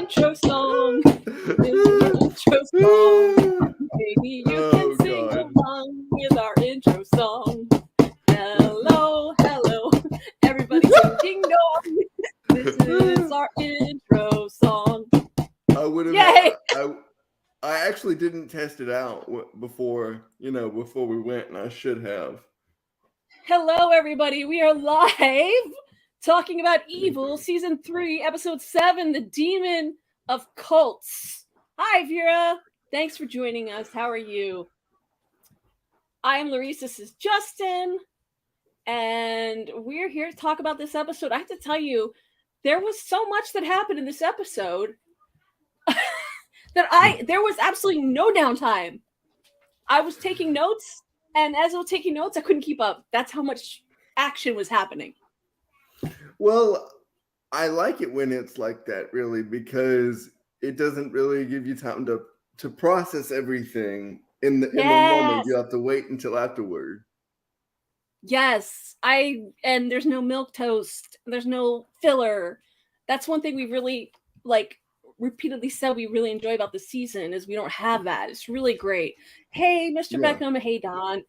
intro song. This is the intro song. Maybe you can sing along with our intro song. Hello, hello, everybody sing ding dong. This is our intro song. Yay! I actually didn't test it out before we went, and I should have. Hello, everybody. We are live talking about Evil, Season 3, Episode 7, The Demon of Cults. Hi, Vera. Thanks for joining us. How are you? I am Larissa. This is Justin. And we're here to talk about this episode. I have to tell you, there was so much that happened in this episode that there was absolutely no downtime. I was taking notes, and as I was taking notes, I couldn't keep up. That's how much action was happening. Well, I like it when it's like that, really, because it doesn't really give you time to process everything in the moment. You have to wait until afterward. Yes, and there's no milquetoast. There's no filler. That's one thing we really repeatedly said we really enjoy about the season is we don't have that. It's really great. Hey, Mr. Beckham. Hey, Don.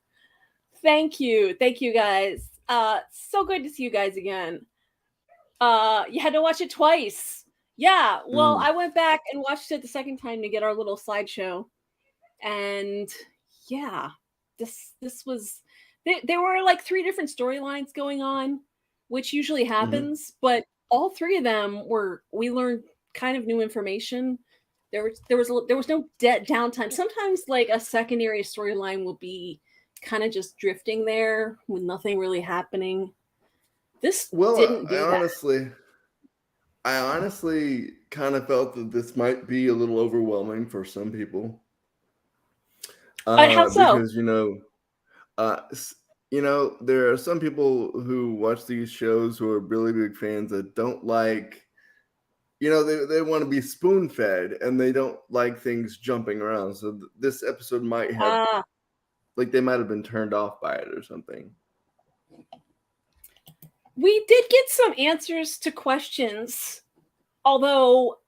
Thank you guys. So good to see you guys again. You had to watch it twice. Yeah, well, I went back and watched it the second time to get our little slideshow, and yeah, this was there were like 3 different storylines going on, which usually happens, but all 3 of them we learned kind of new information. There was no downtime. Sometimes like a secondary storyline will be kind of just drifting there with nothing really happening. This didn't do that. I honestly kind of felt that this might be a little overwhelming for some people. How so? Because there are some people who watch these shows who are really big fans that don't like. They want to be spoon-fed, and they don't like things jumping around. So this episode might have, they might have been turned off by it or something. We did get some answers to questions, although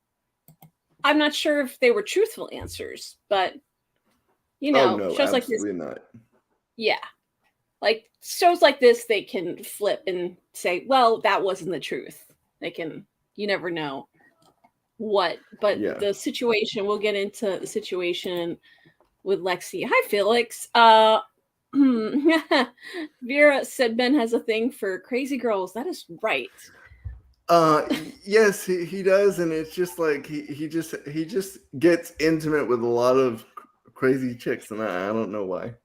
I'm not sure if they were truthful answers. But shows like this, not. Yeah, like shows like this, they can flip and say, "Well, that wasn't the truth." They can. You never know. The situation, we'll get into the situation with Lexi. Hi, Felix. Vera said Ben has a thing for crazy girls. That is right. Yes, he does, and it's just like he just gets intimate with a lot of crazy chicks, and I don't know why.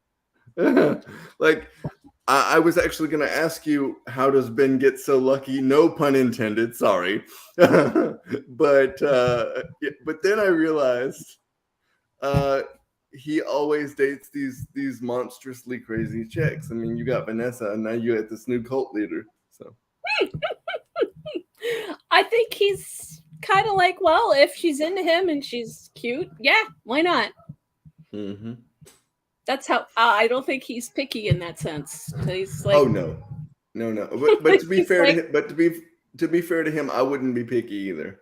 I was actually going to ask you, how does Ben get so lucky? No pun intended. Sorry, but then I realized he always dates these monstrously crazy chicks. I mean, you got Vanessa, and now you got this new cult leader. So I think he's kind of like, well, if she's into him and she's cute, yeah, why not? Mm-hmm. That's how. I don't think he's picky in that sense. He's like, oh no. But to be fair to him, to be fair to him, I wouldn't be picky either.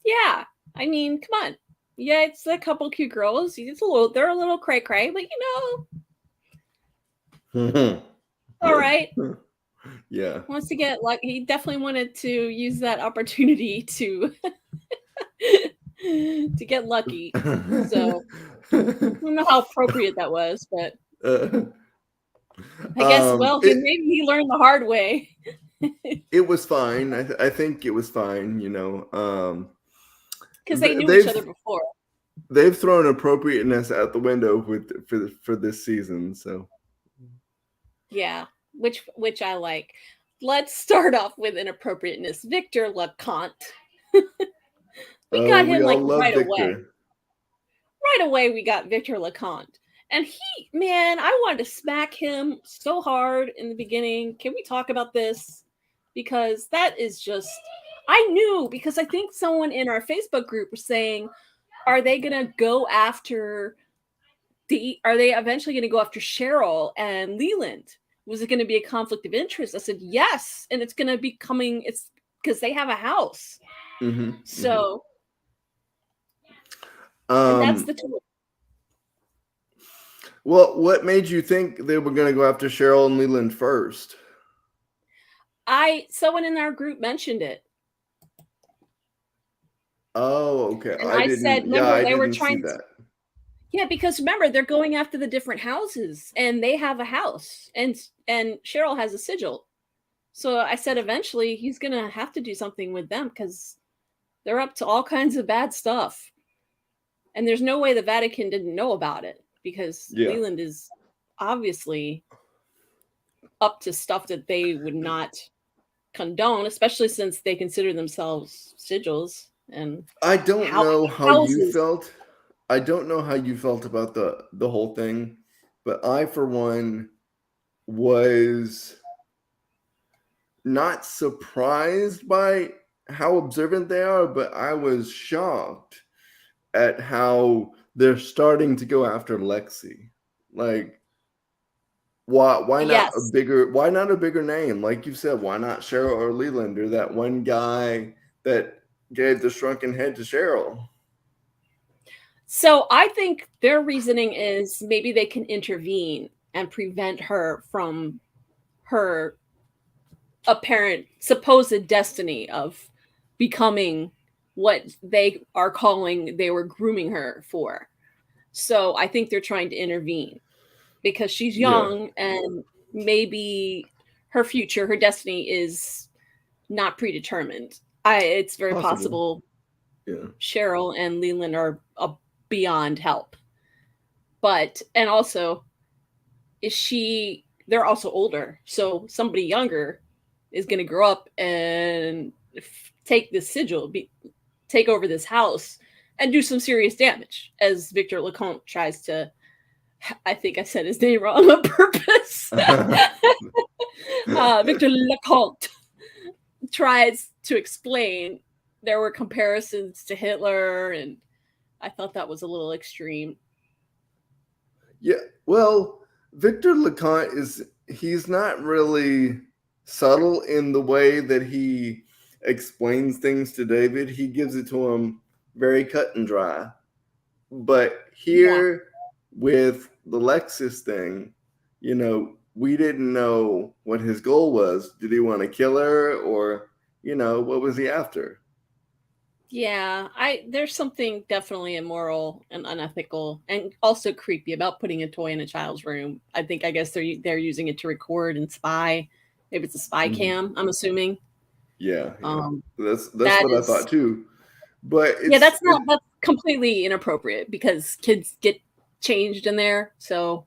Yeah, I mean, come on. Yeah, it's a couple cute girls. They're a little cray cray, but all right. Yeah. Wants to get lucky. He definitely wanted to use that opportunity to get lucky. So I don't know how appropriate that was, but I guess maybe he learned the hard way. It was fine. I think it was fine. Because they knew each other before. They've thrown appropriateness out the window for this season. So yeah, which I like. Let's start off with inappropriateness. Victor LeConte. We got him right away. Right away, we got Victor LeConte. And I wanted to smack him so hard in the beginning. Can we talk about this? Because that is just, I knew, because I think someone in our Facebook group was saying, are they going to go after are they eventually going to go after Cheryl and Leland? Was it going to be a conflict of interest? I said, yes. And it's going to be it's because they have a house. So, and that's the tool. Well, what made you think they were going to go after Cheryl and Leland first? Someone in our group mentioned it. Oh, okay. And I said, remember, I they were didn't see trying to, that. yeah, because remember, they're going after the different houses and they have a house and Cheryl has a sigil. So I said, eventually he's going to have to do something with them because they're up to all kinds of bad stuff. And there's no way the Vatican didn't know about it because Leland is obviously up to stuff that they would not condone, especially since they consider themselves sigils. And I don't know how you felt. I don't know how you felt about the whole thing, but I, for one, was not surprised by how observant they are, but I was shocked at how they're starting to go after Lexi. Like, why not a bigger name? Like you said, why not Cheryl or Leland or that one guy that gave the shrunken head to Cheryl? So I think their reasoning is maybe they can intervene and prevent her from her apparent supposed destiny of becoming what they are calling they were grooming her for. So I think they're trying to intervene because she's young and maybe her future, her destiny is not predetermined. It's very possible Cheryl and Leland are beyond help. But, and also, they're also older. So somebody younger is going to grow up and take this sigil, take over this house, and do some serious damage as Victor Leconte tries to. I think I said his name wrong on purpose. Victor Leconte tries to explain there were comparisons to Hitler, and I thought that was a little extreme. Yeah, well, Victor Leconte he's not really subtle in the way that he explains things to David. He gives it to him very cut and dry. But here with the Lexus thing, we didn't know what his goal was. Did he want to kill her or, what was he after? Yeah, there's something definitely immoral and unethical and also creepy about putting a toy in a child's room. I guess they're using it to record and spy. Maybe it's a spy cam, I'm assuming. Yeah. That's what I thought too. But that's completely inappropriate because kids get changed in there. So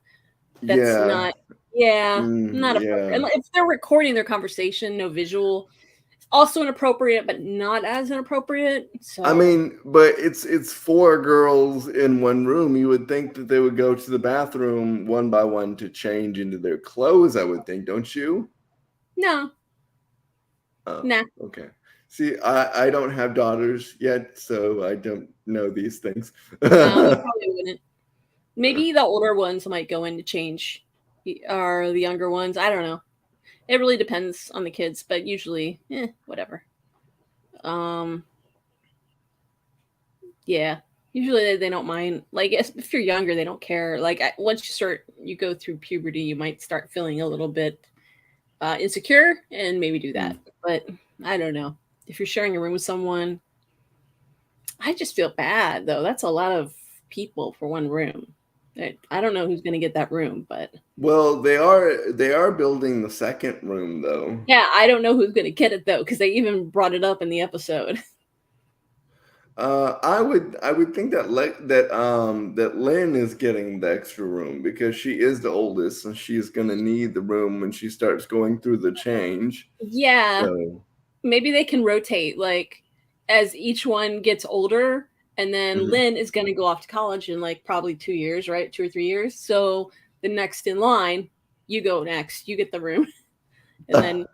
that's not appropriate. And if they're recording their conversation, no visual, also inappropriate, but not as inappropriate. So I mean, but it's 4 girls in one room. You would think that they would go to the bathroom one by one to change into their clothes, I would think, don't you? No. Nah. Okay. See, I don't have daughters yet, so I don't know these things. No, you probably wouldn't. Maybe the older ones might go in to change, or the younger ones. I don't know. It really depends on the kids, but usually, whatever. Yeah, usually they don't mind. Like, if you're younger, they don't care. Like, once you go through puberty, you might start feeling a little bit insecure and maybe do that. But I don't know. If you're sharing a room with someone, I just feel bad, though. That's a lot of people for one room. I don't know who's going to get that room, but well, they are building the second room, though. Yeah, I don't know who's going to get it though, because they even brought it up in the episode. I would think that that Lynn is getting the extra room because she is the oldest, and she's going to need the room when she starts going through the change. Yeah, so maybe they can rotate, like as each one gets older. And then Lynn is going to go off to college in like probably 2 years, right? 2 or 3 years. So the next in line, you go next. You get the room. And then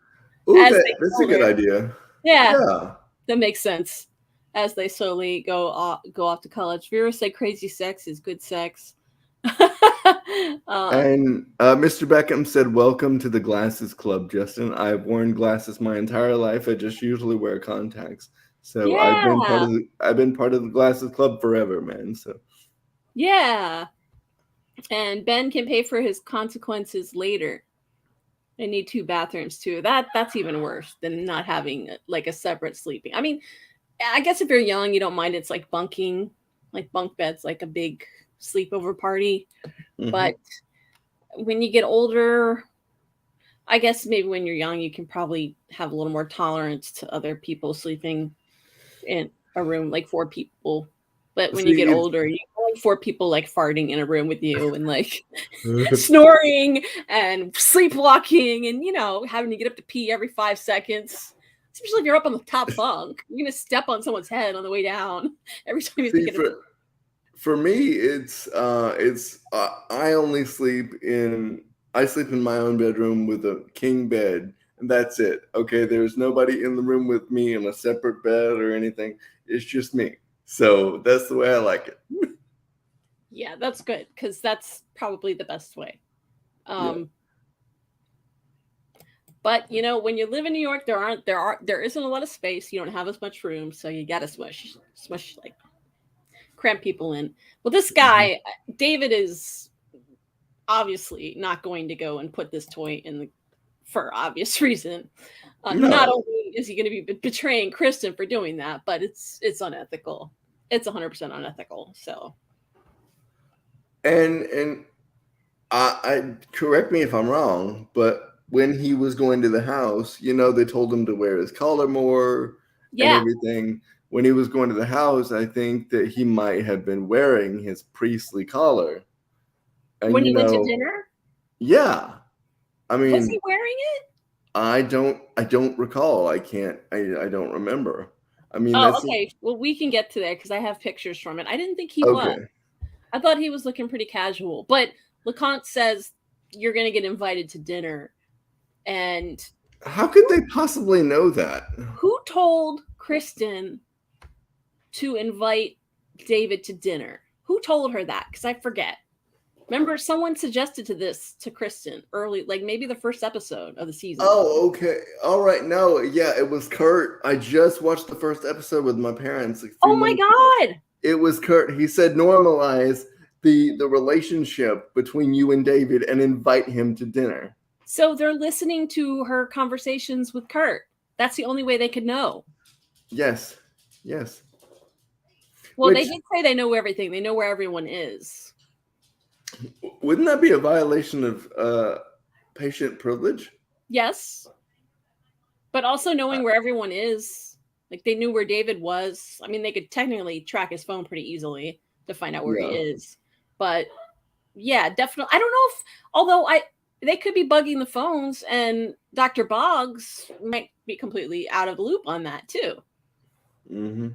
that's a good idea. Yeah, that makes sense. As they slowly go off to college. Vera say crazy sex is good sex. And Mr. Beckham said, "Welcome to the glasses club, Justin. I've worn glasses my entire life. I just usually wear contacts." So Yeah. I've been part of the Glasses Club forever, man. So Yeah. And Ben can pay for his consequences later. They need 2 bathrooms too. That's even worse than not having like a separate sleeping. I mean, I guess if you're young, you don't mind it's like bunking, like bunk beds, like a big sleepover party. But when you get older, I guess maybe when you're young, you can probably have a little more tolerance to other people sleeping in a room, like 4 people. But when you get see, older, you have 4 people like farting in a room with you and like snoring and sleepwalking and, having to get up to pee every 5 seconds. Especially if you're up on the top bunk, you're gonna step on someone's head on the way down every time you have to see get up. for me, I sleep in my own bedroom with a king bed, and that's it. Okay, there's nobody in the room with me in a separate bed or anything. It's just me. So that's the way I like it. Yeah, that's good because that's probably the best way. Yeah. But when you live in New York, there isn't a lot of space. You don't have as much room, so you gotta smush like cramp people in. Well, this guy, David, is obviously not going to go and put this toy for obvious reason. Not No. only is he going to be betraying Kristen for doing that, but it's unethical. It's 100% unethical. So, And I correct me if I'm wrong, but when he was going to the house, they told him to wear his collar more and yeah. everything. When he was going to the house, I think that he might have been wearing his priestly collar. And When he went to dinner, yeah. I was he mean, wearing it? I don't recall. I don't remember. I mean, Oh, that's okay. Well, we can get to that because I have pictures from it. I didn't think he was. okay. I thought he was looking pretty casual. But LeConte says you're going to get invited to dinner. And How could they possibly know that? who told Kristen to invite David to dinner? Who told her that? Because I forget. Remember, someone suggested to Kristen early, like maybe the first episode of the season. Oh, okay. All right. No, yeah, it was Kurt. I just watched the first episode with my parents a few Oh my minutes ago. God! It was Kurt. He said normalize the relationship between you and David and invite him to dinner. So they're listening to her conversations with Kurt. That's the only way they could know. Yes. Yes. Well, they did say they know everything. They know where everyone is. Wouldn't that be a violation of patient privilege? Yes. But also knowing where everyone is. Like they knew where David was. I mean, they could technically track his phone pretty easily to find out where he is. But yeah, definitely. I don't know if, although they could be bugging the phones, and Dr. Boggs might be completely out of the loop on that too. Mm-hmm.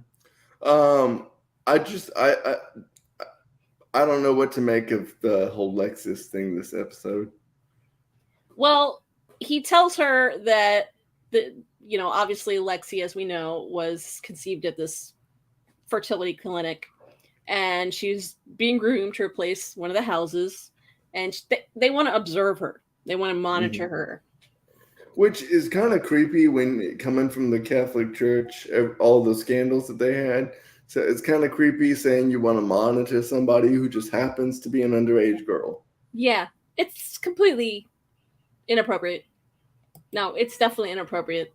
I don't know what to make of the whole Lexus thing this episode. Well, he tells her that obviously Lexi, as we know, was conceived at this fertility clinic, and she's being groomed to replace one of the houses, and they want to observe her. They want to monitor her. Which is kind of creepy when coming from the Catholic Church, all the scandals that they had. So it's kind of creepy saying you want to monitor somebody who just happens to be an underage girl. Yeah, it's completely inappropriate. No, it's definitely inappropriate.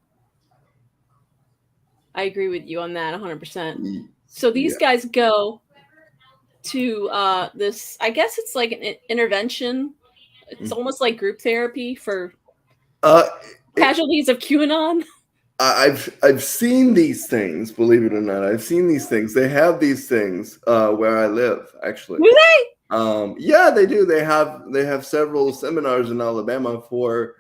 I agree with you on that 100%. So these guys go to this, I guess it's like an intervention. It's almost like group therapy for casualties of QAnon. I've seen these things, believe it or not. I've seen these things. They have these things where I live, actually. Do they? Yeah, they do. They have several seminars in Alabama for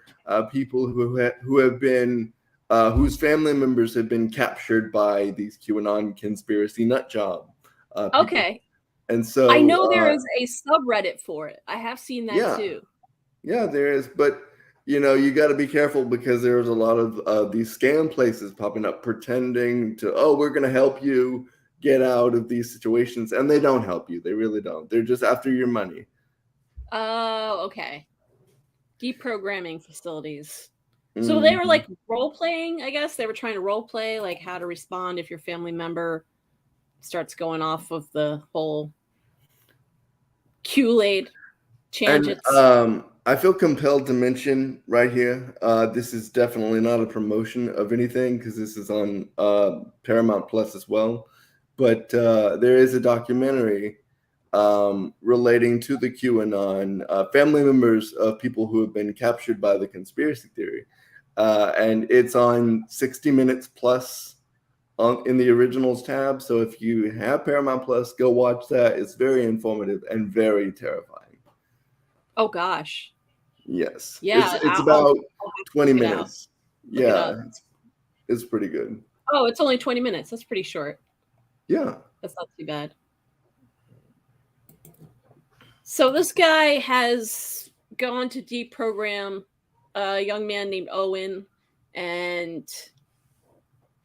people who have been whose family members have been captured by these QAnon conspiracy nut job. Okay. And so I know there is a subreddit for it. I have seen that too. Yeah, there is, but you got to be careful because there's a lot of these scam places popping up pretending to, we're going to help you get out of these situations. And they don't help you. They really don't. They're just after your money. Oh, okay. Deprogramming facilities. So they were like role playing, I guess. They were trying to role play, like how to respond if your family member starts going off of the whole Kool-Aid And changes. I feel compelled to mention right here, this is definitely not a promotion of anything because this is on Paramount Plus as well. But there is a documentary relating to the QAnon family members of people who have been captured by the conspiracy theory. And it's on 60 Minutes Plus in the originals tab. So if you have Paramount Plus, go watch that. It's very informative and very terrifying. Oh gosh. Yes. Yeah, It's I'll about 20 check it out. minutes. Look it Yeah, up. it's pretty good. Oh, it's only 20 minutes. That's pretty short. Yeah. That's not too bad. So this guy has gone to deprogram a young man named Owen, and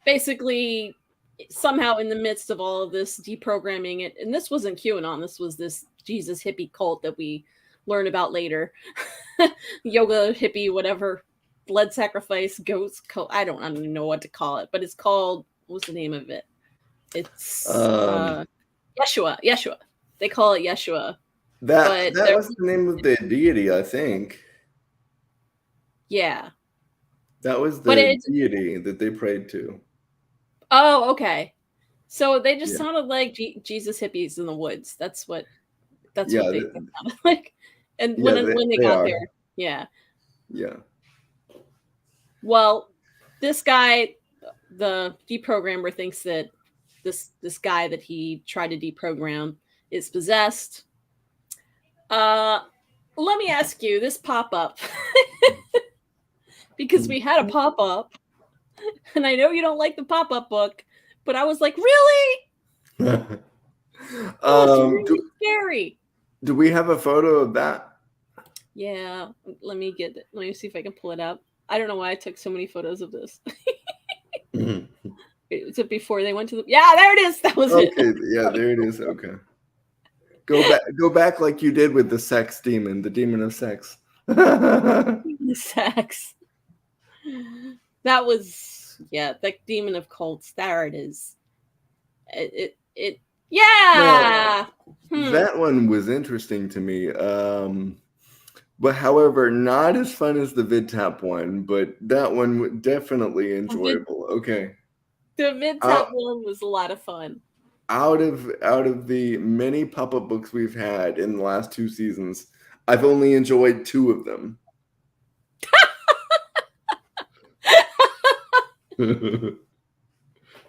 basically somehow in the midst of all of this deprogramming it, and this wasn't QAnon, this was this Jesus hippie cult that we learn about later. Yoga hippie, whatever, blood sacrifice, ghost cult. I don't even know what to call it, but it's called, what's the name of it? It's Yeshua. Yeshua. They call it Yeshua. That was the name of the deity, I think. Yeah. That was the deity that they prayed to. Oh, okay. So they just sounded like Jesus hippies in the woods. That's what they sounded like. And when they got there, yeah. Yeah. Well, this guy, the deprogrammer, thinks that this guy that he tried to deprogram is possessed. Let me ask you this pop-up. Because we had a pop-up, and I know you don't like the pop-up book, but I was like, really? Oh, it's really scary. Do we have a photo of that? Yeah, let me see if I can pull it up. I don't know why I took so many photos of this. Is it before they went to the... Yeah, there it is. That was it. Okay, yeah, there it is. Okay. Go back like you did with the sex demon, the demon of sex. The sex. That was, yeah, that demon of cults. There it is. Yeah. That one was interesting to me. But however, not as fun as the VidTap one, but that one was definitely enjoyable. Okay. The VidTap one was a lot of fun. Out of the many pop-up books we've had in the last 2 seasons, I've only enjoyed 2 of them.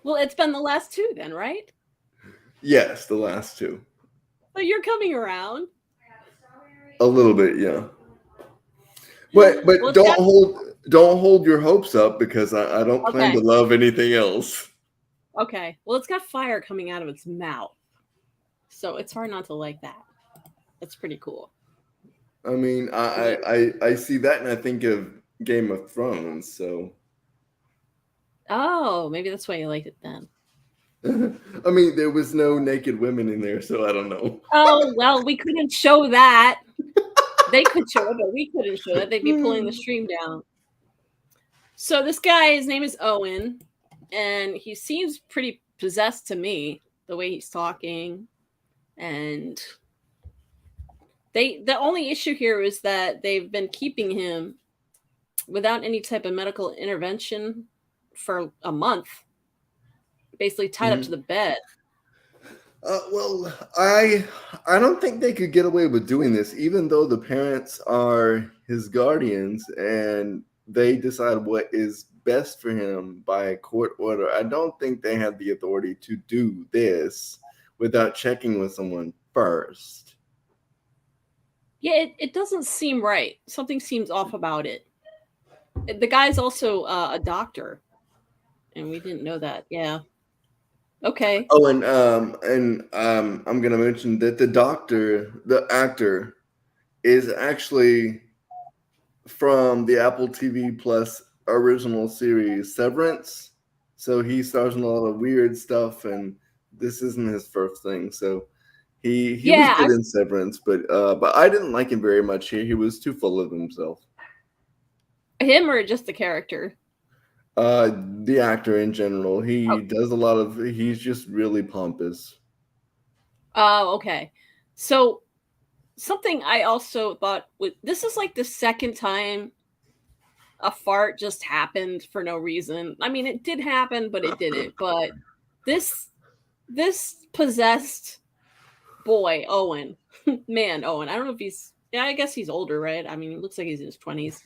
Well, it's been the last 2 then, right? Yes, the last 2. So you're coming around. A little bit, yeah. But well, don't hold your hopes up because I don't plan to love anything else. Okay. Well, it's got fire coming out of its mouth, so it's hard not to like that. That's pretty cool. I mean, I see that and I think of Game of Thrones. So. Oh, maybe that's why you liked it then. I mean, there was no naked women in there, so I don't know. Oh well, we couldn't show that. They could show it, but we couldn't show it. They'd be pulling the stream down. So this guy, his name is Owen, and he seems pretty possessed to me, the way he's talking. And the only issue here is that they've been keeping him without any type of medical intervention for a month, basically tied up to the bed. Well, I don't think they could get away with doing this, even though the parents are his guardians and they decide what is best for him by court order. I don't think they have the authority to do this without checking with someone first. Yeah, it doesn't seem right. Something seems off about it. The guy's also a doctor, and we didn't know that. Yeah. Okay. Oh, and I'm gonna mention that the actor, is actually from the Apple TV Plus original series Severance. So he stars in a lot of weird stuff, and this isn't his first thing. So he was good in Severance, but I didn't like him very much here. He was too full of himself. Him or just the character? The actor in general. He Oh. does a lot of. He's just really pompous. Oh, okay. So something I also thought this is like the second time a fart just happened for no reason. I mean, it did happen, but it didn't. But this possessed boy, Owen, Owen. I don't know if I guess he's older, right? I mean, he looks like he's in his 20s.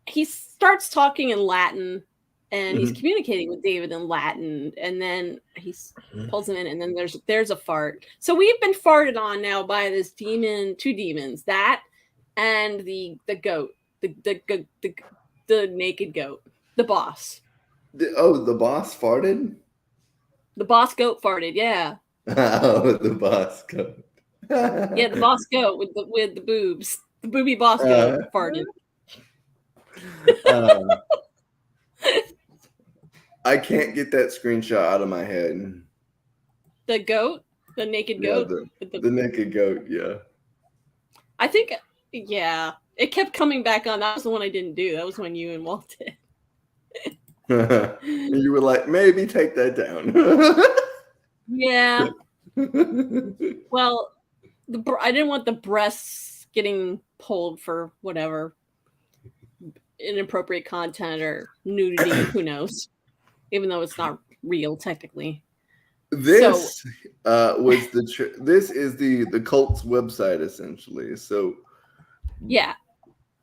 He starts talking in Latin and he's communicating with David in Latin, and then he pulls him in, and then there's a fart. So we've been farted on now by this demon, two demons, that and the goat, the naked goat, the boss. The boss farted? The boss goat farted, yeah. Oh, the boss goat. Yeah, the boss goat with the boobs. The booby boss goat farted. I can't get that screenshot out of my head. The goat? The naked goat? The naked goat, yeah. I think, yeah. It kept coming back on. That was the one I didn't do. That was when you and Walt did. And you were like, maybe take that down. Yeah. Well, I didn't want the breasts getting pulled for whatever inappropriate content or nudity. Who knows? Even though it's not real technically. This this is the cult's website essentially. So yeah.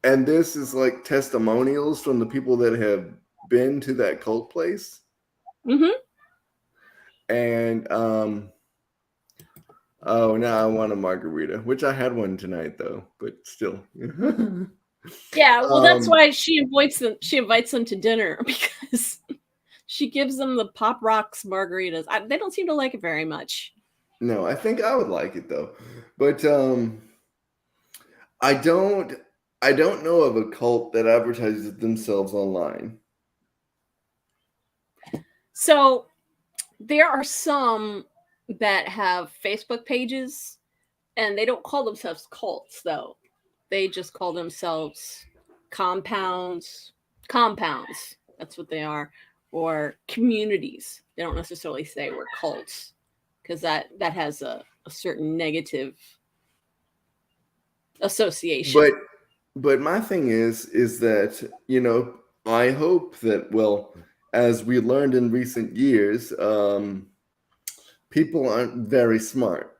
And this is like testimonials from the people that have been to that cult place. Mm-hmm. And oh, now I want a margarita, which I had one tonight though, but still. Yeah, well, that's why she invites them to dinner, because she gives them the Pop Rocks margaritas. They don't seem to like it very much. No, I think I would like it though, but I don't know of a cult that advertises themselves online. So there are some that have Facebook pages, and they don't call themselves cults though. They just call themselves compounds. That's what they are. Or communities. They don't necessarily say we're cults, because that has a certain negative association. But my thing is that, you know, I hope that, well, as we learned in recent years, people aren't very smart.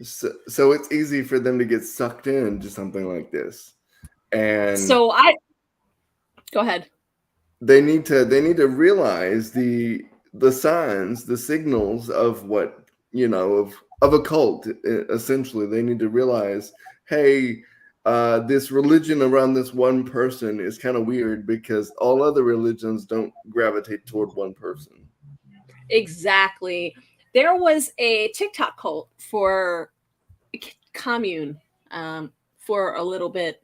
So it's easy for them to get sucked into something like this. And so go ahead. They need to realize the signs, the signals of what, you know, of a cult. Essentially, they need to realize, hey, this religion around this one person is kind of weird, because all other religions don't gravitate toward one person. Exactly. There was a TikTok cult for commune for a little bit,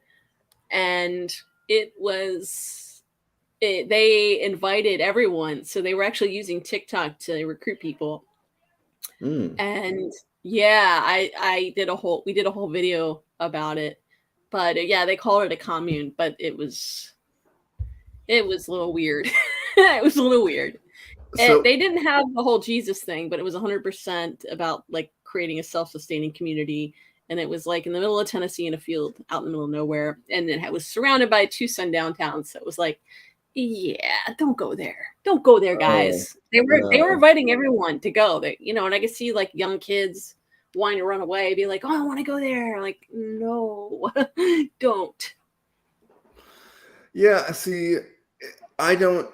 and they invited everyone. So they were actually using TikTok to recruit people. And yeah, we did a whole video about it. But yeah, they called it a commune, but it was a little weird. It was a little weird. So, they didn't have the whole Jesus thing, but it was 100% about like creating a self-sustaining community. And it was like in the middle of Tennessee, in a field out in the middle of nowhere. And it was surrounded by 2 sundown towns. So it was like, yeah, don't go there. Don't go there, guys. They were inviting everyone to go. And I could see like young kids wanting to run away, be like, oh, I want to go there. Like, no, don't. Yeah, see, I don't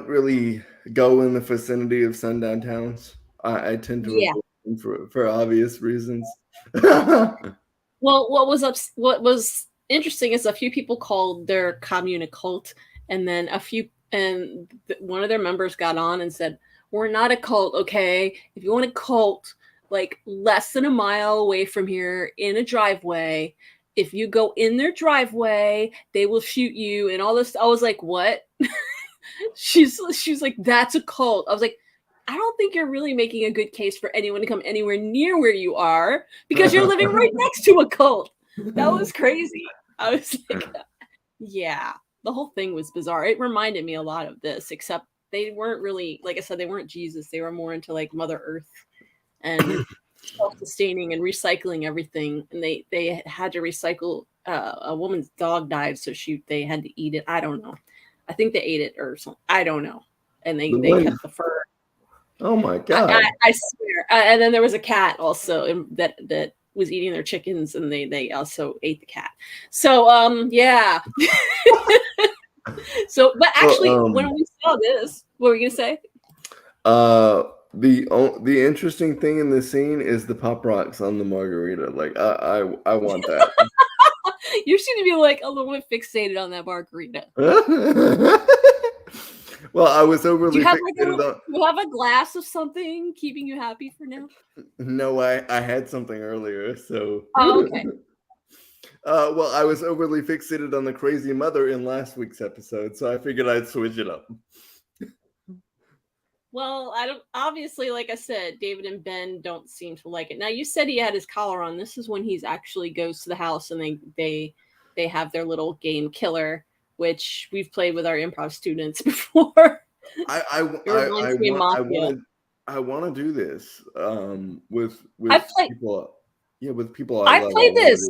really go in the vicinity of sundown towns. I tend to avoid them for obvious reasons. Well, what was interesting is a few people called their commune a cult, and then one of their members got on and said, "We're not a cult, okay? If you want a cult, like less than a mile away from here in a driveway, if you go in their driveway, they will shoot you," and all this. I was like, "What?" She's like, "That's a cult." I was like, I don't think you're really making a good case for anyone to come anywhere near where you are, because you're living right next to a cult. That was crazy. I was like, yeah, the whole thing was bizarre. It reminded me a lot of this, except they weren't really, like I said, they weren't Jesus. They were more into like Mother Earth and self-sustaining and recycling everything. And they had to recycle. A woman's dog died, so they had to eat it. I don't know. I think they ate it or something. I don't know. And they kept the fur. Oh my God! I swear. And then there was a cat also that was eating their chickens, and they also ate the cat. So yeah. So, but actually, when we saw this, what were you gonna say? The interesting thing in this scene is the pop rocks on the margarita. Like I want that. You seem to be like a little bit fixated on that margarita. Well, I was overly fixated on. You have a glass of something keeping you happy for now? No, I had something earlier, so. Oh, okay. Well, I was overly fixated on the crazy mother in last week's episode, so I figured I'd switch it up. Well, I don't. Obviously, like I said, David and Ben don't seem to like it. Now, you said he had his collar on. This is when he's actually goes to the house and they have their little game Killer, which we've played with our improv students before. I want to do this with people. Yeah, with people I love. Played this.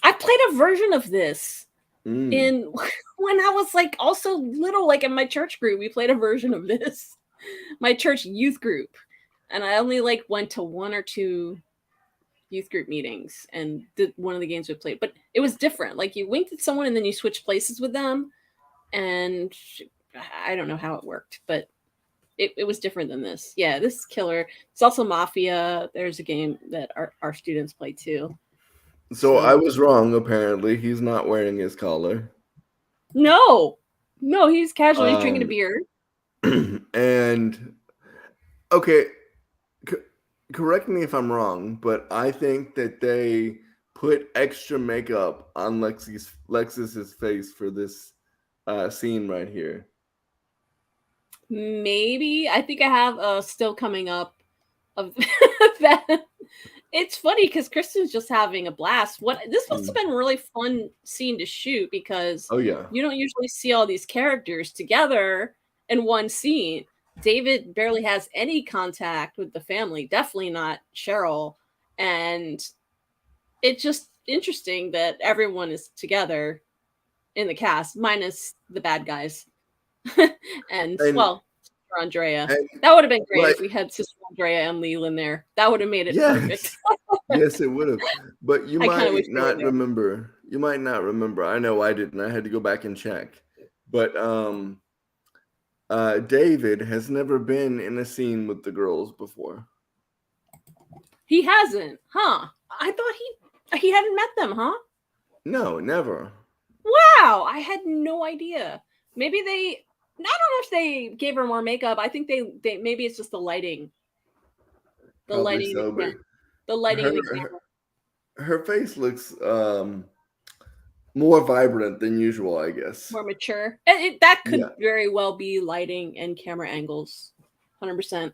I played a version of this in when I was like also little, like in my church group. We played a version of this, my church youth group, and I only like went to 1 or 2 youth group meetings and did one of the games we played. But it was different. Like you winked at someone and then you switched places with them, and I don't know how it worked, but it was different than this. Yeah, this is Killer. It's also Mafia. There's a game that our students play too. So I was wrong. Apparently, he's not wearing his collar. No, he's casually drinking a beer. And okay, correct me if I'm wrong, but I think that they put extra makeup on Lexus's face for this scene right here. Maybe. I think I have still coming up of that. It's funny because Kristen's just having a blast. This must have been a really fun scene to shoot because you don't usually see all these characters together in one scene. David barely has any contact with the family, definitely not Cheryl. And it's just interesting that everyone is together in the cast, minus the bad guys. and well, Andrea. That would have been great if we had Sister Andrea and Leland there. That would have made it perfect. Yes, it would have. But you might not remember. You might not remember. I know I didn't. I had to go back and check. But David has never been in a scene with the girls before. He hasn't, huh? I thought he hadn't met them, huh? No, never. Wow, I had no idea. Maybe I don't know if they gave her more makeup. I think they maybe it's just the lighting. The lighting in the camera. Her face looks more vibrant than usual, I guess. More mature. That could very well be lighting and camera angles. 100%.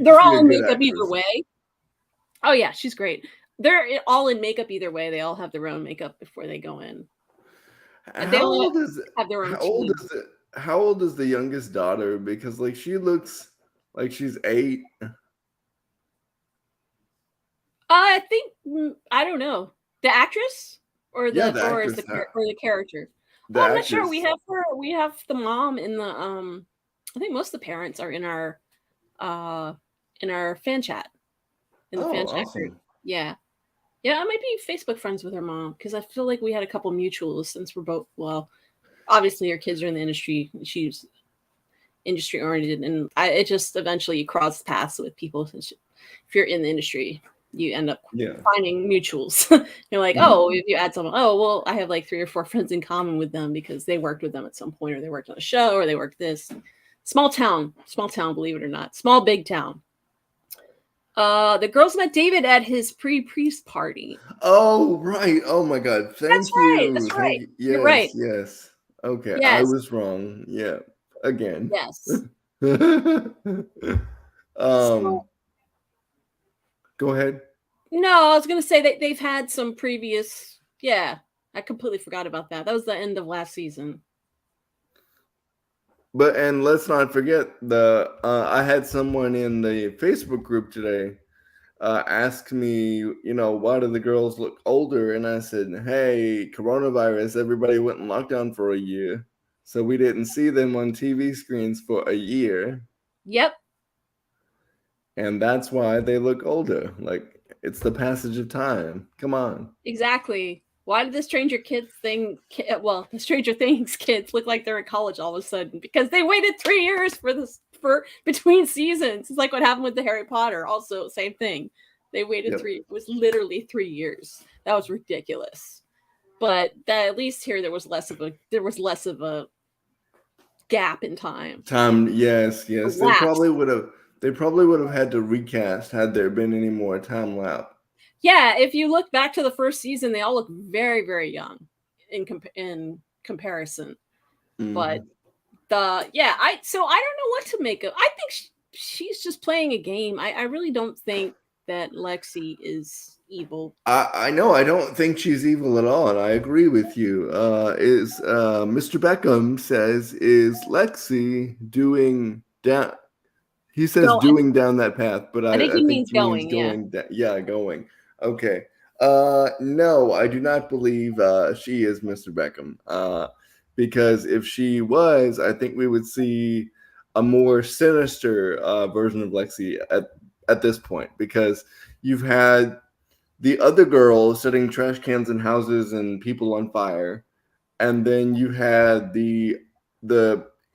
They're all in makeup either way. Oh yeah, she's great. They're all in makeup either way. They all have their own makeup before they go in. And how old is the youngest daughter? Because like she looks like she's 8. I think I don't know. The actress or the character. I'm not sure. We have the mom in the I think most of the parents are in our fan chat. In the fan chat group. Yeah. Yeah, I might be Facebook friends with her mom because I feel like we had a couple mutuals since we're both, well, obviously her kids are in the industry. She's industry oriented, and it just eventually you cross paths with people. If you're in the industry, you end up finding mutuals. You're like, oh, if you add someone, oh, well, I have like 3 or 4 friends in common with them because they worked with them at some point, or they worked on a show, or they worked this. Small town, believe it or not. Small, big town. The girls met David at his pre-priest party. Oh, right. Oh my God. Thank you. That's right. Yes, you're right. Yes. Okay. Yes. I was wrong. Yeah. Again. Yes. Go ahead. No, I was going to say that they've had some previous Yeah, I completely forgot about that. That was the end of last season. And let's not forget I had someone in the Facebook group today ask me, why do the girls look older? And I said, hey, coronavirus, everybody went in lockdown for a year. So we didn't see them on TV screens for a year. Yep. And that's why they look older. Like, it's the passage of time. Come on. Exactly. Why did the Stranger Things kids look like they're in college all of a sudden? Because they waited 3 years for between seasons. It's like what happened with the Harry Potter. Also, same thing. They waited Yep. it was literally 3 years. That was ridiculous. But at least here there was less of a gap in time. Yes. They probably would have had to recast had there been any more time lapse. Yeah, if you look back to the first season, they all look very, very young in comparison. But I don't know what to make of. I think she's just playing a game. I really don't think that Lexi is evil. I know. I don't think she's evil at all, and I agree with you. Mr. Beckham says, is Lexi doing down? He says doing down that path, but I think he means going. Going. Okay. No, I do not believe she is Mr. Beckham. Because if she was, I think we would see a more sinister version of Lexi at this point, because you've had the other girl setting trash cans in houses and people on fire, and then you had the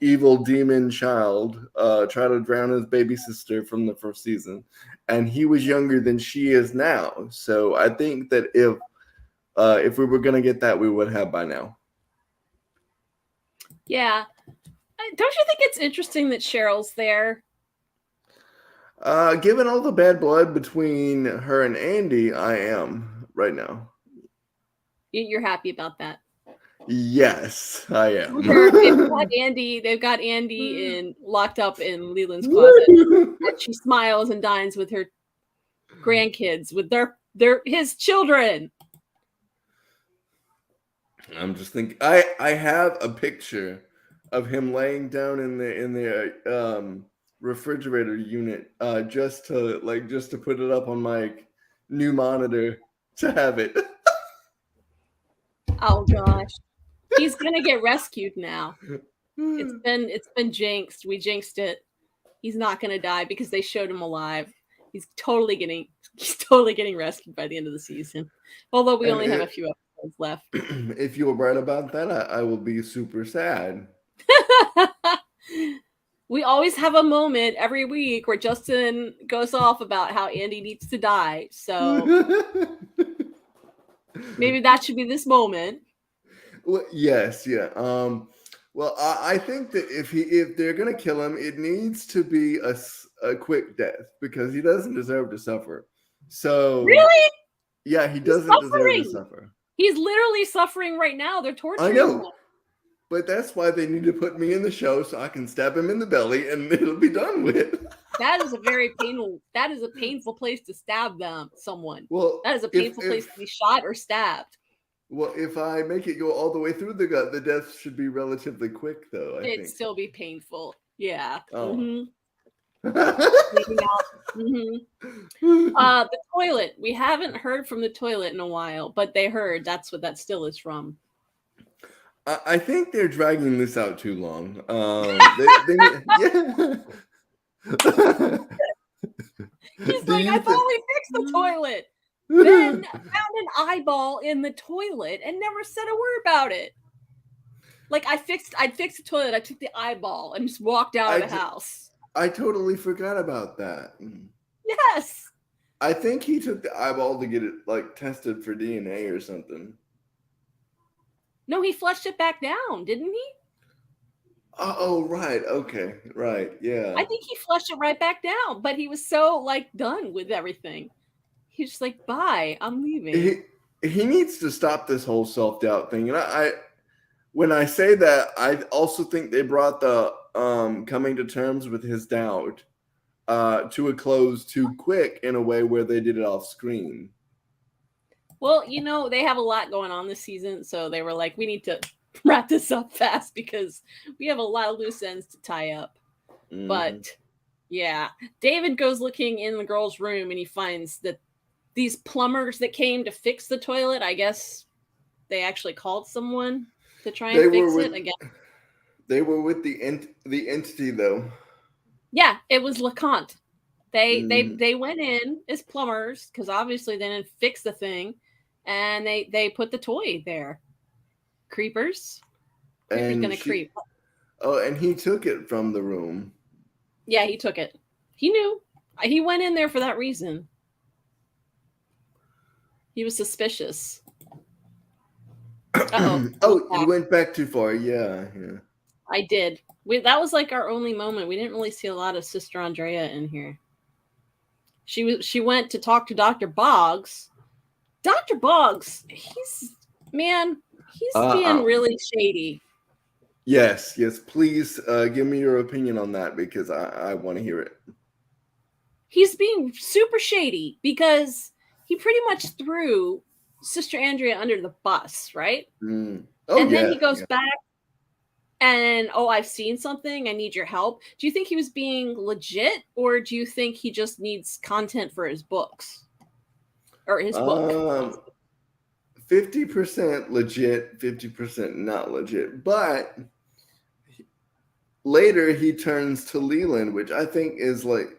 evil demon child try to drown his baby sister from the first season, and he was younger than she is now. So I think that if we were gonna get that, we would have by now. Yeah. Don't you think it's interesting that Cheryl's there? Given all the bad blood between her and Andy, I am right now. You're happy about that? Yes, I am. They've got Andy locked up in Leland's closet. And she smiles and dines with her grandkids, with his children. I'm just thinking. I have a picture of him laying down in the refrigerator unit just to put it up on my new monitor to have it. Oh gosh. He's gonna get rescued now. It's been jinxed. We jinxed it. He's not gonna die because they showed him alive. He's totally getting rescued by the end of the season. Although we only have a few episodes left. If you were right about that, I will be super sad. We always have a moment every week where Justin goes off about how Andy needs to die. So maybe that should be this moment. Well, yes, yeah. Well, I think that if they're gonna kill him, it needs to be a quick death, because he doesn't deserve to suffer. So really, yeah, he doesn't deserve to suffer. He's literally suffering right now. They're torturing him. I know, him. But that's why they need to put me in the show so I can stab him in the belly and it'll be done with. That is a painful place to stab someone. Well, that is a painful place to be shot or stabbed. Well, if I make it go all the way through the gut, the death should be relatively quick, though. It'd still be painful. Yeah. Oh. Mm-hmm. The toilet. We haven't heard from the toilet in a while, but they heard. That's what that still is from. I think they're dragging this out too long. He's like, I thought we fixed the toilet. Then found an eyeball in the toilet and never said a word about it. Like I'd fixed the toilet. I took the eyeball and just walked out of the house. I totally forgot about that. Yes. I think he took the eyeball to get it tested for DNA or something. No, he flushed it back down, didn't he? Oh, right. Okay. Right. Yeah. I think he flushed it right back down, but he was so done with everything. He's just like, bye, I'm leaving. He needs to stop this whole self-doubt thing. And when I say that, I also think they brought the coming to terms with his doubt to a close too quick in a way where they did it off screen. Well, they have a lot going on this season, so they were like, we need to wrap this up fast because we have a lot of loose ends to tie up. Mm-hmm. But yeah, David goes looking in the girl's room and he finds that these plumbers that came to fix the toilet, I guess they actually called someone to try and fix it again. They were with the entity though. Yeah, it was LeConte. They went in as plumbers because obviously they didn't fix the thing, and they put the toy there. Creepers gonna creep. Oh, and he took it from the room. Yeah, he took it. He knew. He went in there for that reason. He was suspicious. Oh, he went back too far. Yeah. I did. That was like our only moment. We didn't really see a lot of Sister Andrea in here. She went to talk to Dr. Boggs. Dr. Boggs, he's being really shady. Yes. Please give me your opinion on that because I want to hear it. He's being super shady because he pretty much threw Sister Andrea under the bus, right? Then he goes back and, I've seen something. I need your help. Do you think he was being legit, or do you think he just needs content for his books? Or his book? 50% legit, 50% not legit. But later he turns to Leland, which I think is like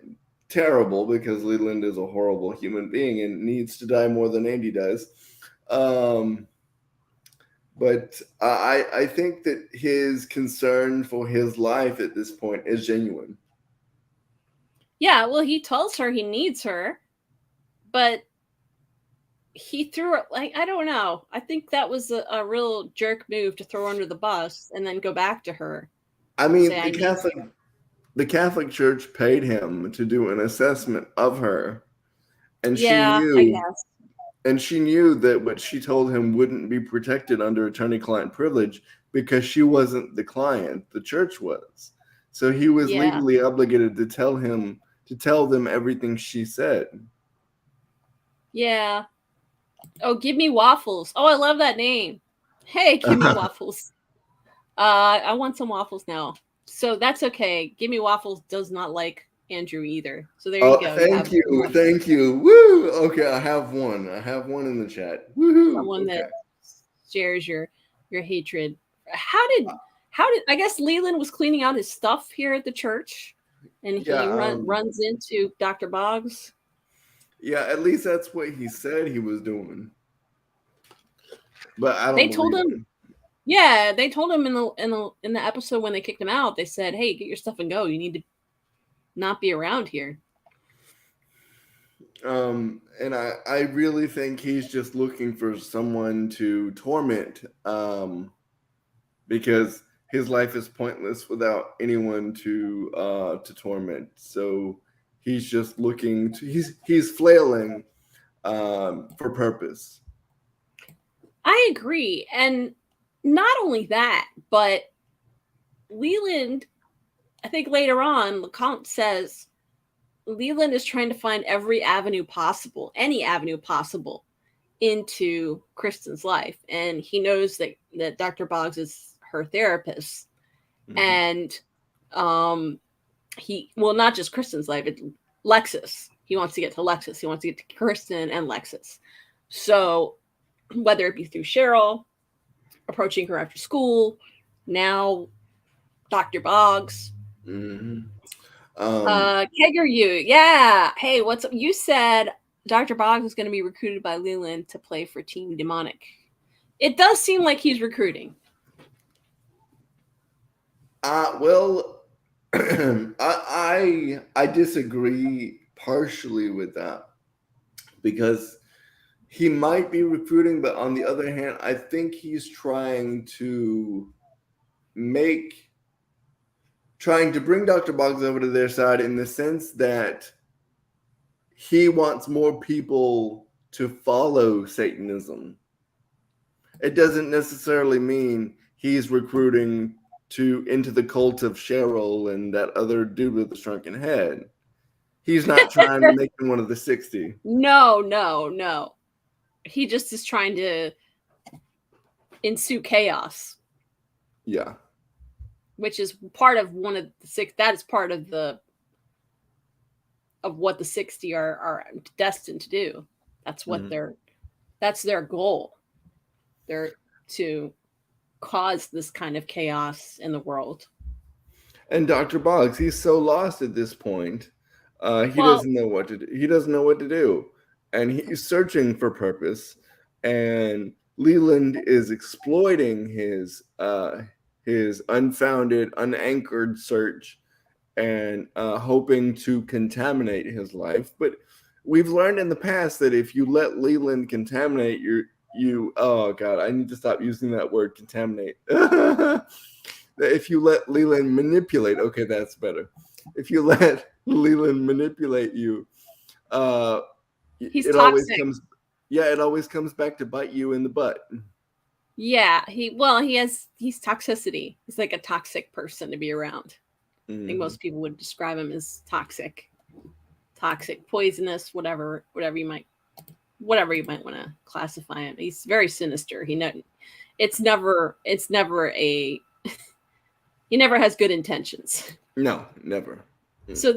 terrible because Leland is a horrible human being and needs to die more than Andy does. But I think that his concern for his life at this point is genuine. Yeah, well, he tells her he needs her, but he threw her, like, I don't know. I think that was a real jerk move to throw her under the bus and then go back to her. I mean, the Catholic Church paid him to do an assessment of her. And she knew, I guess. And she knew that what she told him wouldn't be protected under attorney-client privilege because she wasn't the client, the church was. So he was legally obligated to tell them everything she said. Yeah. Oh, give me waffles. Oh, I love that name. Hey, give me waffles. I want some waffles now. So that's okay. Give me waffles does not like Andrew either. So there you go. Thank you. Woo! Okay, I have one in the chat. Woohoo! Someone that shares your hatred. How did I guess Leland was cleaning out his stuff here at the church, and he runs into Dr. Boggs. Yeah, at least that's what he said he was doing. But I don't. They told him. Yeah, they told him in the episode when they kicked him out. They said, "Hey, get your stuff and go. You need to not be around here." And I really think he's just looking for someone to torment, because his life is pointless without anyone to torment. So he's just looking to he's flailing for purpose. I agree, and not only that, but Leland, I think later on, LeConte says Leland is trying to find any avenue possible into Kristen's life. And he knows that Dr. Boggs is her therapist. Mm-hmm. And not just Kristen's life, it's Lexis. He wants to get to Lexis. He wants to get to Kristen and Lexis. So whether it be through Cheryl, approaching her after school, now Dr. Boggs. Mm-hmm. Kegger, yeah. Hey, what's up? You said Dr. Boggs is going to be recruited by Leland to play for Team Demonic. It does seem like he's recruiting. Well, I disagree partially with that because he might be recruiting, but on the other hand, I think he's trying to bring Dr. Boggs over to their side in the sense that he wants more people to follow Satanism. It doesn't necessarily mean he's recruiting into the cult of Cheryl and that other dude with the shrunken head. He's not trying to make him one of the 60. No. he just is trying to ensue chaos. Yeah. Which is part of one of the six. That is part of what the 60 are destined to do. That's what that's their goal. They're to cause this kind of chaos in the world. And Dr. Boggs, he's so lost at this point. He doesn't know what to do. He doesn't know what to do. And he's searching for purpose. And Leland is exploiting his unfounded, unanchored search and hoping to contaminate his life. But we've learned in the past that if you let Leland contaminate oh God, I need to stop using that word, contaminate. If you let Leland manipulate, okay, that's better. If you let Leland manipulate you, he's it toxic. It always comes back to bite you in the butt. Yeah, he's toxicity. He's like a toxic person to be around. I think most people would describe him as toxic, poisonous, whatever you might want to classify him. He's very sinister. He never he never has good intentions. No, never. So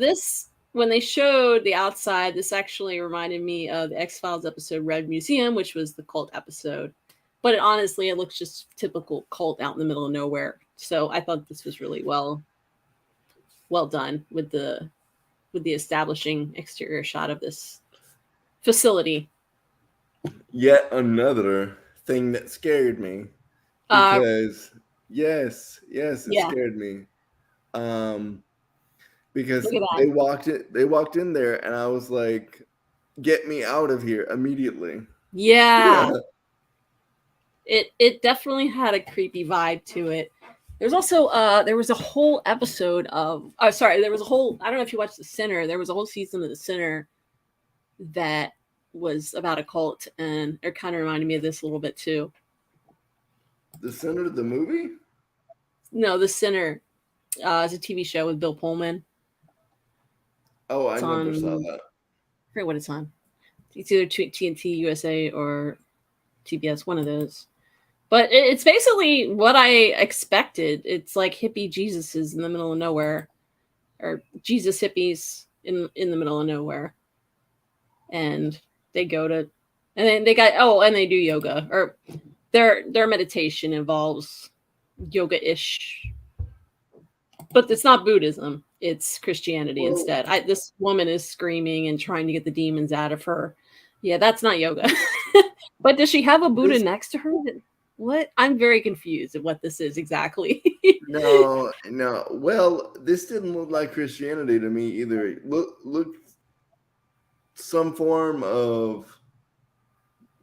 when they showed the outside, this actually reminded me of the X-Files episode Red Museum, which was the cult episode. But honestly, it looks just typical cult out in the middle of nowhere. So I thought this was really well done with the establishing exterior shot of this facility. Yet another thing that scared me. Because yes, it scared me. Because they walked in there and I was like, get me out of here immediately. Yeah. It definitely had a creepy vibe to it. There's also there was a whole episode of I don't know if you watched The Sinner. There was a whole season of The Sinner that was about a cult, and it kind of reminded me of this a little bit too. The Sinner, the movie? No, The Sinner is a TV show with Bill Pullman. Oh, I never saw that. I forget what it's on. It's either TNT USA or TBS, one of those. But it's basically what I expected. It's like hippie Jesuses in the middle of nowhere, or Jesus hippies in the middle of nowhere, and they go to, and then and they do yoga, or their meditation involves yoga-ish, but it's not Buddhism. It's Christianity instead. This woman is screaming and trying to get the demons out of her. Yeah, that's not yoga. But does she have a Buddha next to her? What? I'm very confused at what this is exactly. No. Well, this didn't look like Christianity to me either. Look, some form of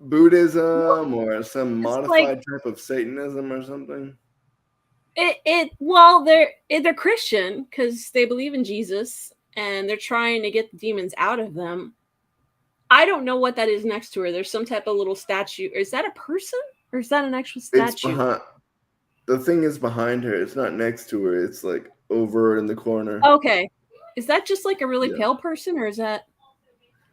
Buddhism or some modified type of Satanism or something. They're Christian because they believe in Jesus and they're trying to get the demons out of them. I don't know what that is next to her. There's some type of little statue. Is that a person or is that an actual statue? The thing is behind her. It's not next to her. It's like over in the corner. Okay. Is that just like a really pale person, or is that?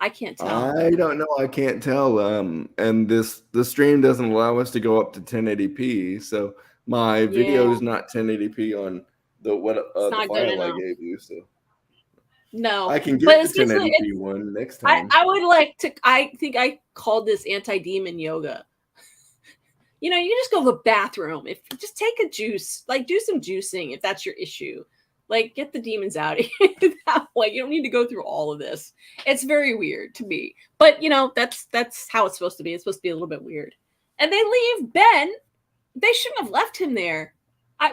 I can't tell. I don't know. I can't tell. And the stream doesn't allow us to go up to 1080p. So my video is not 1080p on the file I gave you. So no, I can get the 1080p one next time. I would like to. I think I called this anti-demon yoga. You just go to the bathroom. Just take a juice, like do some juicing if that's your issue. Like get the demons out of here that way. You don't need to go through all of this. It's very weird to me, but that's how it's supposed to be. It's supposed to be a little bit weird. And they leave Ben. They shouldn't have left him there.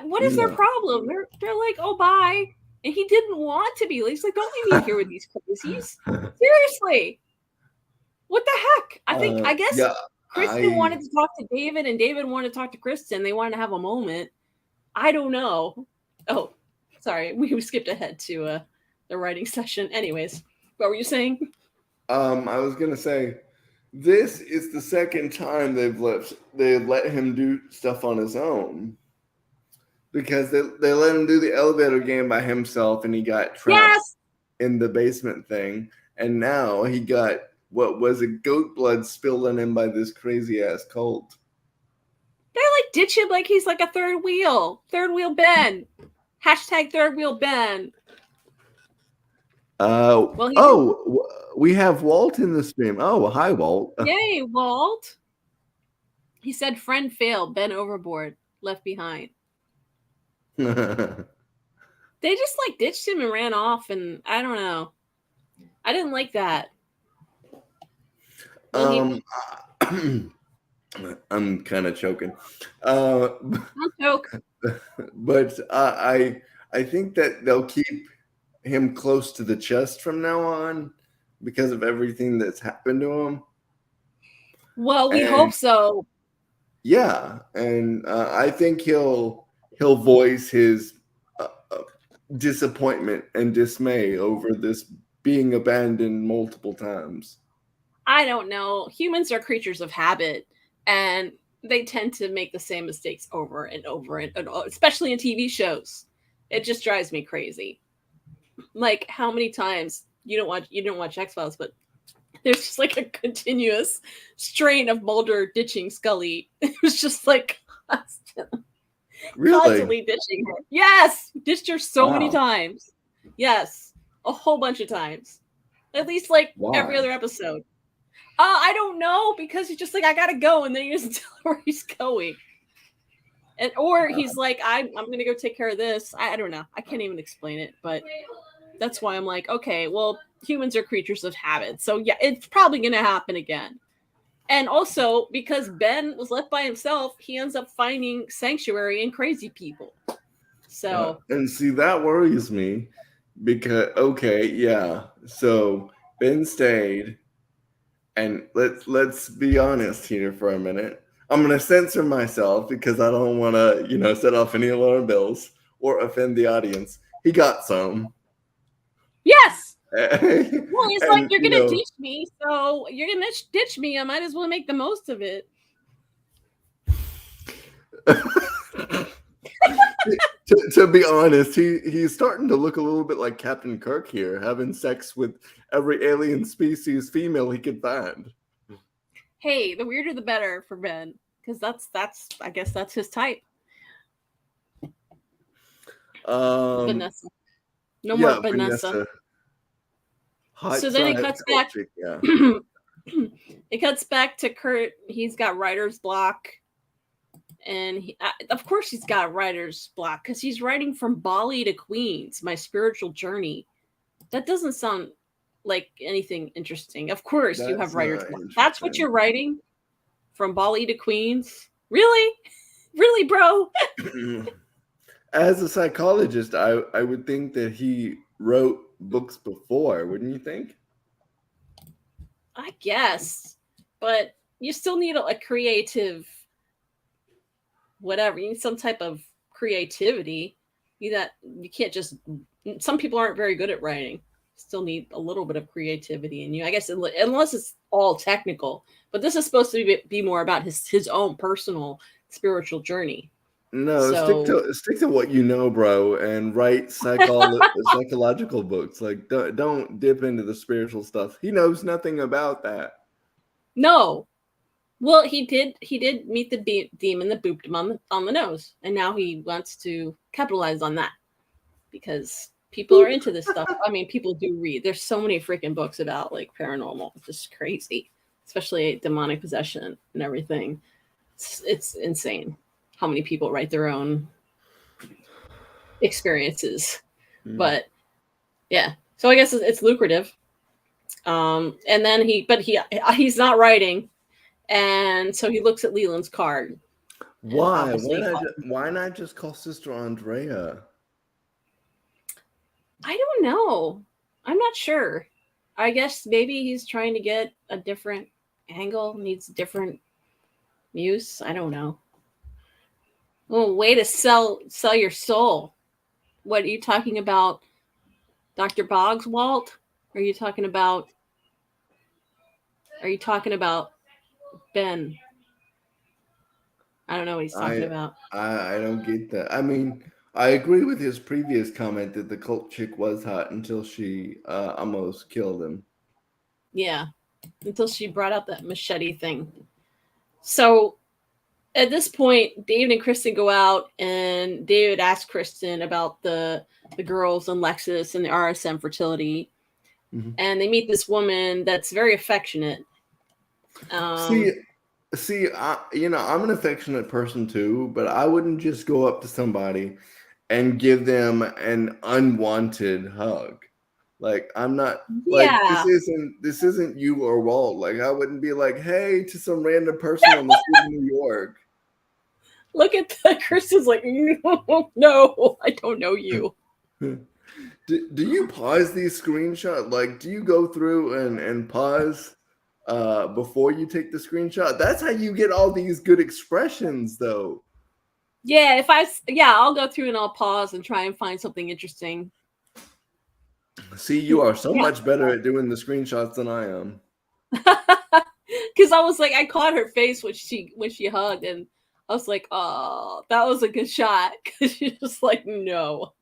What is their problem? They're like, oh bye, and he didn't want to be. He's like, don't leave me here with these crazies. Seriously, what the heck? I guess. Kristen wanted to talk to David, and David wanted to talk to Kristen. They wanted to have a moment. I don't know. Oh, sorry. We skipped ahead to the writing session. Anyways, what were you saying? I was going to say, this is the second time they let him do stuff on his own. Because they let him do the elevator game by himself, and he got trapped in the basement thing. And now he got what was it? Goat blood spilled on him by this crazy ass cult. They like ditch him like he's like a third wheel Ben. Hashtag third wheel Ben. We have Walt in the stream. Oh, hi, Walt. Yay, Walt. He said friend failed, Ben overboard, left behind. They just like ditched him and ran off, and I don't know. I didn't like that. I'm kind of choking. Don't choke. But I think that they'll keep him close to the chest from now on because of everything that's happened to him. Well, we hope so. Yeah, and I think he'll voice his disappointment and dismay over this being abandoned multiple times. I don't know. Humans are creatures of habit, and they tend to make the same mistakes over and over and over, especially in TV shows. It just drives me crazy. Like, how many times you don't watch X-Files, but there's just like a continuous strain of Mulder ditching Scully. It was just like constantly ditching her. Yes, ditched her so many times. Yes, a whole bunch of times. At least like every other episode. I don't know, because he's just like, I gotta go, and then he doesn't tell her where he's going. Or he's like, I'm gonna go take care of this. I don't know. I can't even explain it, but that's why I'm like, okay, well, humans are creatures of habit. So yeah, it's probably gonna happen again. And also, because Ben was left by himself, he ends up finding sanctuary in crazy people. So and see, that worries me because so Ben stayed, and let's be honest here for a minute. I'm gonna censor myself because I don't want to, set off any alarm bells or offend the audience. He got some. Yes. Well, it's like, you're gonna ditch me, so you're gonna ditch me. I might as well make the most of it. To be honest, he's starting to look a little bit like Captain Kirk here, having sex with every alien species female he could find. Hey, the weirder the better for Ben, because that's I guess that's his type. Vanessa. No more Vanessa. So then it cuts back. It cuts back to Kurt. He's got writer's block. And of course he's got writer's block, because he's writing From Bali to Queens, My Spiritual Journey. That doesn't sound like anything interesting. Of course you have writer's block. That's what you're writing? From Bali to Queens? Really? Really, bro? As a psychologist, I would think that he wrote books before, wouldn't you think? I guess. But you still need a creative whatever. You need some type of creativity. You can't just. Some people aren't very good at writing. Still need a little bit of creativity in you, I guess, unless it's all technical. But this is supposed to be more about his own personal spiritual journey. No, stick to what you know, bro, and write psychological books. Like, don't dip into the spiritual stuff. He knows nothing about that. No. Well, he did meet the demon that booped him on the nose, and now he wants to capitalize on that because people are into this stuff. I mean, people do read. There's so many freaking books about like paranormal. It's just crazy, especially demonic possession and everything. It's insane how many people write their own experiences. But yeah, so I guess it's lucrative. And then he's not writing. And so he looks at Leland's card. Why? Why not just call Sister Andrea? I don't know. I'm not sure. I guess maybe he's trying to get a different angle, needs different use. I don't know. Oh, way to sell your soul. What are you talking about? Dr. Boggs, Walt? Are you talking about Ben? I don't know what he's talking about. I don't get that. I mean, I agree with his previous comment that the cult chick was hot until she almost killed him. Yeah. until she brought out that machete thing. So at this point, David and Kristen go out, and David asks Kristen about the girls and Lexus and the RSM fertility. Mm-hmm. And they meet this woman that's very affectionate. See, I'm an affectionate person too, but I wouldn't just go up to somebody and give them an unwanted hug. Like, I'm not like, this isn't you or Walt. Like, I wouldn't be like, hey, to some random person on the street in New York. Look at the Kristen's like, no, I don't know you. Do you pause these screenshots? Like, do you go through and pause before you take the screenshot? That's how you get all these good expressions, though. Yeah, I'll go through and I'll pause and try and find something interesting. See, you are so much better at doing the screenshots than I am. Because I was like, I caught her face when she hugged, and I was like, oh, that was a good shot. Because she's just like, no,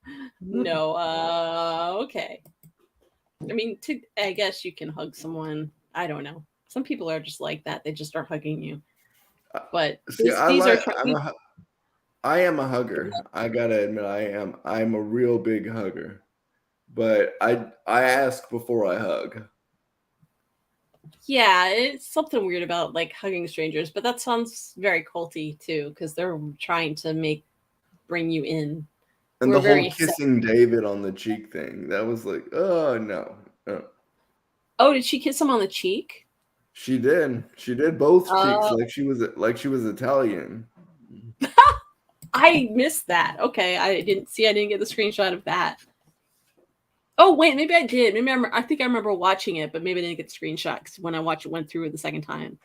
okay. I mean, I guess you can hug someone. I don't know. Some people are just like that. They just start hugging you. But I am a hugger. I gotta admit, I'm a real big hugger. But I ask before I hug. Yeah, it's something weird about like hugging strangers, but that sounds very culty too, because they're trying to bring you in. And the whole kissing David on the cheek thing, that was like, oh no. Oh, did she kiss him on the cheek? She did. She did both cheeks, like she was Italian. I missed that. Okay, I didn't get the screenshot of that. Oh wait, maybe I did. Maybe I think I remember watching it, but maybe I didn't get the screenshot because when I went through it the second time,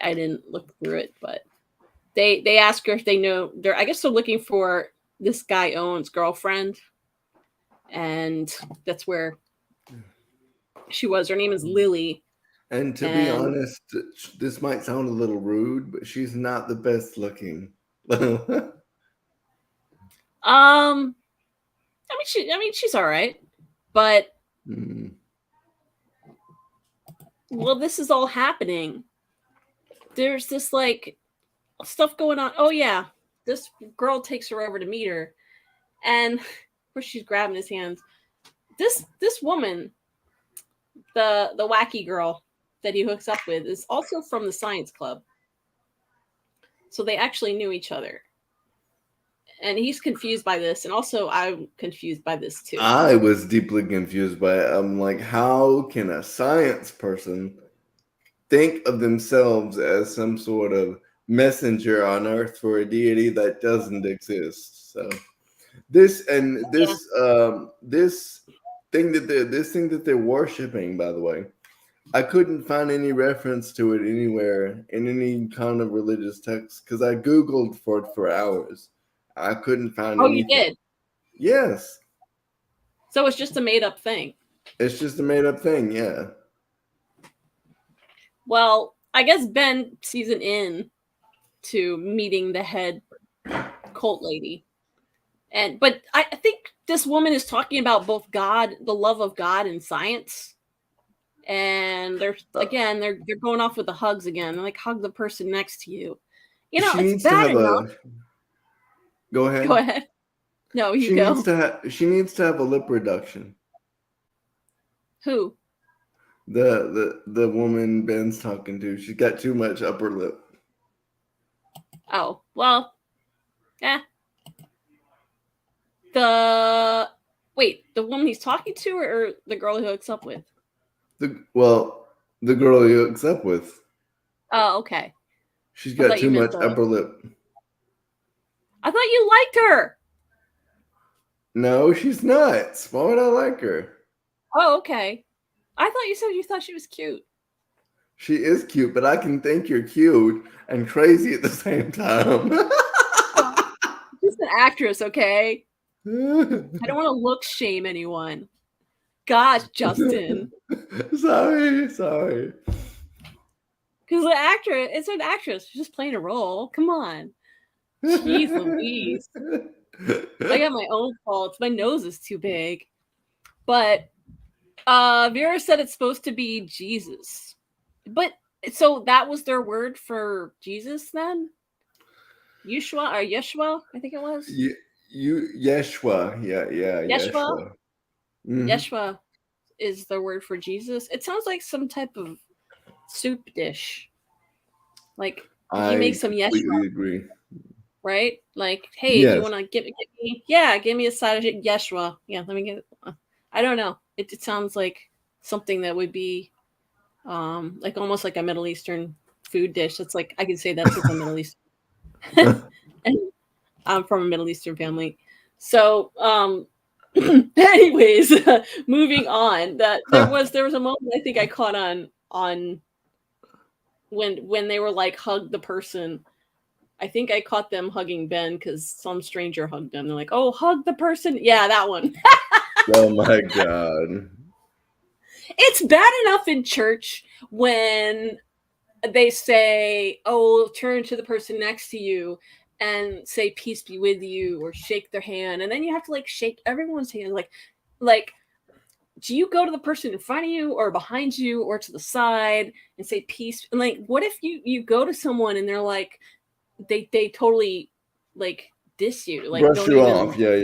I didn't look through it. But they ask her if they know. I guess they're looking for this guy Owen's girlfriend, and that's where she was. Her name is Lily. And to be honest, this might sound a little rude, but she's not the best looking. I mean, she's all right, but well, this is all happening. There's this like stuff going on. Oh yeah, this girl takes her over to meet her, and where she's grabbing his hands. This woman, the wacky girl that he hooks up with, is also from the science club, so they actually knew each other. And he's confused by this, and also I'm confused by this too. I was deeply confused by it. I'm like, how can a science person think of themselves as some sort of messenger on Earth for a deity that doesn't exist? So this thing that they're worshiping, by the way, I couldn't find any reference to it anywhere in any kind of religious text because I Googled for it for hours. I couldn't find anything. You did? Yes. So it's just a made-up thing? It's just a made-up thing, yeah. Well, I guess Ben sees an in to meeting the head cult lady. But I think this woman is talking about both God, the love of God, and science. And they're going off with the hugs again. They're like, hug the person next to you. You know, it's bad enough. Go ahead. Go ahead. No, you go. She needs to have a lip reduction. Who? The woman Ben's talking to. She's got too much upper lip. Oh, well. Yeah. The woman he's talking to, or the girl he hooks up with? The girl he hooks up with. Oh, okay. She's got too much upper lip. I thought you liked her. No, she's nuts. Why would I like her? Oh, okay. I thought you said you thought she was cute. She is cute, but I can think you're cute and crazy at the same time. She's an actress, okay? I don't want to look shame anyone. Gosh, Justin. Sorry. Because it's an actress. She's just playing a role. Come on. Jeez Louise. I got my own faults. My nose is too big. But Vera said it's supposed to be Jesus. But so that was their word for Jesus then? Yeshua, I think it was. Yeshua. Yeah, Yeshua? Yeshua. Mm-hmm. Yeshua is the word for Jesus. It sounds like some type of soup dish. Like you make I some completely Yeshua, agree. right? Like, hey, do you Yes. want to give me? Yeah, give me a side of Yeshua. Yeah, let me get it. I don't know. It sounds like something that would be like almost like a Middle Eastern food dish. That's like I could say that's like a Middle Eastern. And I'm from a Middle Eastern family, so anyways, moving on. That there was a moment I think I caught on when they were like hug the person. I think I caught them hugging Ben because some stranger hugged them. They're like, "Oh, hug the person." Yeah, that one. Oh my God. It's bad enough in church when they say, "Oh, turn to the person next to you and say peace be with you," or shake their hand, and then you have to like shake everyone's hand. Like, do you go to the person in front of you or behind you or to the side and say peace? And like, what if you go to someone and they're like, they totally like diss you, like Brush don't you even. off. Yeah.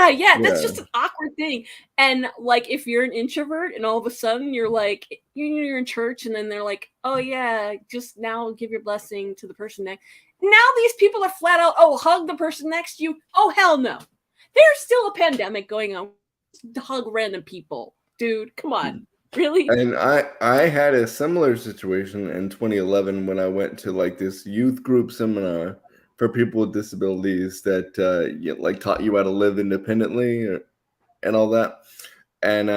Yeah, that's Yeah. just an awkward thing. And like if you're an introvert and all of a sudden you're like you're in church and then they're like, oh yeah, just now give your blessing to the person next. Now these people are flat out, oh, hug the person next to you. Oh hell no. There's still a pandemic going on. To hug random people. Dude, come on. Really? And I had a similar situation in 2011 when I went to like this youth group seminar for people with disabilities that like taught you how to live independently and all that. And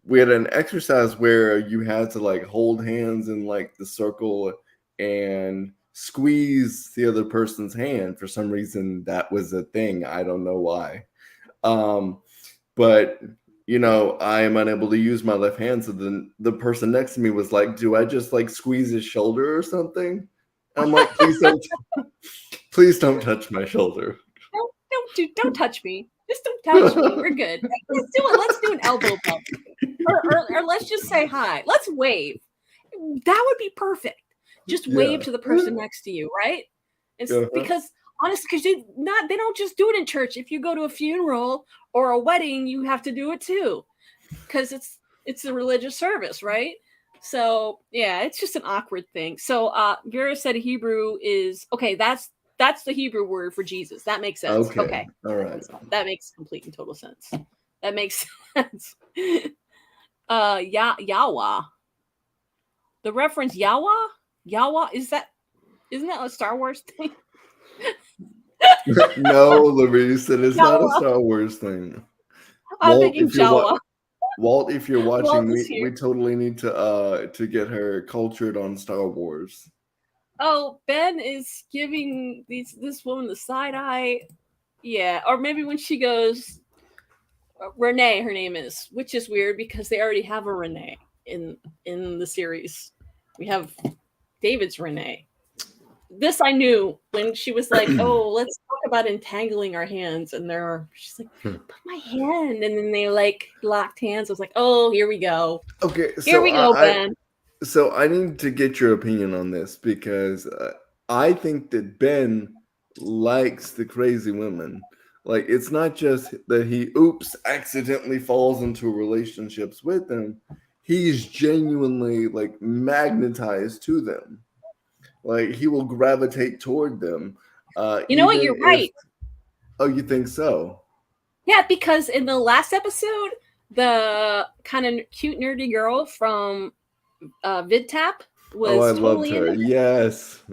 we had an exercise where you had to like hold hands in like the circle and squeeze the other person's hand. For some reason, that was a thing. I don't know why. But I am unable to use my left hand. So then the person next to me was like, "Do I just like squeeze his shoulder or something?" And I'm like, please don't touch my shoulder. Don't touch me. Just don't touch me. We're good. Let's do it. Let's do an elbow bump. Or let's just say hi. Let's wave. That would be perfect. Just wave to the person next to you, right? It's because honestly, because they don't just do it in church. If you go to a funeral or a wedding, you have to do it too, because it's a religious service, right? So yeah, it's just an awkward thing. So Vera said Hebrew is okay. That's the Hebrew word for Jesus. That makes sense. Okay. All right. That makes complete and total sense. That makes sense. Yahweh. The reference Yahweh isn't that a Star Wars thing? No, Larissa, it is not a Star Wars thing. I'm thinking Jawa. Walt, if you're watching, we totally need to get her cultured on Star Wars. Oh, Ben is giving this woman the side eye. Yeah, or maybe when she goes, Renee, her name is, which is weird because they already have a Renee in the series. We have David's Renee. This I knew when she was like, "Oh, let's talk about entangling our hands," and she's like, "Put my hand," and then they like locked hands. I was like, "Oh, here we go." Okay, here we go, Ben. So I need to get your opinion on this because I think that Ben likes the crazy women. Like, it's not just that he accidentally falls into relationships with them. He's genuinely like magnetized to them. Like, he will gravitate toward them. You know what? You're right. Oh, you think so? Yeah, because in the last episode, the kind of cute nerdy girl from VidTap was totally into him. Yes.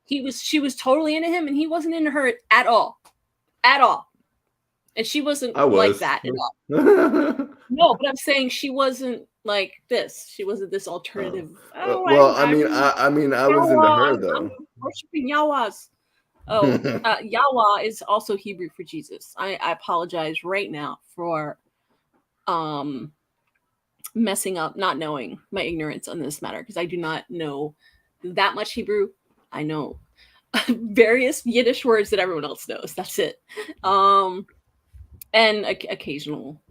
She was totally into him, and he wasn't into her at all. And she wasn't like that at all. No, but I'm saying she wasn't like this. She wasn't this alternative. I was into her though. I'm worshiping Yahwehs. Oh, Yahweh is also Hebrew for Jesus. I apologize right now for messing up, not knowing, my ignorance on this matter, because I do not know that much Hebrew. I know various Yiddish words that everyone else knows. That's it. And occasional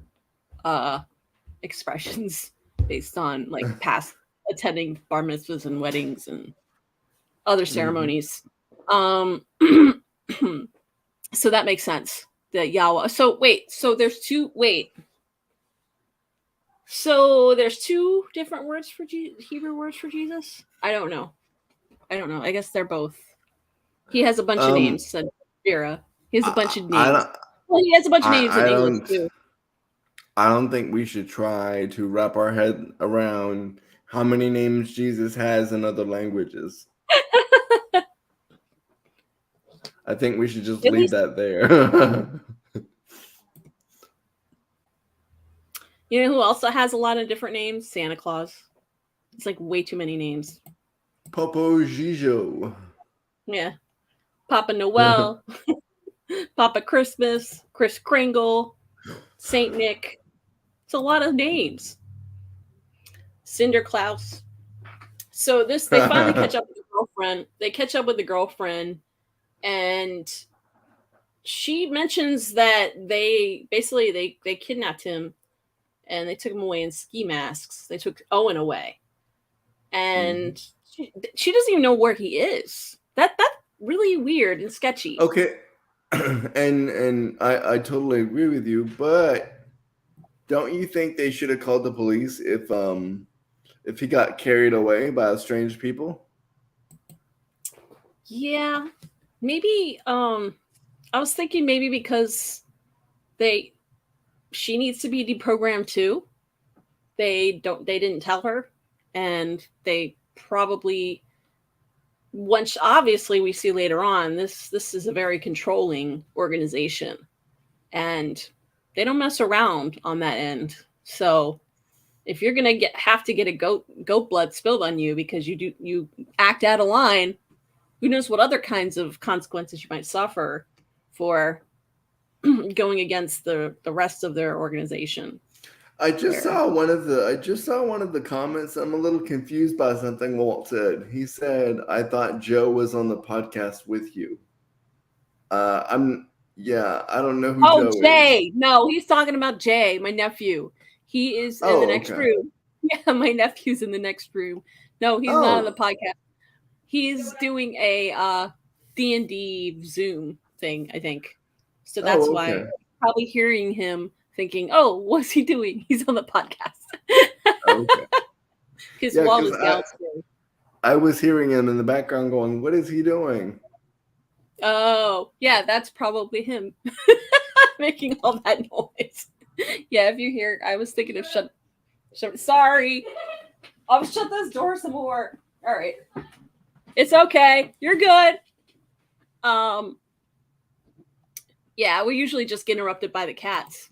expressions based on like past attending bar mitzvahs and weddings and other ceremonies. So that makes sense. The Yahweh. So there's two different words for Hebrew words for Jesus? I don't know. I guess they're both. He has a bunch of names, said Vera. He has a bunch of names. Well, he has a bunch of names in English too. I don't think we should try to wrap our head around how many names Jesus has in other languages. I think we should just leave that there. You know who also has a lot of different names? Santa Claus. It's like way too many names. Popo Gijo. Yeah. Papa Noel. Papa Christmas. Kris Kringle. Saint Nick. It's a lot of names. Cinder Klaus. So they finally catch up with the girlfriend. They catch up with the girlfriend, and she mentions that they kidnapped him, and they took him away in ski masks. They took Owen away, and she doesn't even know where he is. That's really weird and sketchy. Okay, and I totally agree with you, but don't you think they should have called the police if he got carried away by strange people? Yeah, maybe. I was thinking maybe because she needs to be deprogrammed too. They didn't tell her, and they probably, once obviously we see later on, this is a very controlling organization, and they don't mess around on that end. So if you're gonna have to get a goat blood spilled on you because you act out of line, who knows what other kinds of consequences you might suffer for going against the rest of their organization. I just saw one of the comments. I'm a little confused by something Walt said. He said, "I thought Joe was on the podcast with you." I don't know who Joe is. Oh, Jay. No, he's talking about Jay, my nephew. He is in the next room. Yeah, my nephew's in the next room. No, he's not on the podcast. He's doing a D&D Zoom thing, I think. So that's why you're probably hearing him thinking, "Oh, what's he doing? He's on the podcast." Okay. Because Walt was downstairs. I was hearing him in the background going, "What is he doing?" Oh, yeah, that's probably him making all that noise. Yeah, if you hear, I was thinking of shut. Sorry, I'll shut this door some more. All right, it's okay. You're good. Yeah, we usually just get interrupted by the cats.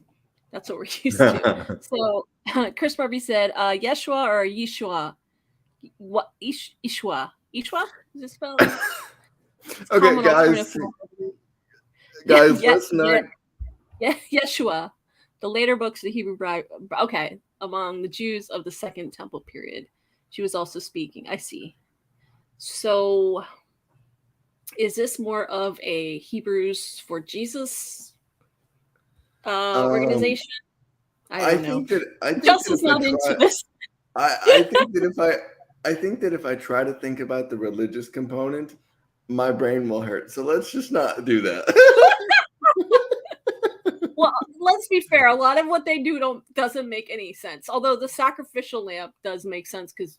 That's what we're used to. So, Chris Barbie said, Yeshua or Yeshua? What? Yeshua? Yeshua? Is it spelled? Okay, guys, let's not. Yeah, Yeshua, the later books of the Hebrew Bible. Okay, among the Jews of the Second Temple period, she was also speaking. I see. So, is this more of a Hebrews for Jesus organization? I don't know. Justin's not into this. I think that if I try to think about the religious component, my brain will hurt. So let's just not do that. Well, let's be fair. A lot of what they do doesn't make any sense. Although the sacrificial lamp does make sense because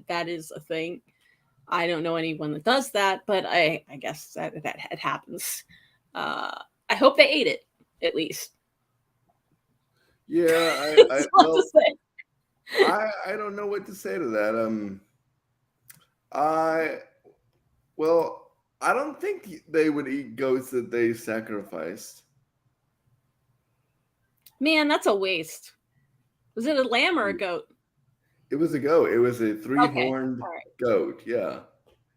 that is a thing. I don't know anyone that does that, but I guess that it happens. I hope they ate it at least. Yeah, I don't know what to say to that. I don't think they would eat goats that they sacrificed. Man, that's a waste. Was it a lamb or a goat? It was a goat. It was a 3-horned goat. Yeah.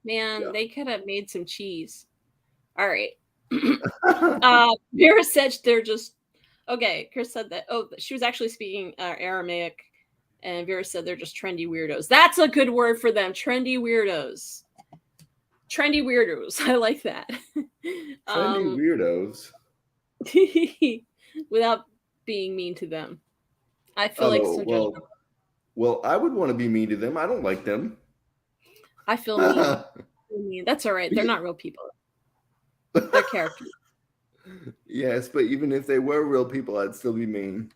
Man, they could have made some cheese. All right. Vera said they're just okay. Chris said that. Oh, she was actually speaking Aramaic, and Vera said they're just trendy weirdos. That's a good word for them. Trendy weirdos. Trendy weirdos. I like that. Trendy weirdos. Without being mean to them. I feel like so judgmental. Well, I would want to be mean to them. I don't like them. I feel mean. That's all right. They're not real people. They're characters. Yes, but even if they were real people, I'd still be mean.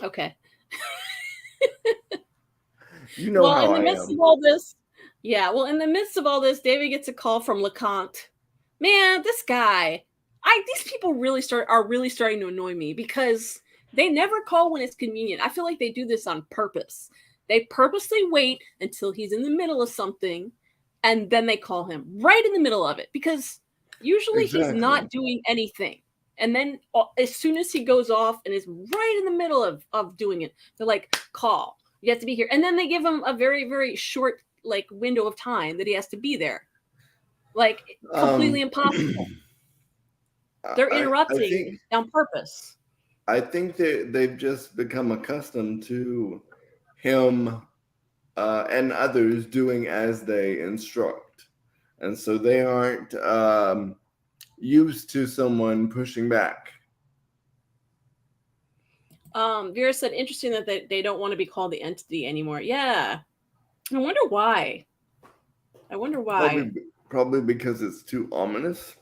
Okay. You know how in the I midst am. of all this, in the midst of all this, David gets a call from LeConte. Man, this guy, these people are really starting to annoy me because they never call when it's convenient. I feel like they do this on purpose. They purposely wait until he's in the middle of something, and then they call him right in the middle of it because usually he's not doing anything. And then as soon as he goes off and is right in the middle of doing it, they're like, call. You have to be here. And then they give him a very, very short window of time that he has to be there. Completely impossible. They're interrupting on purpose. I think that they've just become accustomed to him and others doing as they instruct. And so they aren't used to someone pushing back. Vera said, interesting that they don't want to be called the entity anymore. Yeah. I wonder why. Probably because it's too ominous.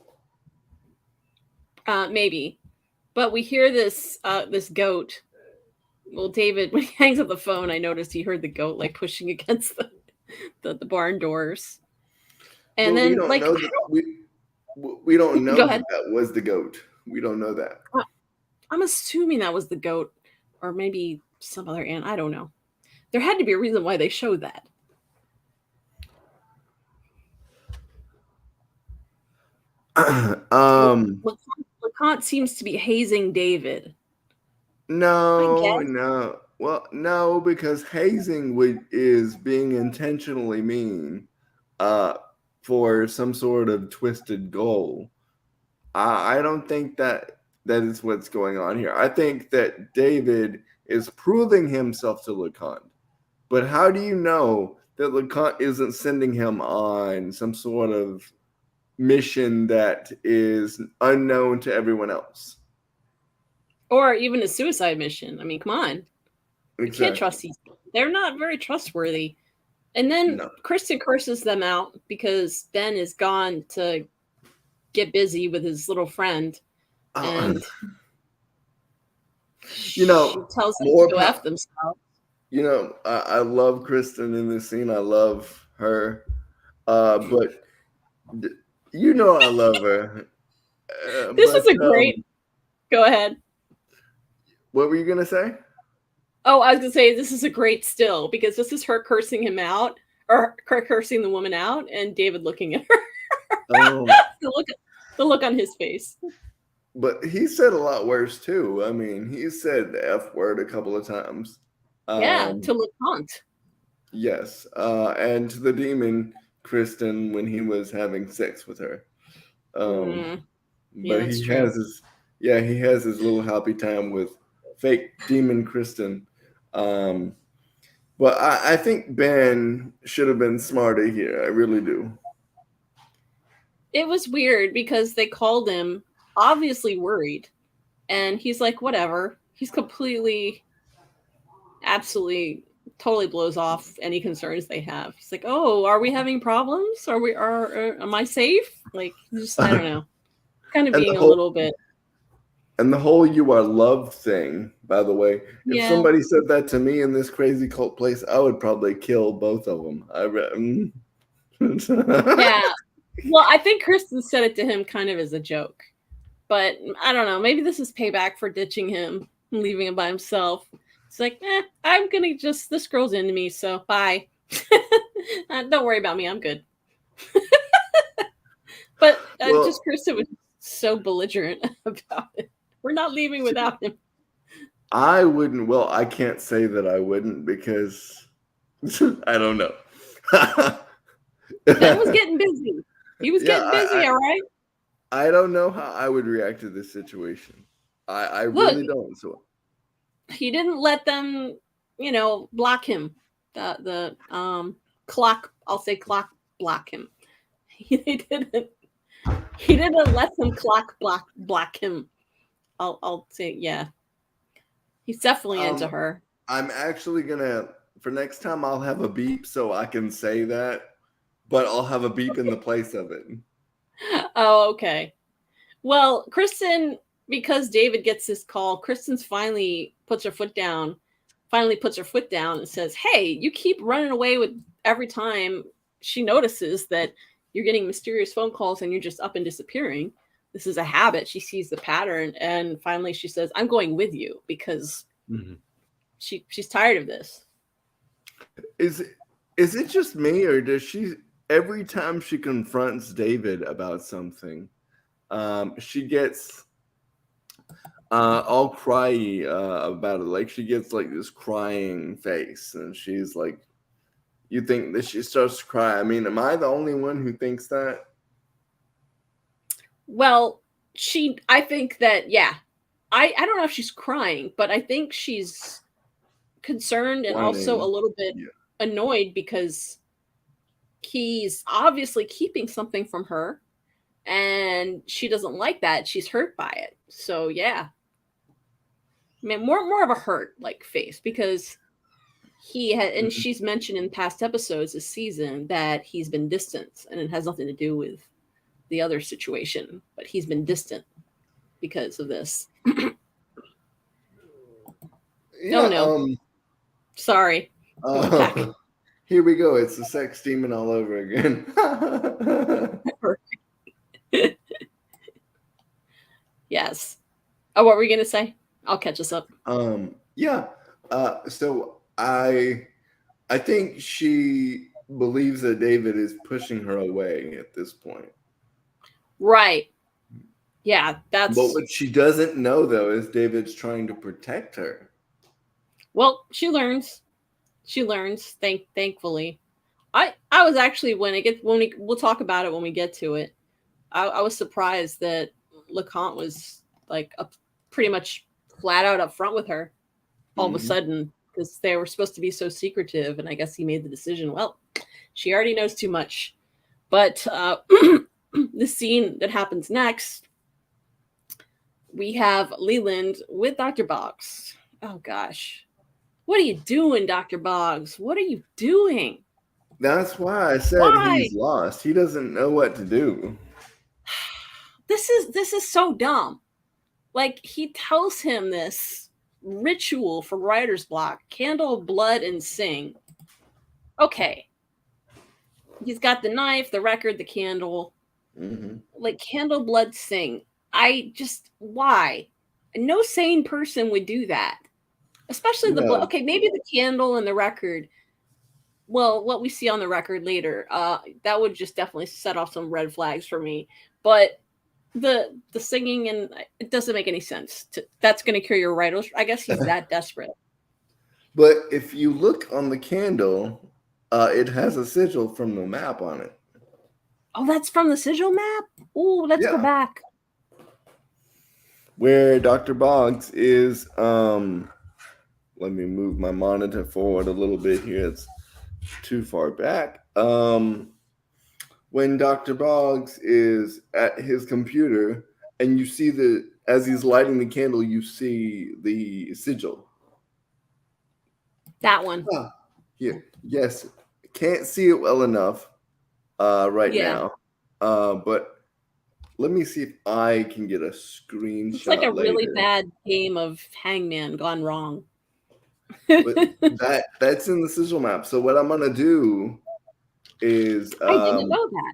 Maybe. But we hear this goat. Well, David, when he hangs up the phone, I noticed he heard the goat pushing against the barn doors. And then we don't know that was the goat. We don't know that. I'm assuming that was the goat, or maybe some other animal. I don't know. There had to be a reason why they showed that. LeConte seems to be hazing David. No. Well, no, because hazing is being intentionally mean for some sort of twisted goal. I don't think that is what's going on here. I think that David is proving himself to LeConte. But how do you know that LeConte isn't sending him on some sort of mission that is unknown to everyone else? Or even a suicide mission. I mean, come on. Exactly. You can't trust these people. They're not very trustworthy. And then Kristen curses them out because Ben is gone to get busy with his little friend. And she tells them to go F themselves. I love Kristen in this scene. I love her. But I love her. This was a great... Go ahead. What were you going to say? Oh, I was going to say, this is a great still, because this is her cursing him out, or cursing the woman out, and David looking at her. Oh. the look on his face. But he said a lot worse, too. I mean, he said the F word a couple of times. To LeConte. Yes. And to the demon, Kristen, when he was having sex with her. But he has his little happy time with fake demon Kristen. But I think Ben should have been smarter here. I really do. It was weird because they called him obviously worried, and he's like, whatever. He's absolutely totally blows off any concerns they have. He's like, oh, are we having problems? Am I safe? I don't know. Kind of being a little bit. And the whole "you are loved" thing, by the way, if somebody said that to me in this crazy cult place, I would probably kill both of them. Yeah. Well, I think Kristen said it to him kind of as a joke. But I don't know. Maybe this is payback for ditching him and leaving him by himself. It's like, I'm going to this girl's into me, so bye. Don't worry about me. I'm good. But Kristen was so belligerent about it. We're not leaving without him. I wouldn't. Well, I can't say that I wouldn't because I don't know. Ben was getting busy. He was getting busy, all right? I don't know how I would react to this situation. I really don't. So he didn't let them, block him. The clock. I'll say clock block him. He didn't let them clock block him. I'll say, yeah. He's definitely into her. I'm actually gonna for next time, I'll have a beep so I can say that, but I'll have a beep in the place of it. Oh, okay. Well, Kristen, because David gets this call, Kristen's finally puts her foot down and says, "Hey, you keep running away with every time." She notices that you're getting mysterious phone calls and you're just up and disappearing. This is a habit. She sees the pattern, and finally she says, "I'm going with you," because she's tired of this. Is it just me, or does she, every time she confronts David about something, she gets all cryy about it? Like, she gets like this crying face, and she's like, you think that she starts to cry. I mean, am I the only one who thinks that? Well, I think that, yeah. I don't know if she's crying, but I think she's concerned and also a little bit annoyed because he's obviously keeping something from her and she doesn't like that. She's hurt by it. So yeah. I mean, more of a hurt like face, because he had, and she's mentioned in past episodes this season that he's been distant, and it has nothing to do with the other situation, but he's been distant because of this. Yeah, oh no. Sorry. Here we go. It's the sex demon all over again. Yes. Oh, what were you gonna say? I'll catch us up. Yeah. So I think she believes that David is pushing her away at this point. Right. Yeah, that's. But what she doesn't know, though, is David's trying to protect her. Well, she learns. Thankfully. I was actually, we'll talk about it when we get to it. I was surprised that LeConte was like pretty much flat out up front with her all of a sudden, because they were supposed to be so secretive, and I guess he made the decision, well, she already knows too much. But the scene that happens next, we have Leland with Dr. Boggs. Oh gosh. What are you doing, Dr. Boggs? What are you doing? That's why I said he's lost. He doesn't know what to do. This is so dumb. Like, he tells him this ritual for writer's block: candle, blood, and sing. Okay. He's got the knife, the record, the candle. Like, candle, blood, sing. Why? No sane person would do that. Especially the blood. Okay, maybe the candle and the record. Well, what we see on the record later, that would just definitely set off some red flags for me. But the singing, and it doesn't make any sense. That's going to cure your writers. I guess he's that desperate. But if you look on the candle, it has a sigil from the map on it. Oh, that's from the sigil map? Oh, let's go back. Where Dr. Boggs is, let me move my monitor forward a little bit here. It's too far back. When Dr. Boggs is at his computer, and you see as he's lighting the candle, you see the sigil. That one. Here. Yes. Can't see it well enough now. But let me see if I can get a screenshot. It's like a really bad game of Hangman gone wrong. But that's in the sigil map. So what I'm gonna do is I didn't know that.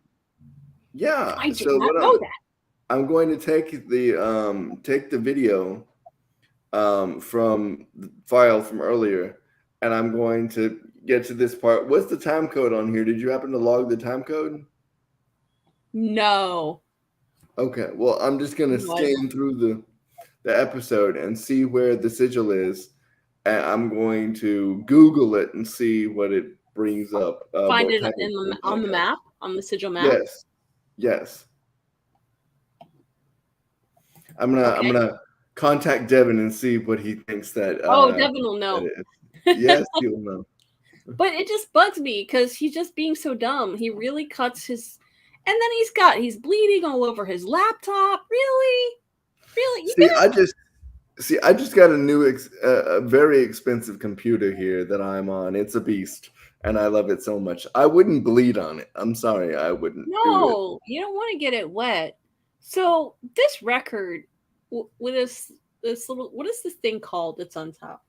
Yeah. I did not know that. I'm going to take the video from the file from earlier, and I'm going to get to this part. What's the time code on here? Did you happen to log the time code? No. Okay. Well, I'm just gonna scan through the episode and see where the sigil is. And I'm going to Google it and see what it brings up. Find it on the map, on the sigil map. Yes. I'm gonna contact Devin and see what he thinks that. Devin will know. Yes, he'll know. But it just bugs me because he's just being so dumb. He really cuts his, and then he's bleeding all over his laptop. Really? See, I just got a new, a very expensive computer here that I'm on. It's a beast, and I love it so much. I wouldn't bleed on it. I'm sorry, I wouldn't do it. No, you don't want to get it wet. So this record with this little, what is this thing called that's on top?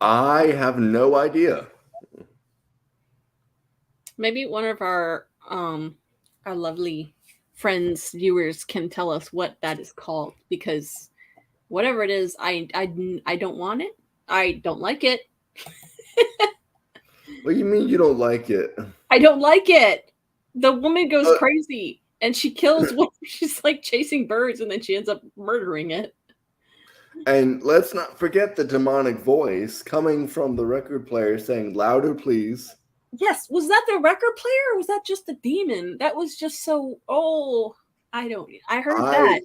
I have no idea. Maybe one of our lovely friends, viewers can tell us what that is called, because whatever it is, I don't want it. I don't like it. What do you mean you don't like it? I don't like it. The woman goes crazy and she kills one. She's like chasing birds and then she ends up murdering it. And let's not forget the demonic voice coming from the record player saying, "Louder, please." Yes. Was that the record player or was that just the demon? That was just so, I heard that.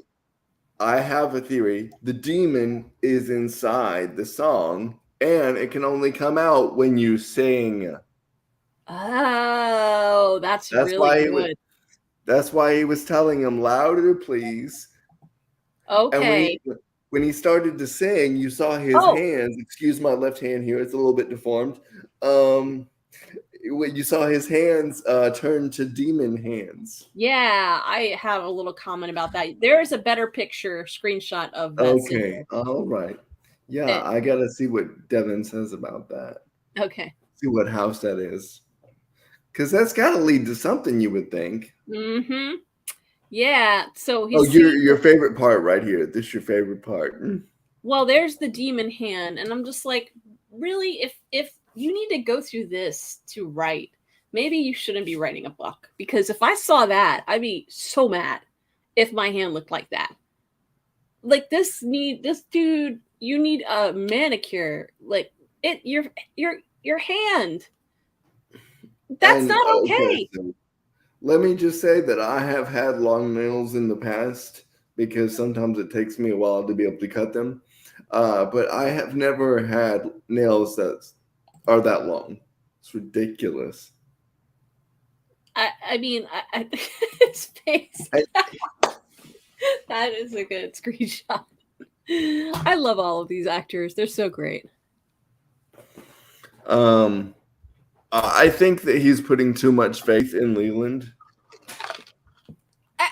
I have a theory. The demon is inside the song, and it can only come out when you sing. Oh, that's really good. That's why he was telling him, "Louder, please." Okay. And when he started to sing, you saw his hands. Excuse my left hand here; it's a little bit deformed. When you saw his hands turn to demon hands. Yeah, I have a little comment about that. There is a better picture screenshot of that. Okay, all right. Yeah, I gotta see what Devin says about that. Okay. See what house that is. Because that's got to lead to something, you would think. Mm-hmm. Yeah. So your favorite part right here. This is your favorite part. Well, there's the demon hand, and I'm just like, really, if you need to go through this to write, maybe you shouldn't be writing a book. Because if I saw that, I'd be so mad if my hand looked like that. Like this dude, you need a manicure. Like your hand. That's not okay. So let me just say that I have had long nails in the past because sometimes it takes me a while to be able to cut them. But I have never had nails that are that long. It's ridiculous. I mean, his face. That is a good screenshot. I love all of these actors. They're so great. I think that he's putting too much faith in Leland.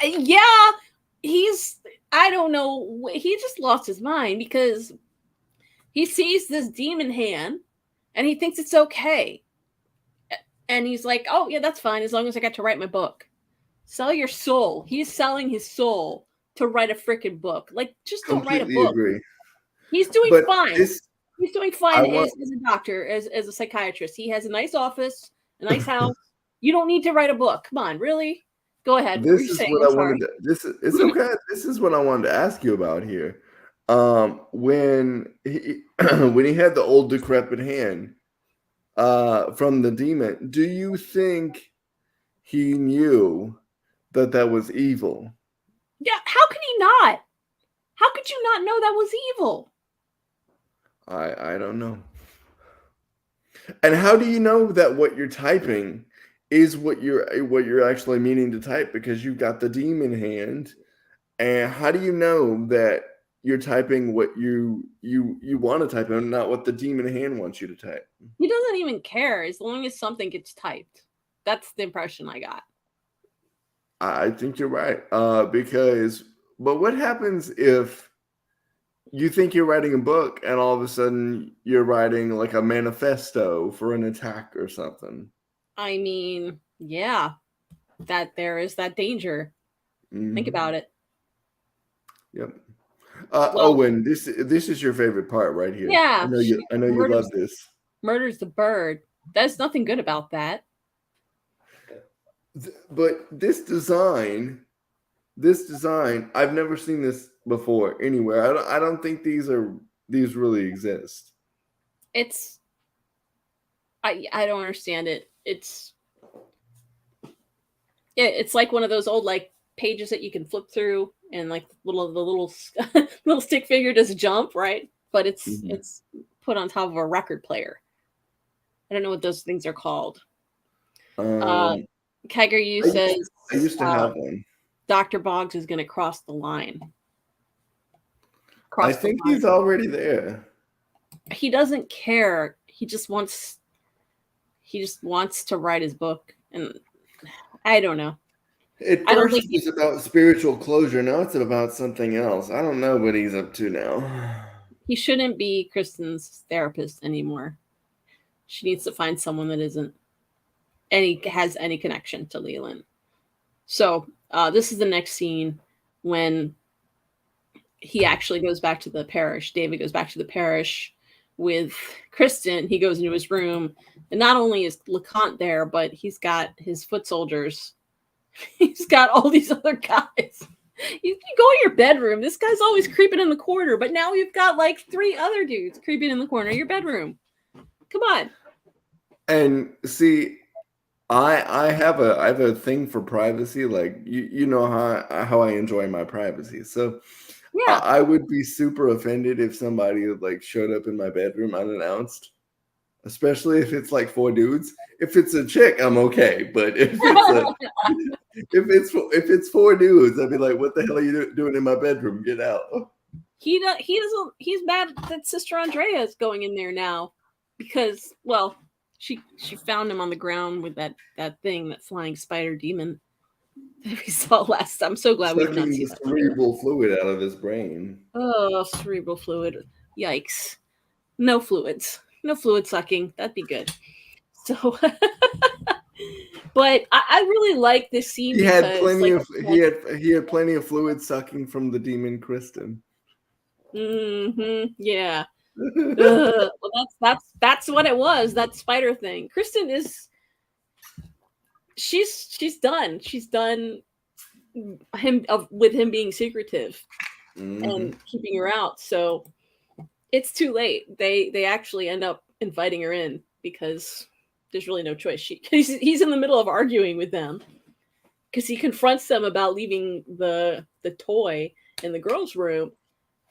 Yeah, I don't know. He just lost his mind because he sees this demon hand and he thinks it's okay. And he's like, oh, yeah, that's fine as long as I get to write my book. Sell your soul. He's selling his soul to write a freaking book. Like, just don't write a book. Agree. He's doing fine. He's doing fine as a doctor, as a psychiatrist. He has a nice office, a nice house. You don't need to write a book. Come on, really? Go ahead. This is what I wanted to. It's okay. This is what I wanted to ask you about here. When he when he had the old decrepit hand from the demon, do you think he knew that was evil? Yeah. How could he not? How could you not know that was evil? I don't know. And how do you know that what you're typing is what you're actually meaning to type, because you've got the demon hand? And how do you know that you're typing what you want to type and not what the demon hand wants you to type? He doesn't even care as long as something gets typed. That's the impression I got. I think you're right. But what happens if you think you're writing a book and all of a sudden you're writing like a manifesto for an attack or something? I mean, yeah, that there is that danger. Mm-hmm. Think about it. Yep. Owen, this is your favorite part right here. Yeah. I know you love this. Murders the bird. There's nothing good about that. But this design, I've never seen this before anywhere. I don't think these really exist. I don't understand it. It's like one of those old like pages that you can flip through and like the little stick figure does jump, right? But it's put on top of a record player. I don't know what those things are called. Kegger says I used to have one. Dr. Boggs is going to cross the line. I think he's already there. He doesn't care. He just wants to write his book, and I don't know. At first, it was about spiritual closure. Now it's about something else. I don't know what he's up to now. He shouldn't be Kristen's therapist anymore. She needs to find someone that has any connection to Leland. So this is the next scene when he actually goes back to the parish. David goes back to the parish with Kristen. He goes into his room, and not only is LeConte there, but he's got his foot soldiers. He's got all these other guys. You go in your bedroom. This guy's always creeping in the corner, but now you've got like 3 other dudes creeping in the corner of your bedroom. Come on. And see, I have a thing for privacy. Like you know how I enjoy my privacy. So yeah, I would be super offended if somebody like showed up in my bedroom unannounced, especially if it's like 4 dudes. If it's a chick, I'm okay. But if it's 4 dudes, I'd be like, "What the hell are you doing in my bedroom? Get out!" He doesn't. He's mad that Sister Andrea is going in there now because, well, she found him on the ground with that thing, that flying spider demon that we saw last time. I'm so glad we did not see that. Cerebral fluid out of his brain. Oh, cerebral fluid! Yikes! No fluids. No fluid sucking. That'd be good. So, but I really like this scene. He had plenty of fluid sucking from the demon Kristen. Mm-hmm. Yeah. Well, that's what it was. That spider thing. Kristen is. She's done. She's done with him being secretive and keeping her out. So it's too late. They actually end up inviting her in because there's really no choice. He's in the middle of arguing with them because he confronts them about leaving the toy in the girls' room,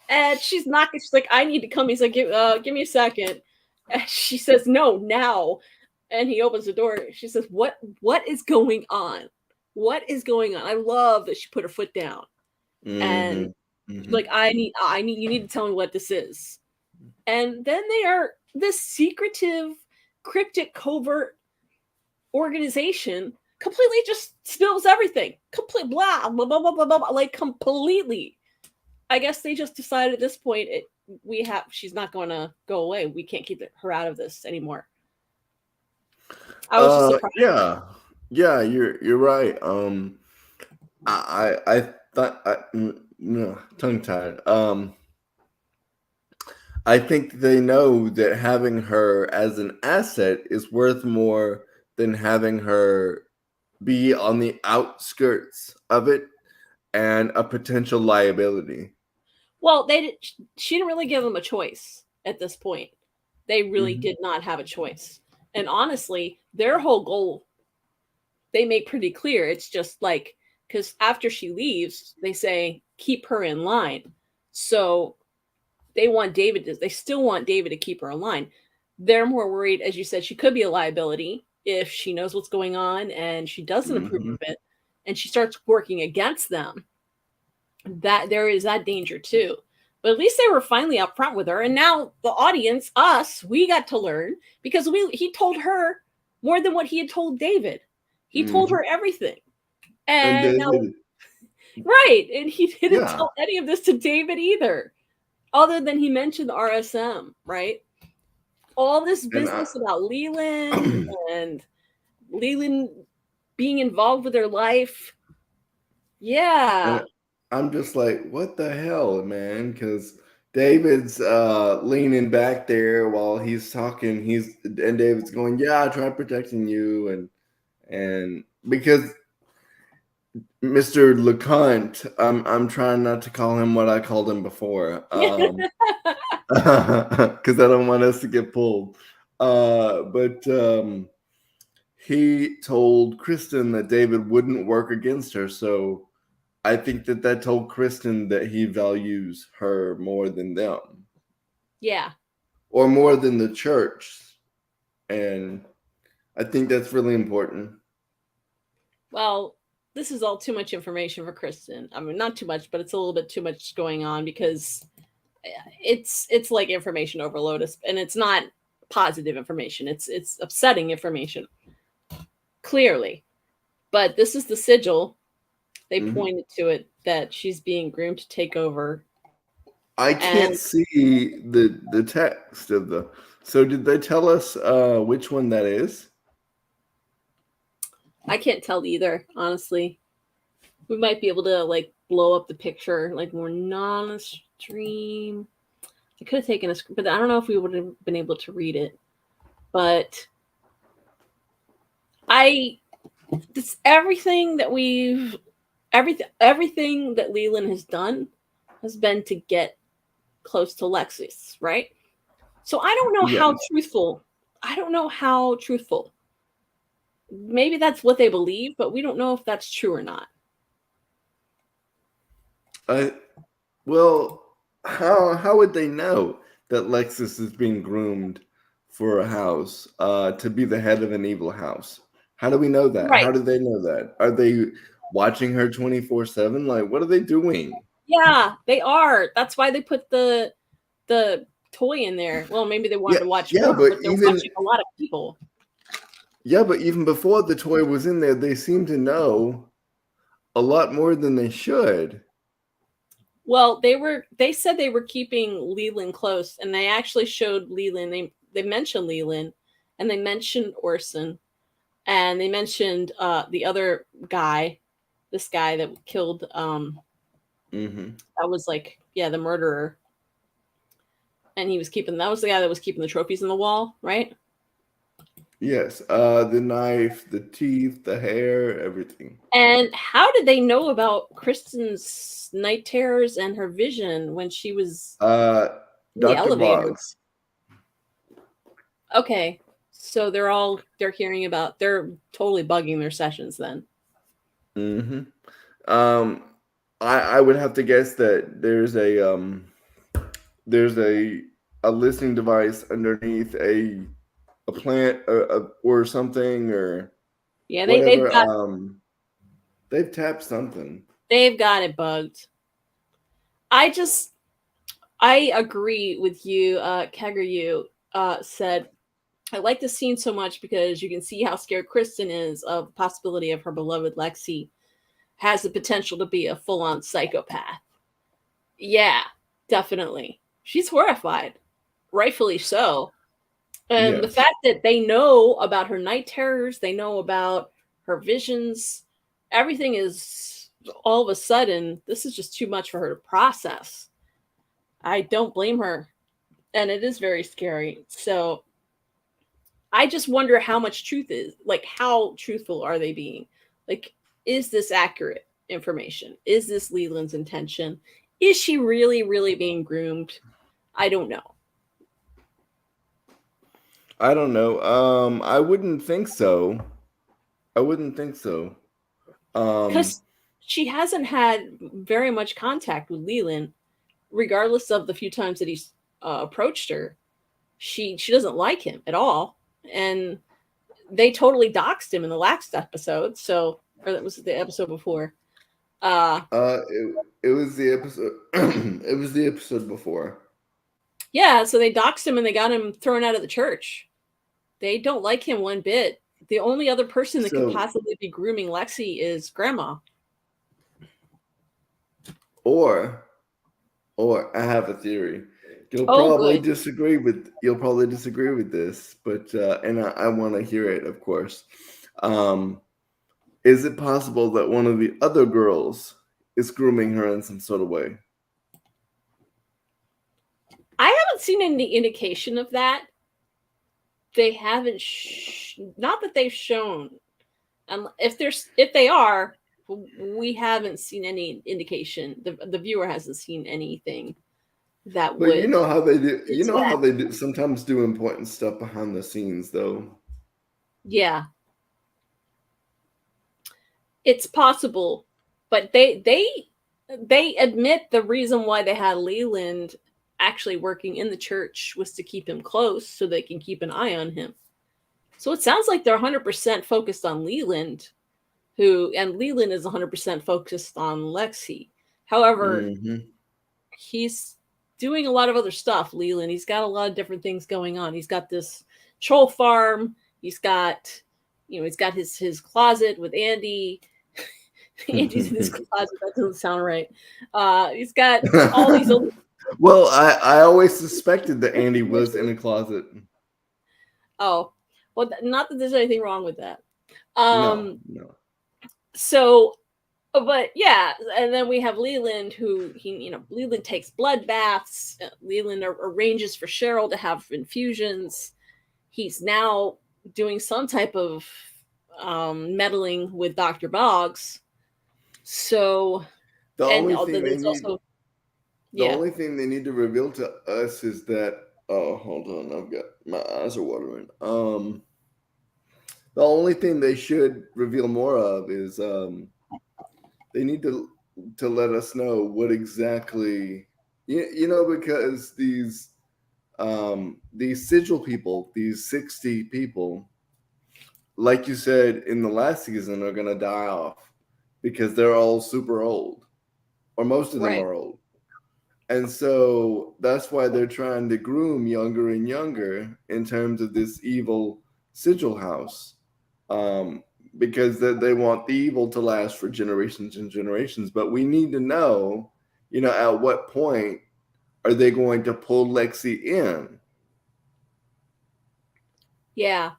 and she's like, "I need to come." He's like, "Give me a second." And she says, "No, now." And he opens the door. She says, "What is going on? What is going on?" I love that she put her foot down, and like, I need you need to tell me what this is. And then they are this secretive, cryptic, covert organization completely just spills everything. Complete blah blah blah blah blah blah, like completely. I guess they just decided at this point she's not going to go away. We can't keep her out of this anymore. I was just surprised. Yeah, you're right. I thought tongue tied. I think they know that having her as an asset is worth more than having her be on the outskirts of it and a potential liability. Well, she didn't really give them a choice at this point. They really did not have a choice. And honestly, their whole goal, they make pretty clear. It's just like, because after she leaves, they say, keep her in line. So they still want David to keep her in line. They're more worried, as you said, she could be a liability if she knows what's going on and she doesn't approve of it and she starts working against them. That there is that danger too. But at least they were finally upfront with her. And now the audience, us, we got to learn because he told her more than what he had told David. He told her everything. And now, right. And he didn't tell any of this to David either. Other than he mentioned RSM, right? All this business about Leland and Leland being involved with their life. Yeah. I'm just like, what the hell, man? Because David's leaning back there while he's talking. And David's going, "Yeah, I tried protecting you," and because Mr. LeConte, I'm trying not to call him what I called him before, because I don't want us to get pulled. But he told Kristen that David wouldn't work against her, so I think that told Kristen that he values her more than them. Yeah. Or more than the church. And I think that's really important. Well, this is all too much information for Kristen. I mean, not too much, but it's a little bit too much going on because it's like information overload, and it's not positive information. It's upsetting information, clearly. But this is the sigil. They pointed to it that she's being groomed to take over. I can't see the text of the. So did they tell us which one that is? I can't tell either, honestly. We might be able to like blow up the picture like we're not on a stream. I could have taken a screen, but I don't know if we would have been able to read it. But everything that Leland has done has been to get close to Lexis, right? So I don't know how truthful. I don't know how truthful. Maybe that's what they believe, but we don't know if that's true or not. Well, how would they know that Lexis is being groomed for a house to be the head of an evil house? How do we know that? Right. How do they know that? Are they watching her 24/7? Like, what are they doing? Yeah, they are. That's why they put the toy in there. Well, maybe they wanted to watch more, but they're watching a lot of people. Yeah, but even before the toy was in there, they seem to know a lot more than they should. Well, they said they were keeping Leland close, and they actually showed Leland. They mentioned Leland, and they mentioned Orson, and they mentioned the other guy, this guy that killed that was like, the murderer. And that was the guy that was keeping the trophies on the wall, right? Yes, the knife, the teeth, the hair, everything. And how did they know about Kristen's night terrors and her vision when she was in the elevator? Boggs. Okay, so they're hearing about, they're totally bugging their sessions then. I would have to guess that there's a listening device underneath a plant or something, or whatever. They've tapped something. They've got it bugged. I agree with you. Kegger said, I like this scene so much because you can see how scared Kristen is of the possibility of her beloved Lexi has the potential to be a full-on psychopath. Yeah, definitely. She's horrified. Rightfully so. And the fact that they know about her night terrors, they know about her visions, everything is all of a sudden, this is just too much for her to process. I don't blame her. And it is very scary. So I just wonder how much truth is, like, how truthful are they being? Like, is this accurate information? Is this Leland's intention? Is she really, really being groomed? I don't know. I don't know. I wouldn't think so. Because she hasn't had very much contact with Leland, regardless of the few times that he's approached her. She doesn't like him at all, and they totally doxed him in the last episode. So, or that was the episode before. It was the episode. It was the episode before. Yeah, so they doxed him and they got him thrown out of the church. They don't like him one bit. The only other person that could possibly be grooming Lexi is Grandma. Or I have a theory. You'll probably disagree with this, but and I want to hear it, of course. Is it possible that one of the other girls is grooming her in some sort of way? I haven't seen any indication of that. They haven't, not that they've shown. If they are, we haven't seen any indication. The viewer hasn't seen anything that would. But you know how they do. You know how they do, sometimes do important stuff behind the scenes, though. Yeah, it's possible, but they admit the reason why they had Leland actually working in the church was to keep him close so they can keep an eye on him. So it sounds like they're 100% focused on Leland, and Leland is 100% focused on Lexi. However, he's doing a lot of other stuff, Leland. He's got a lot of different things going on. He's got this troll farm. He's got, he's got his closet with Andy. Andy's in his closet. That doesn't sound right. He's got all these other. Well, I always suspected that Andy was in a closet. Oh, well, not that there's anything wrong with that. No. So, but yeah, and then we have Leland, who Leland takes blood baths. Leland arranges for Cheryl to have infusions. He's now doing some type of meddling with Dr. Boggs. So, the only thing they need to reveal to us is that. Oh, hold on, my eyes are watering. The only thing they should reveal more of is they need to let us know what exactly, because these sigil people, these 60 people, like you said in the last season, are gonna die off because they're all super old, or most of them are old. And so that's why they're trying to groom younger and younger in terms of this evil sigil house, because they want the evil to last for generations and generations. But we need to know, at what point are they going to pull Lexi in? Yeah,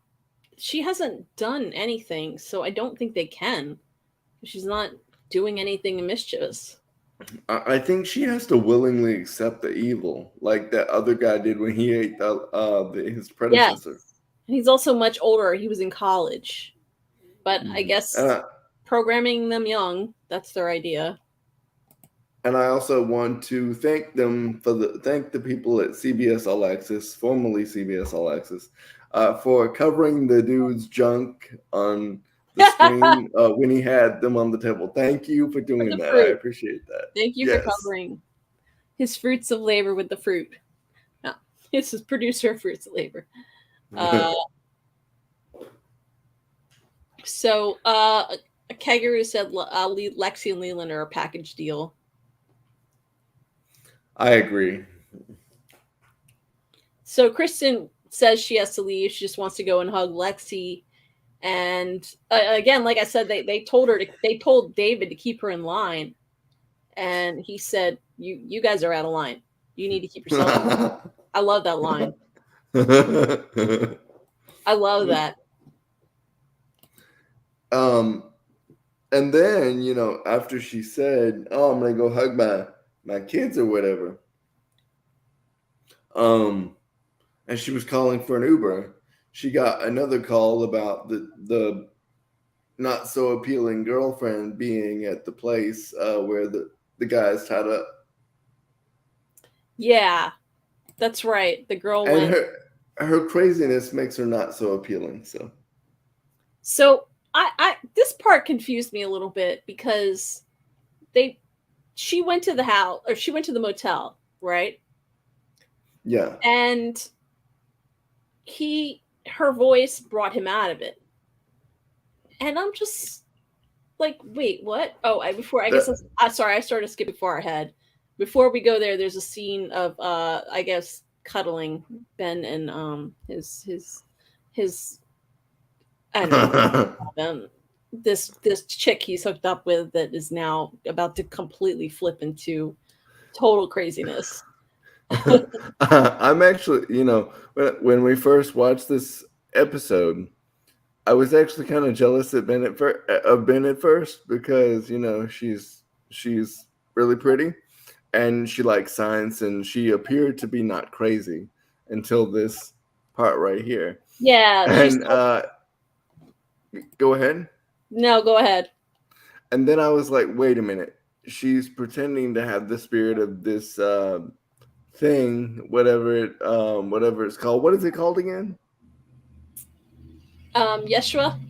she hasn't done anything, so I don't think they can. She's not doing anything mischievous. I think she has to willingly accept the evil, like that other guy did when he ate his predecessor. Yes. And he's also much older. He was in college. But I guess programming them young, that's their idea. And I also want to thank them thank the people at CBS All Access, formerly CBS All Access, for covering the dude's junk on the screen when he had them on the table. Thank you for doing that. I appreciate that. Thank you for covering his fruits of labor with the fruit. No, this is producer of Fruits of Labor. So Kangaroo said Lexi and Leland are a package deal. I agree. So Kristen says she has to leave. She just wants to go and hug Lexi. And again, like I said, they told David to keep her in line, and he said, "You guys are out of line. You need to keep yourself in line." I love that line. I love that. And then after she said, "Oh, I'm gonna go hug my kids or whatever," and she was calling for an Uber, she got another call about the not so appealing girlfriend being at the place where the guy's tied up. Yeah, that's right. The girl and her craziness makes her not so appealing. So I this part confused me a little bit because she went to the house, or she went to the motel, right? Yeah. And her voice brought him out of it. And I'm just like, wait, what? Oh, I started to skip before our head. Before we go there, there's a scene of I guess cuddling Ben and his I don't know. This chick he's hooked up with that is now about to completely flip into total craziness. I'm actually, when we first watched this episode, I was actually kind of jealous of Ben at first because she's really pretty and she likes science and she appeared to be not crazy until this part right here. Yeah. And go ahead. No, go ahead. And then I was like, wait a minute. She's pretending to have the spirit of this thing, whatever it's called. What is it called again? Yeshua.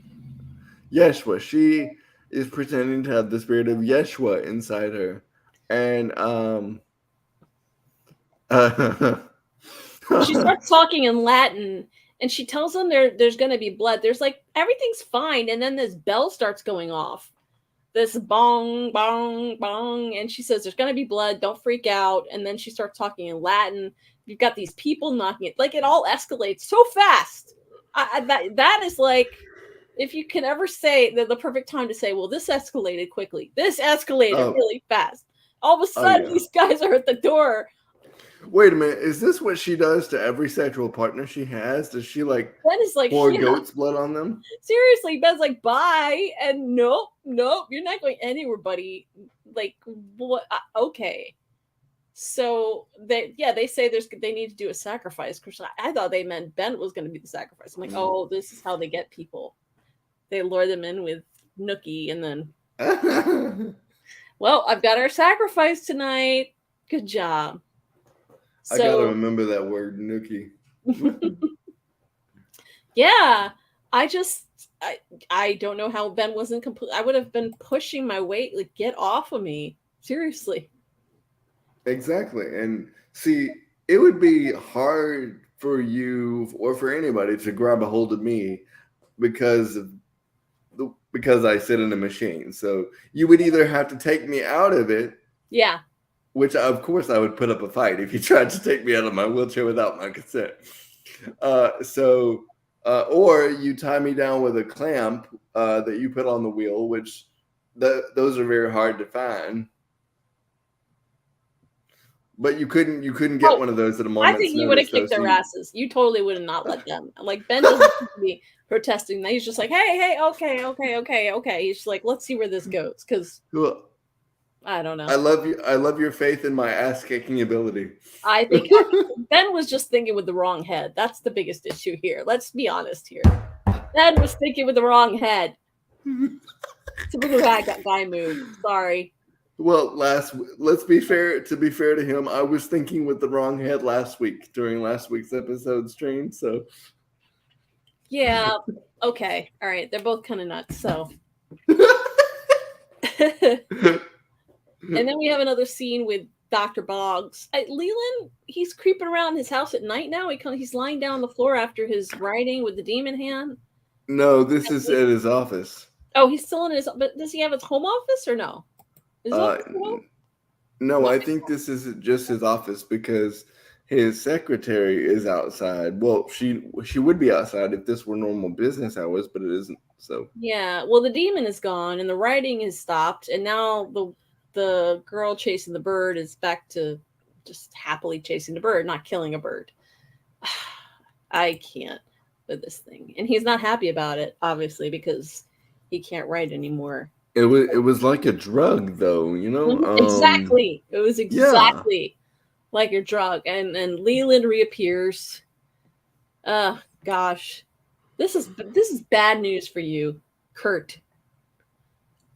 Yeshua. She is pretending to have the spirit of Yeshua inside her, and she starts talking in Latin, and she tells them there's going to be blood. There's like everything's fine, and then this bell starts going off, this bong, bong, bong, and she says, "There's gonna be blood. Don't freak out." And then she starts talking in Latin. You've got these people knocking it. Like, it all escalates so fast. That is like, if you can ever say the perfect time to say, well, this escalated quickly. This escalated really fast. All of a sudden, these guys are at the door. Wait a minute. Is this what she does to every sexual partner she has? Does she like pour goat's blood on them? Seriously, Ben's like, bye. And nope, you're not going anywhere, buddy. Like, what? Okay. So they say they need to do a sacrifice. Kristen, I thought they meant Ben was going to be the sacrifice. I'm like, oh, this is how they get people. They lure them in with Nookie, and then, well, I've got our sacrifice tonight. Good job. I gotta remember that word, Nookie. Yeah, I don't know how Ben wasn't complete. I would have been pushing my weight. Like, get off of me, seriously. Exactly. And see, it would be hard for you or for anybody to grab a hold of me because I sit in a machine. So you would either have to take me out of it. Yeah. Which, of course, I would put up a fight if you tried to take me out of my wheelchair without my consent. Or you tie me down with a clamp that you put on the wheel, which those are very hard to find. But you couldn't get one of those at a moment's I think you would have kicked their asses. You totally would have not let them. Like, Ben doesn't be protesting. He's just like, hey, okay. He's just like, let's see where this goes. Because I don't know. I love your faith in my ass kicking ability. I think Ben was just thinking with the wrong head. That's the biggest issue here. Let's be honest here. Ben was thinking with the wrong head. Typical guy move. Sorry. Well, let's be fair. To be fair to him, I was thinking with the wrong head last week during last week's episode stream. So, yeah, okay, all right. They're both kind of nuts. So, and then we have another scene with Dr. Boggs. Leland, he's creeping around his house at night now. He's lying down on the floor after his writing with the demon hand. No, this is at his office. Oh, he's still in his. But does he have his home office or no? No, I think this is just his office because his secretary is outside. Well, she would be outside if this were normal business hours, but it isn't. So yeah, well, the demon is gone and the writing has stopped, and now the girl chasing the bird is back to just happily chasing the bird, not killing a bird. I can't with this thing, and he's not happy about it, obviously, because he can't write anymore. It was like a drug, though, you know. Exactly, it was exactly like a drug, and Leland reappears. Gosh, this is bad news for you, Kurt.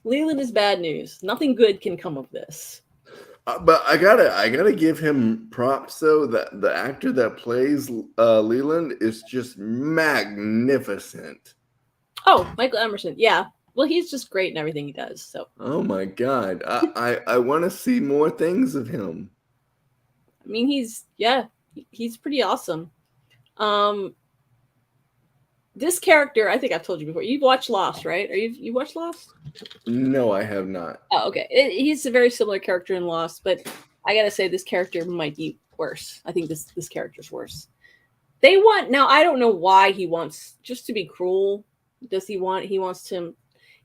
Leland is bad news. Nothing good can come of this. But I gotta give him props though. That the actor that plays Leland is just magnificent. Oh, Michael Emerson, yeah. Well, he's just great in everything he does. So. Oh my God, I want to see more things of him. I mean, he's pretty awesome. This character, I think I've told you before. You've watched Lost, right? You watched Lost? No, I have not. Oh, okay. He's a very similar character in Lost, but I gotta say this character might be worse. I think this character's worse. Now I don't know why he wants just to be cruel.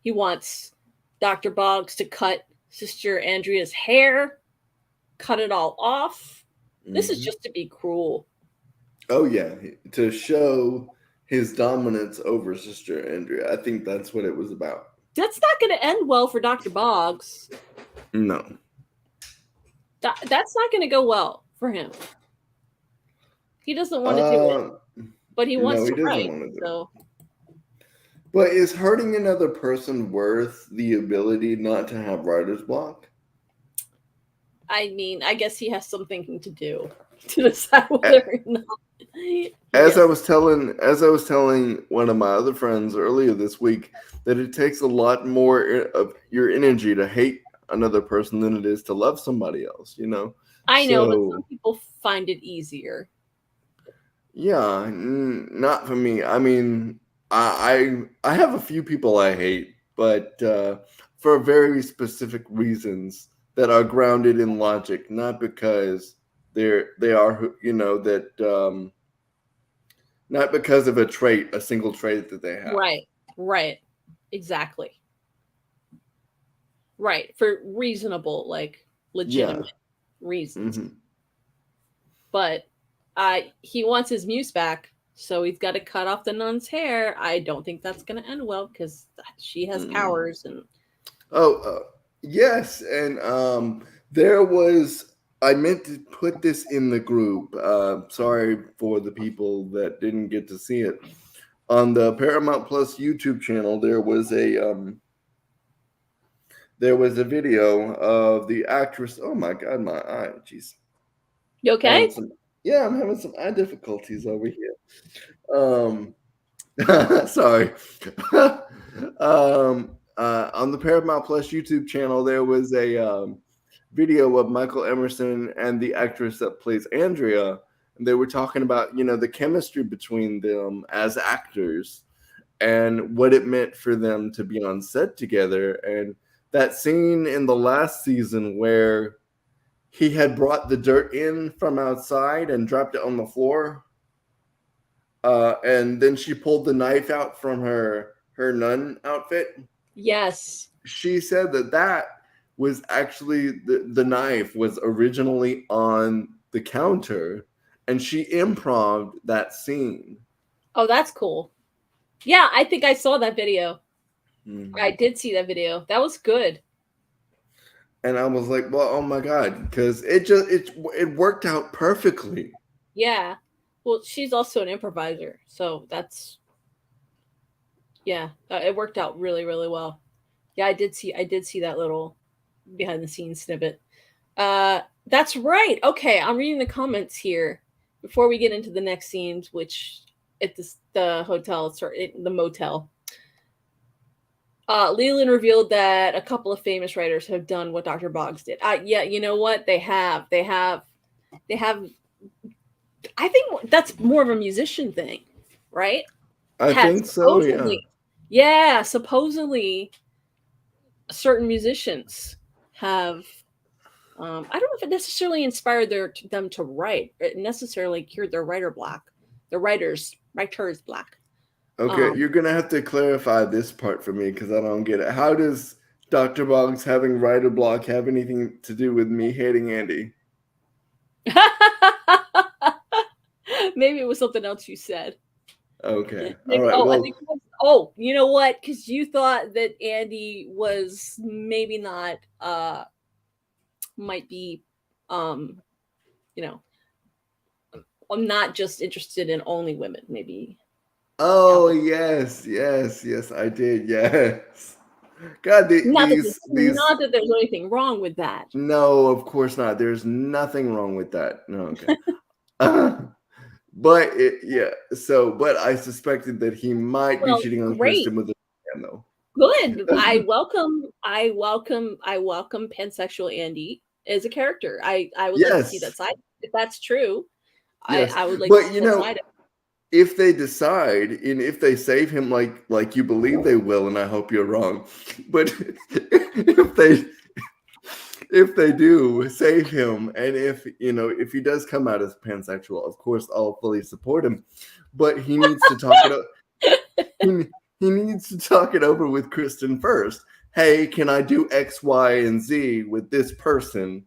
He wants Dr. Boggs to cut Sister Andrea's hair, cut it all off. This is just to be cruel. Oh yeah, to show his dominance over Sister Andrea. I think that's what it was about. That's not going to end well for Dr. Boggs. No. That's not going to go well for him. He doesn't want to do it, but he wants to write. So. But is hurting another person worth the ability not to have writer's block? I mean, I guess he has some thinking to do to decide whether or not. As I was telling one of my other friends earlier this week, that it takes a lot more of your energy to hate another person than it is to love somebody else, you know? I know, but some people find it easier. Yeah, not for me. I mean, I have a few people I hate, but for very specific reasons that are grounded in logic, not because they are, you know, that not because of a single trait that they have. Right. Exactly. Right. For reasonable, like legitimate reasons. Mm-hmm. But he wants his muse back, so he's got to cut off the nun's hair. I don't think that's going to end well because she has powers. And yes, and there was. I meant to put this in the group. Sorry for the people that didn't get to see it. On the Paramount Plus YouTube channel, there was a video of the actress. Oh my God, my eye, jeez. You okay? I'm having some eye difficulties over here. Sorry. On the Paramount Plus YouTube channel, there was a video of Michael Emerson and the actress that plays Andrea, and they were talking about, you know, the chemistry between them as actors and what it meant for them to be on set together. And that scene in the last season where he had brought the dirt in from outside and dropped it on the floor. And then she pulled the knife out from her nun outfit. Yes. She said that was actually the knife was originally on the counter, and she improv'd that scene. Oh, that's cool. Yeah, I think I saw that video. Mm-hmm. I did see that video. That was good. And I was like, well, oh my God, because it worked out perfectly. Yeah. Well, she's also an improviser, so that's it worked out really, really well. Yeah, I did see that little behind the scenes snippet. That's right. Okay, I'm reading the comments here before we get into the next scenes, which at the hotel or the motel. Leland revealed that a couple of famous writers have done what Dr. Boggs did. Yeah, you know what? They have. I think that's more of a musician thing, right? I think so, yeah. Yeah, supposedly certain musicians have I don't know if it necessarily inspired them to write. It necessarily cured their writer's block. Okay, you're gonna have to clarify this part for me because I don't get it. How does Dr. Boggs having writer block have anything to do with me hating Andy? Maybe it was something else you said. Okay. Maybe, all right. I think it was, you know what? Because you thought that Andy was maybe not might be you know, I'm not just interested in only women, maybe. Oh yes, I did. Yes. God, not that there's anything wrong with that. No, of course not. There's nothing wrong with that. No, okay. But but I suspected that he might be cheating on Kristen with a man, though. Good. I welcome pansexual Andy as a character. I would like to see that side. If that's true, yes. I would like to see that side. If they decide and if they save him like you believe they will, and I hope you're wrong, but if they do save him, and if he does come out as pansexual, of course I'll fully support him, but he needs to talk it up. He needs to talk it over with Kristen first. Hey, can I do X, Y, and Z with this person?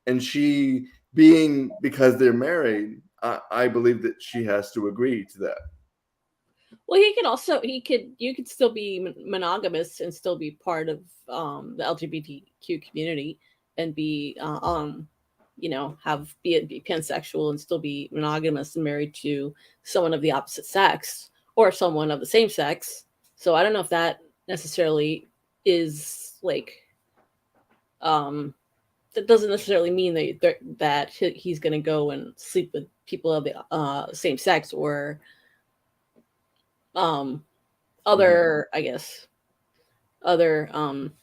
And she, being because they're married, I believe that she has to agree to that. Well, you could still be monogamous and still be part of the LGBTQ community and be be pansexual and still be monogamous and married to someone of the opposite sex or someone of the same sex. So I don't know if that necessarily is like that doesn't necessarily mean that he's going to go and sleep with people of the same sex or other, I guess, other I'm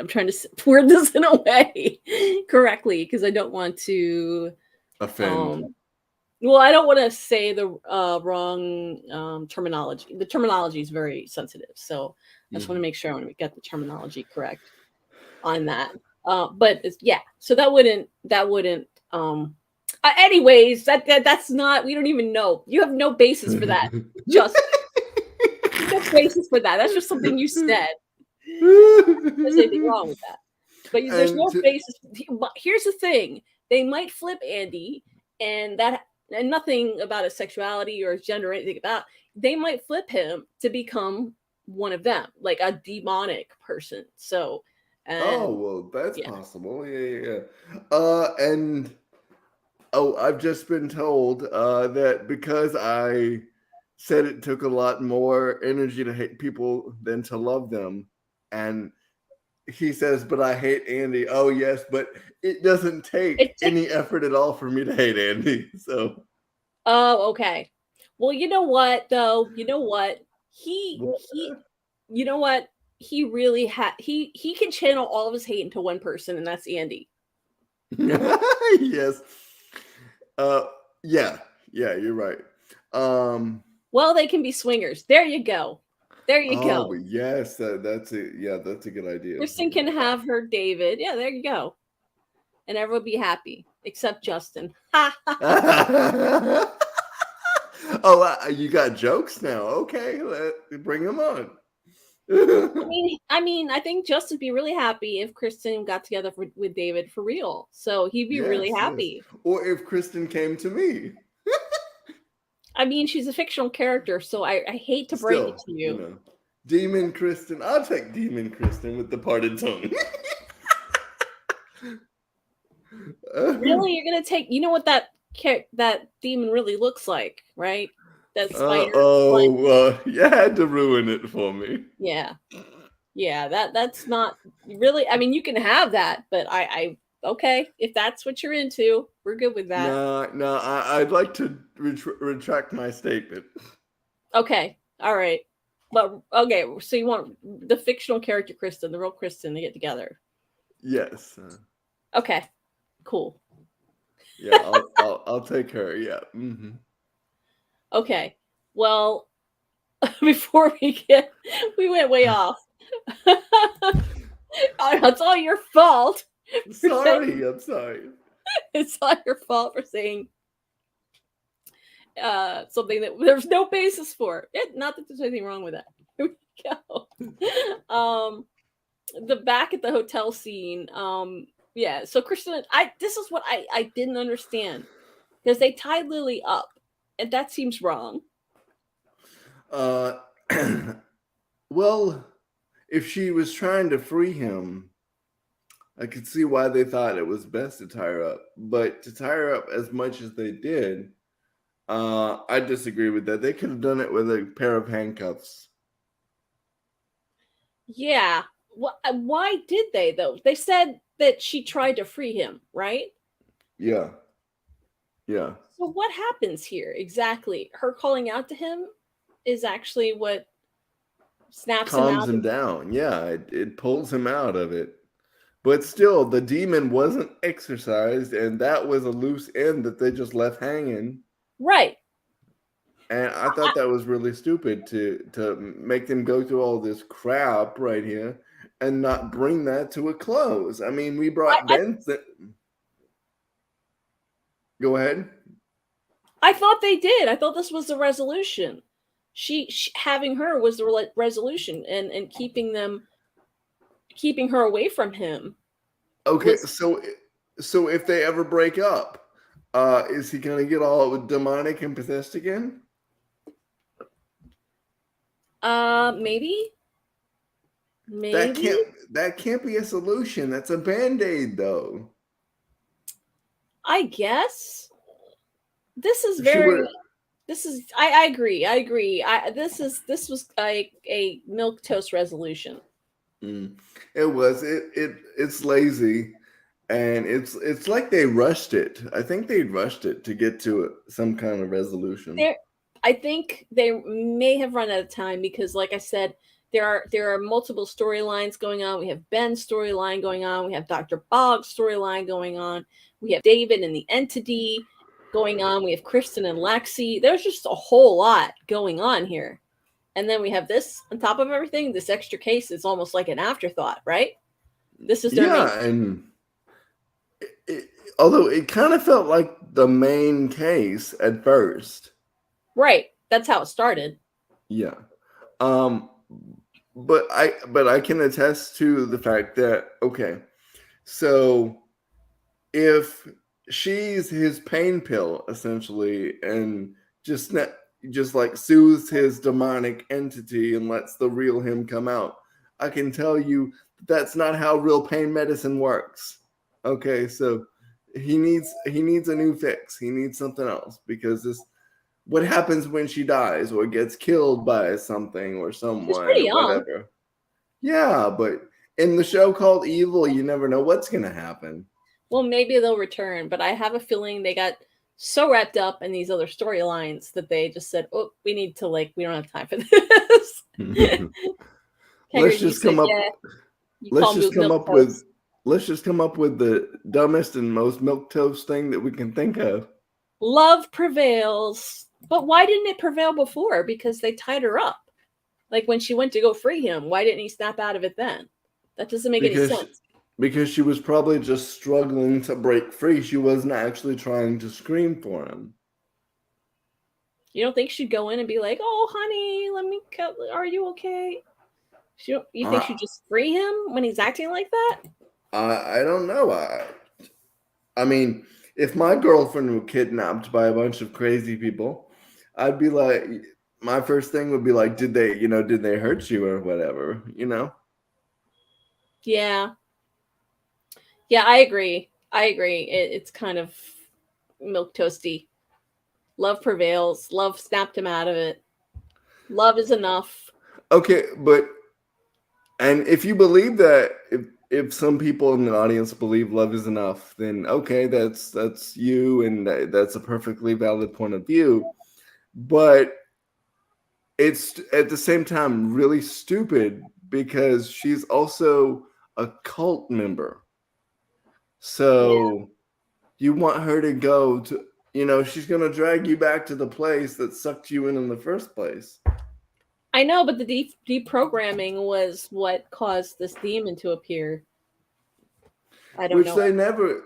trying to word this in a way correctly because I don't want to offend. Well, I don't want to say the wrong terminology. The terminology is very sensitive, so I just want to make sure I want to get the terminology correct on that. But yeah, so that wouldn't. Anyways, that's not. We don't even know. You have no basis for that. Just no basis for that. That's just something you said. There's anything wrong with that. But there's no basis. But here's the thing: they might flip Andy, and nothing about his sexuality or his gender or anything about. They might flip him to become one of them, like a demonic person. So, well, that's possible. Yeah. And I've just been told that because I said it took a lot more energy to hate people than to love them, and he says, but I hate Andy. Oh, yes, but it doesn't take any effort at all for me to hate Andy. So. Oh, okay. Well, you know what, though? You know what? You know what? He really he can channel all of his hate into one person, and that's Andy. Yes. Yeah, you're right. Well, they can be swingers. There you go. There you go. Oh, yes, that's it. Yeah, that's a good idea. Kristen can have her David. Yeah, there you go. And everyone will be happy, except Justin. Oh, you got jokes now. Okay, bring them on. I mean, I think Justin would be really happy if Kristen got together with David for real. So he'd be really happy. Yes. Or if Kristen came to me. I mean, she's a fictional character, so I hate to break it to you. Know, Demon Kristen. I'll take Demon Kristen with the parted tongue. Really? You're going to take... You know what that demon really looks like, right? That spider. You had to ruin it for me. Yeah. That's not really... I mean, you can have that, but okay, if that's what you're into, we're good with that. No, I'd like to retract my statement. Okay, all right. But, okay, so you want the fictional character Kristen, the real Kristen, to get together? Yes. Okay, cool. Yeah, I'll take her, yeah. Mm-hmm. Okay, well, before we went way off. It's all your fault. I'm sorry. It's all your fault for saying something that there's no basis for. Not that there's anything wrong with that. Here we go. The back at the hotel scene. Yeah. So Kristen, this is what I didn't understand, because they tied Lily up, and that seems wrong. Well, if she was trying to free him, I could see why they thought it was best to tie her up. But to tie her up as much as they did, I disagree with that. They could have done it with a pair of handcuffs. Yeah. Why did they, though? They said that she tried to free him, right? Yeah. So what happens here exactly? Her calling out to him is actually what calms him down. Yeah, it pulls him out of it. But still, the demon wasn't exorcised, and that was a loose end that they just left hanging. Right. And I thought that was really stupid to make them go through all this crap right here and not bring that to a close. I mean, we brought Benson. Go ahead. I thought they did. I thought this was the resolution. She having her was the resolution, and keeping her away from him. Okay, so if they ever break up, is he gonna get all demonic and possessed again? Maybe. That can't be a solution. That's a Band-Aid, though. I guess. This is very... I agree. This was like a milquetoast resolution. It was. It's lazy, and it's like they rushed it. I think they rushed it to get to some kind of resolution. I think they may have run out of time because, like I said, there are multiple storylines going on. We have Ben's storyline going on. We have Dr. Boggs' storyline going on. We have David and the entity. going on. We have Kristen and Lexi. There's just a whole lot going on here. And then we have this on top of everything. This extra case is almost like an afterthought, right? This is their main. And although it kind of felt like the main case at first. Right. That's how it started. Yeah. But I can attest to the fact that, okay, so if she's his pain pill essentially and just like soothes his demonic entity and lets the real him come out, I can tell you that's not how real pain medicine works. Okay, so he needs a new fix. He needs something else, because what happens when she dies or gets killed by something or someone or whatever. Yeah, but in the show called Evil, you never know what's going to happen. Well, maybe they'll return, but I have a feeling they got so wrapped up in these other storylines that they just said, "Oh, we need to we don't have time for this." Let's just come up with the dumbest and most milquetoast thing that we can think of. Love prevails. But why didn't it prevail before? Because they tied her up. Like when she went to go free him, why didn't he snap out of it then? That doesn't make any sense. Because she was probably just struggling to break free. She wasn't actually trying to scream for him. You don't think she'd go in and be like, "Oh, honey, are you okay?" You think she'd just free him when he's acting like that? I don't know. I mean, if my girlfriend were kidnapped by a bunch of crazy people, I'd be like, my first thing would be like, did they hurt you or whatever, Yeah. Yeah, I agree. It's kind of milquetoasty. Love prevails. Love snapped him out of it. Love is enough. Okay, and if you believe that, if some people in the audience believe love is enough, then okay, that's you, and that's a perfectly valid point of view. But it's at the same time really stupid, because she's also a cult member. So you want her to go to, she's going to drag you back to the place that sucked you in the first place. I know, but the deprogramming was what caused this demon to appear. I don't know. Which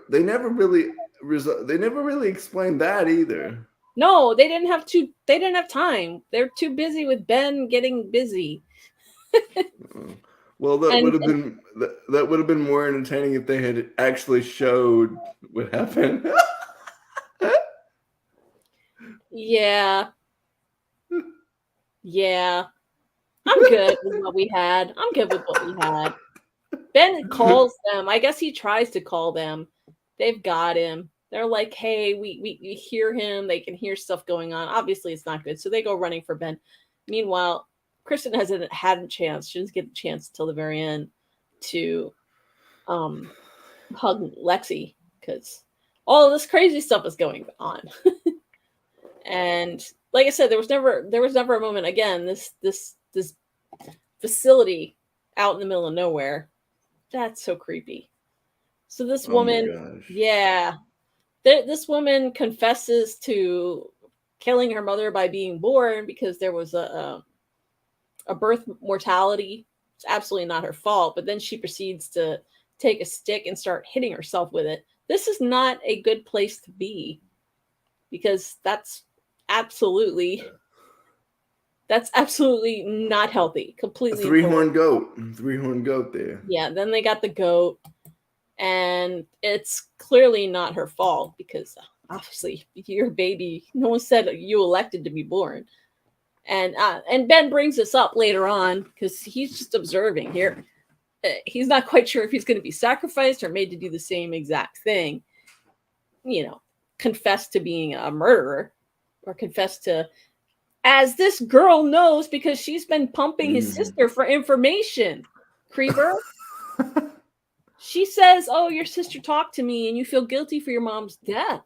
they never really explained that either. No, they didn't have time. They're too busy with Ben getting busy. Well, that would have been more entertaining if they had actually showed what happened. Yeah. I'm good with what we had. Ben calls them. I guess he tries to call them. They've got him. They're like, "Hey, we hear him." They can hear stuff going on. Obviously, it's not good. So they go running for Ben. Meanwhile, Kristen hasn't had a chance. She doesn't get a chance until the very end to hug Lexi, because all of this crazy stuff is going on. And like I said, there was never a moment, again, this facility out in the middle of nowhere. That's so creepy. So this woman, this woman confesses to killing her mother by being born because there was a birth mortality. It's absolutely not her fault. But then she proceeds to take a stick and start hitting herself with it. This is not a good place to be, because that's absolutely not healthy. Completely. A three-horned goat there. Yeah, then they got the goat, and it's clearly not her fault, because obviously your baby, no one said you elected to be born. And Ben brings this up later on because he's just observing here. He's not quite sure if he's going to be sacrificed or made to do the same exact thing. Confess to being a murderer, or confess to, as this girl knows because she's been pumping his sister for information. Creeper. She says, "Oh, your sister talked to me and you feel guilty for your mom's death."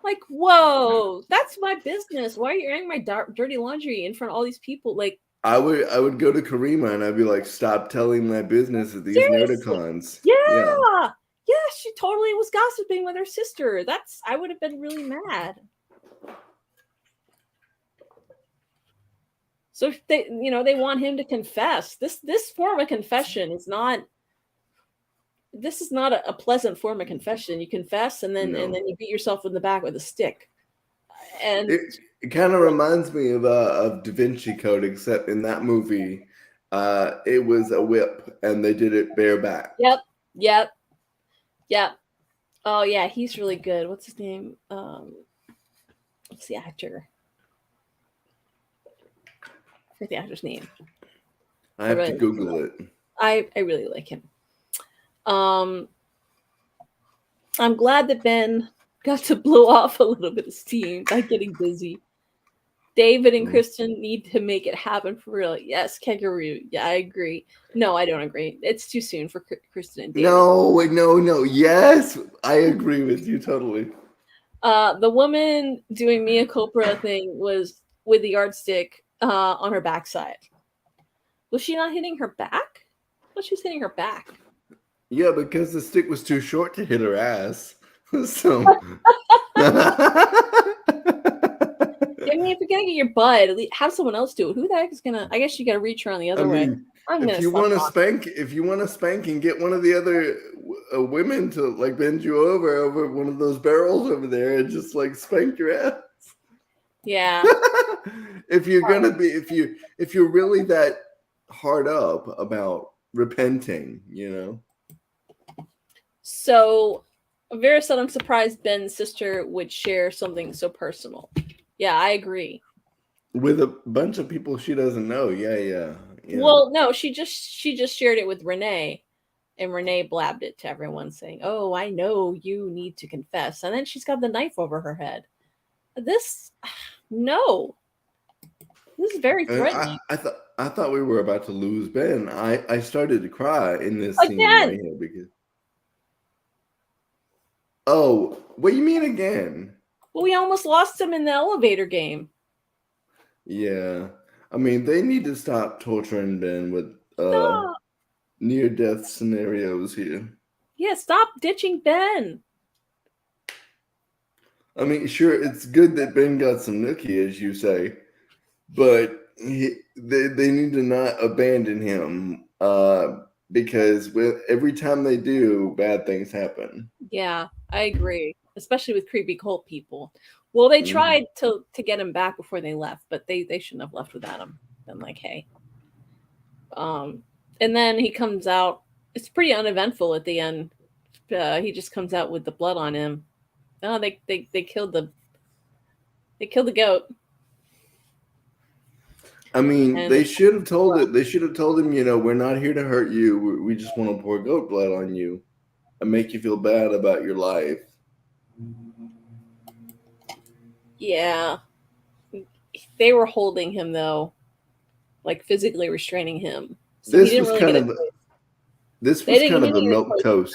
Like, whoa, that's my business. Why are you airing my dirty laundry in front of all these people? Like, I would go to Karima and I'd be like, "Stop telling my business at these Nerdicons." Yeah. Yeah, she totally was gossiping with her sister. I would have been really mad. So they want him to confess. This form of confession is not. This is not a pleasant form of confession. You confess and then you beat yourself in the back with a stick. And it kind of reminds me of Da Vinci Code, except in that movie, it was a whip and they did it bareback. Yep. Oh yeah, he's really good. What's his name? What's the actor? I forget the actor's name. I have to Google it. I really like him. I'm glad that Ben got to blow off a little bit of steam by getting busy. David and Kristen need to make it happen for real. Yes, kangaroo. Yeah, I agree. No, I don't agree. It's too soon for Kristen and David. No. Yes, I agree with you totally. The woman doing Mia Culpa thing was with the yardstick on her backside. Was she not hitting her back? Well, she was hitting her back. Yeah, because the stick was too short to hit her ass. So. I mean, if you're gonna get your butt, at least have someone else do it. Who the heck is gonna? I guess you gotta reach her on the other way. If you want to spank and get one of the other women to like bend you over one of those barrels over there and just like spank your ass. Yeah. If you're really that hard up about repenting, So, very seldom surprised Ben's sister would share something so personal. Yeah, I agree. With a bunch of people she doesn't know. Yeah. Well, no, she just shared it with Renee, and Renee blabbed it to everyone saying, "Oh, I know you need to confess." And then she's got the knife over her head. This is very threatening. I thought we were about to lose Ben. I started to cry in this scene right here because. Oh, what do you mean again? Well, we almost lost him in the elevator game. Yeah. I mean, they need to stop torturing Ben with near-death scenarios here. Yeah, stop ditching Ben. I mean, sure, it's good that Ben got some nookie, as you say, but they need to not abandon him because every time they do, bad things happen. Yeah, I agree, especially with creepy cult people. Well, they tried to get him back before they left, but they shouldn't have left without him. Been like, hey. And then he comes out. It's pretty uneventful at the end. He just comes out with the blood on him. Oh, they killed the goat. I mean, they should have told it. They should have told him, we're not here to hurt you. We just want to pour goat blood on you and make you feel bad about your life. Yeah. They were holding him though, like physically restraining him. So this was kind of a milk toast.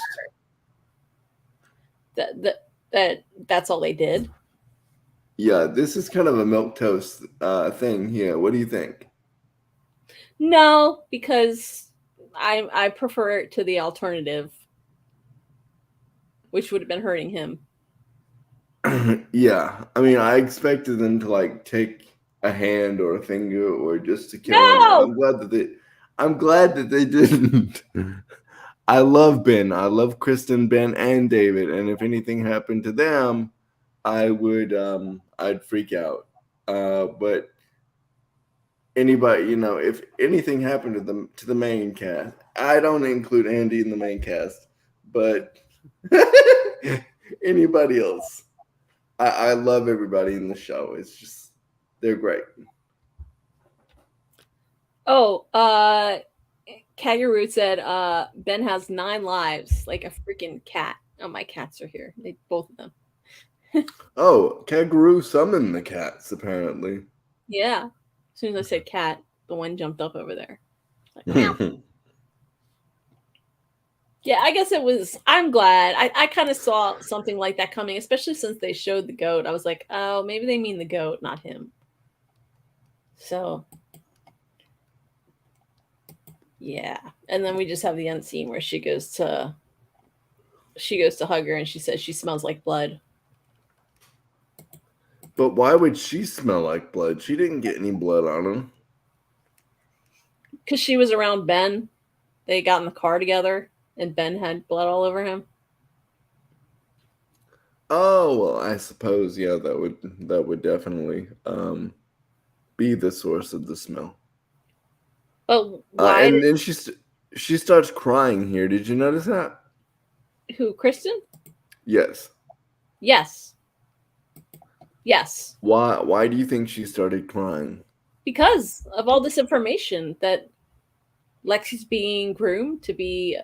That's all they did. Yeah, this is kind of a milk toast thing here. What do you think? No, because I prefer it to the alternative, which would have been hurting him. Yeah, I mean, I expected them to like take a hand or a finger or just to kill him. I'm glad that they didn't. I love Ben. I love Kristen, Ben, and David. And if anything happened to them, I would I'd freak out. But anybody, if anything happened to the main cast, I don't include Andy in the main cast, but anybody else. I love everybody in the show. It's just they're great. Oh, Kangaroo said Ben has 9 lives, like a freaking cat. Oh, my cats are here. Both of them. Oh, Kangaroo summoned the cats, apparently. Yeah. As soon as I said cat, the one jumped up over there. Like, yeah, I guess it was. I'm glad. I kind of saw something like that coming, especially since they showed the goat. I was like, oh, maybe they mean the goat, not him. So, yeah. And then we just have the end scene where she goes to she goes to hug her and she says she smells like blood. But why would she smell like blood? She didn't get any blood on him. Because she was around Ben. They got in the car together and Ben had blood all over him. Oh, well, I suppose, yeah, that would definitely be the source of the smell. But why? And then she starts crying here. Did you notice that? Who, Kristen? Yes. Yes. Yes. Why do you think she started crying? Because of all this information that Lexi's being groomed to be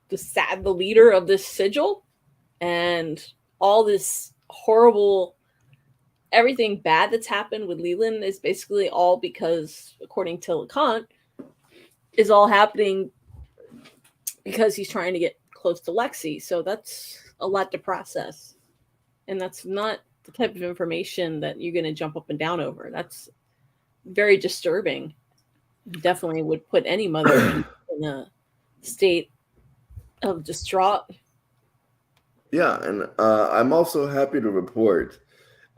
the leader of this sigil, and all this horrible, everything bad that's happened with Leland is basically all because, according to LeConte, is all happening because he's trying to get close to Lexi. So that's a lot to process. And that's not the type of information that you're going to jump up and down over. That's very disturbing. Definitely would put any mother in a state of distraught. Yeah, and I'm also happy to report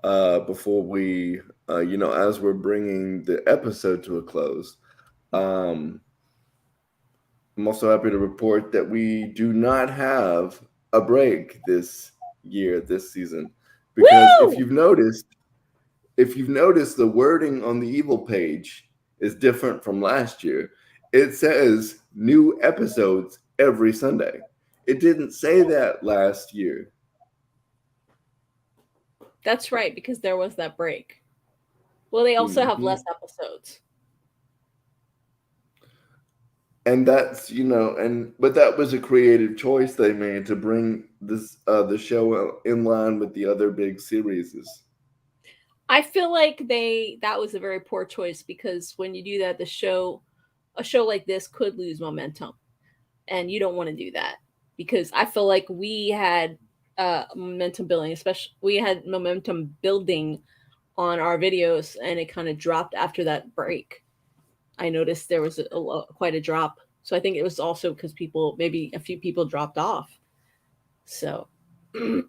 before we, as we're bringing the episode to a close, I'm also happy to report that we do not have a break this season, because Woo! if you've noticed, the wording on the Evil page is different from last year. It says new episodes every Sunday. It didn't say that last year. That's right, because there was that break. Well, they also have less episodes. And that's, but that was a creative choice they made to bring this the show in line with the other big series. I feel like that was a very poor choice, because when you do that, a show like this could lose momentum, and you don't want to do that, because I feel like we had momentum building, we had momentum building on our videos, and it kind of dropped after that break. I noticed there was quite a drop. So I think it was also because maybe a few people dropped off. So it's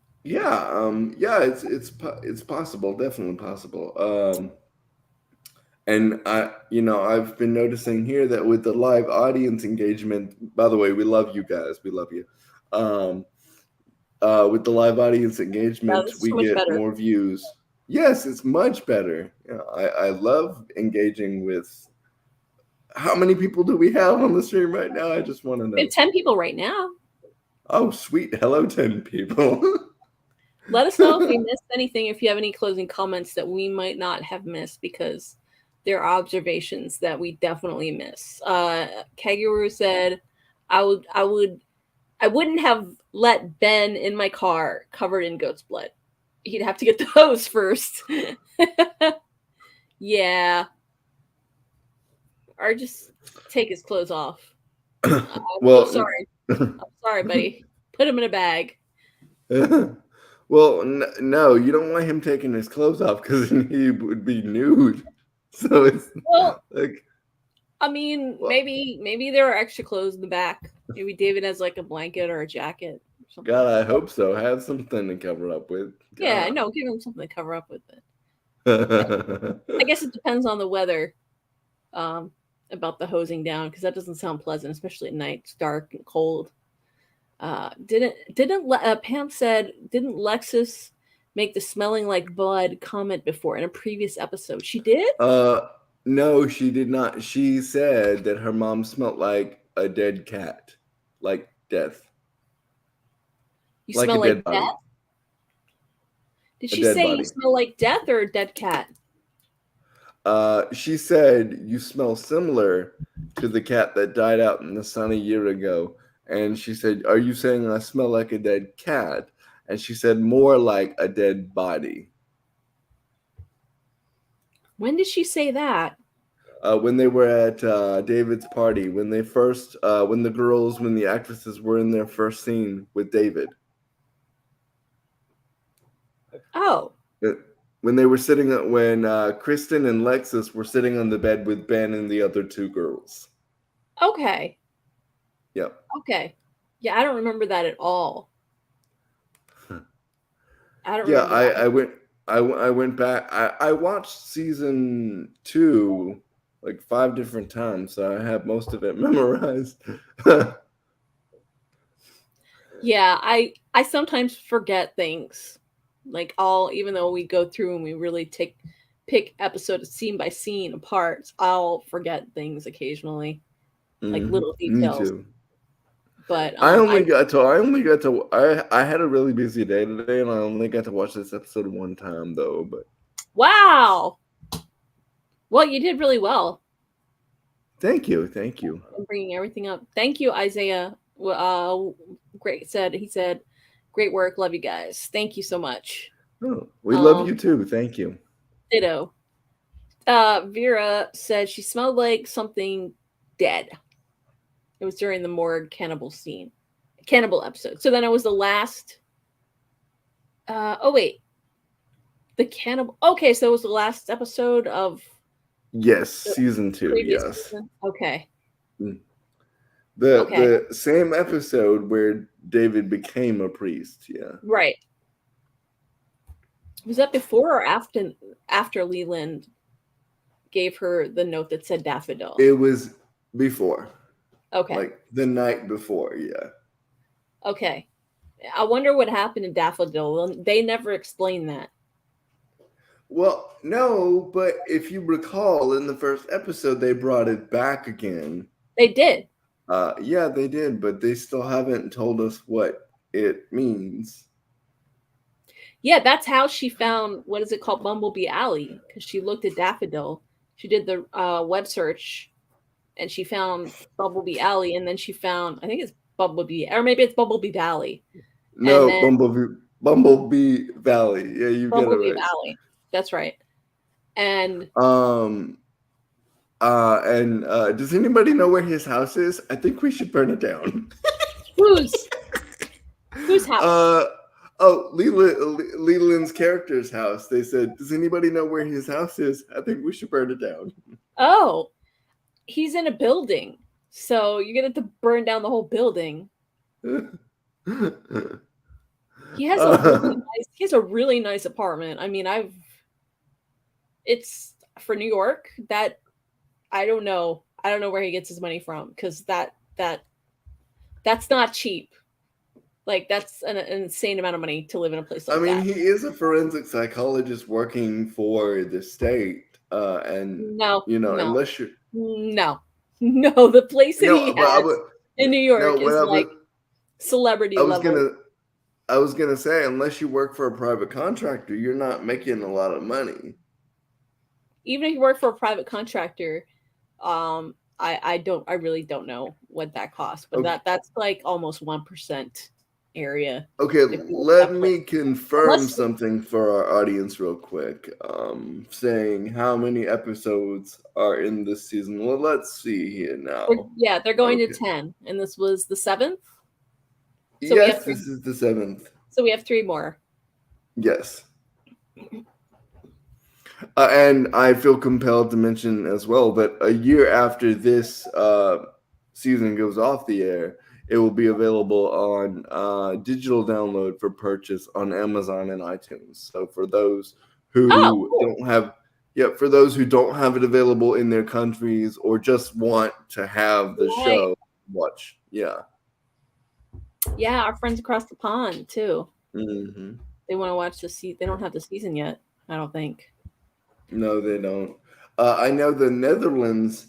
possible, definitely possible. And I've been noticing here that with the live audience engagement, by the way, we love you guys, we love you. With the live audience engagement, we get more views. Yes, it's much better. I love engaging with. How many people do we have on the stream right now? I just want to know. We have 10 people right now. Oh, sweet. Hello, 10 people. Let us know if we missed anything, if you have any closing comments that we might not have missed, because there are observations that we definitely miss. Kaguru said, I wouldn't have let Ben in my car covered in goat's blood. He'd have to get the hose first. Yeah. Or just take his clothes off. I'm so sorry. I'm sorry, buddy. Put him in a bag. Well, no, you don't want him taking his clothes off, because he would be nude. So it's like, I mean, maybe there are extra clothes in the back. Maybe David has like a blanket or a jacket or something. God, I hope so. Have something to cover up with. God. Yeah, no, give him something to cover up with it. I guess it depends on the weather. About the hosing down, because that doesn't sound pleasant, especially at night. It's dark and cold. Pam said, didn't Lexus make the smelling like blood comment before in a previous episode? She did? No, she did not. She said that her mom smelled like a dead cat, like death. You smell like death? Did she say you smell like death or a dead cat? She said you smell similar to the cat that died out in the sun a year ago. And she said, are you saying I smell like a dead cat? And she said, more like a dead body. When did she say that? When they were at David's party, when the actresses were in their first scene with David. Oh. When they were when Kristen and Lexus were sitting on the bed with Ben and the other two girls. Okay. Yep. Okay. Yeah, I don't remember that at all. I don't Yeah, remember that. I went back. I watched season 2 like 5 different times, so I have most of it memorized. Yeah, I sometimes forget things. Like even though we go through and we really pick episodes scene by scene apart, I'll forget things occasionally, like little Me details. too. But I only got to I had a really busy day today, and I only got to watch this episode one time though. But wow. Well, you did really well. thank you. I'm bringing everything up. Thank you, Isaiah. Great he said, great work. Love you guys. Thank you so much. Oh, we love you too. Thank you. Ditto. Vera said she smelled like something dead. It was during the morgue cannibal episode. So then it was the last. Oh wait, the cannibal. Okay, so it was the last episode of. Yes, season 2. Yes. Season? Okay. The same episode where David became a priest. Yeah. Right. Was that before or after Leland gave her the note that said daffodil? It was before. Okay. Like the night before, yeah. Okay. I wonder what happened to Daffodil. They never explained that. Well, no, but if you recall, in the first episode, they brought it back again. They did. Yeah, they did, but they still haven't told us what it means. Yeah, that's how she found, what is it called, Bumblebee Alley, because she looked at Daffodil. She did the web search, and she found Bumblebee Alley, and then she found, I think it's Bumblebee, or maybe it's Bumblebee Valley. No, Bumblebee Valley. Yeah, you get it right. Bumblebee Valley. That's right. And does anybody know where his house is? I think we should burn it down. whose house? Leland's character's house. They said, does anybody know where his house is? I think we should burn it down. Oh, he's in a building, so you're gonna have to burn down the whole building. He has a really nice apartment. I mean, it's for New York. That I don't know where he gets his money from, because that's not cheap. Like, that's an insane amount of money to live in a place like that. I mean, he is a forensic psychologist working for the state, and unless you're the place that he has in New York is like celebrity level. I was gonna say, unless you work for a private contractor, you're not making a lot of money. Even if you work for a private contractor, I really don't know what that costs, but that's like almost 1% area. Okay, let me confirm something for our audience real quick. Saying how many episodes are in this season. Well, let's see here now. Yeah, they're going to 10, and this was the 7th. So yes, this is the 7th. So we have 3 more. Yes. And I feel compelled to mention as well that a year after this season goes off the air, it will be available on digital download for purchase on Amazon and iTunes. So for those who don't have it available in their countries, or just want to have the show watch, our friends across the pond too. Mm-hmm. They want to watch the season. They don't have the season yet, I don't think. No, they don't. I know the Netherlands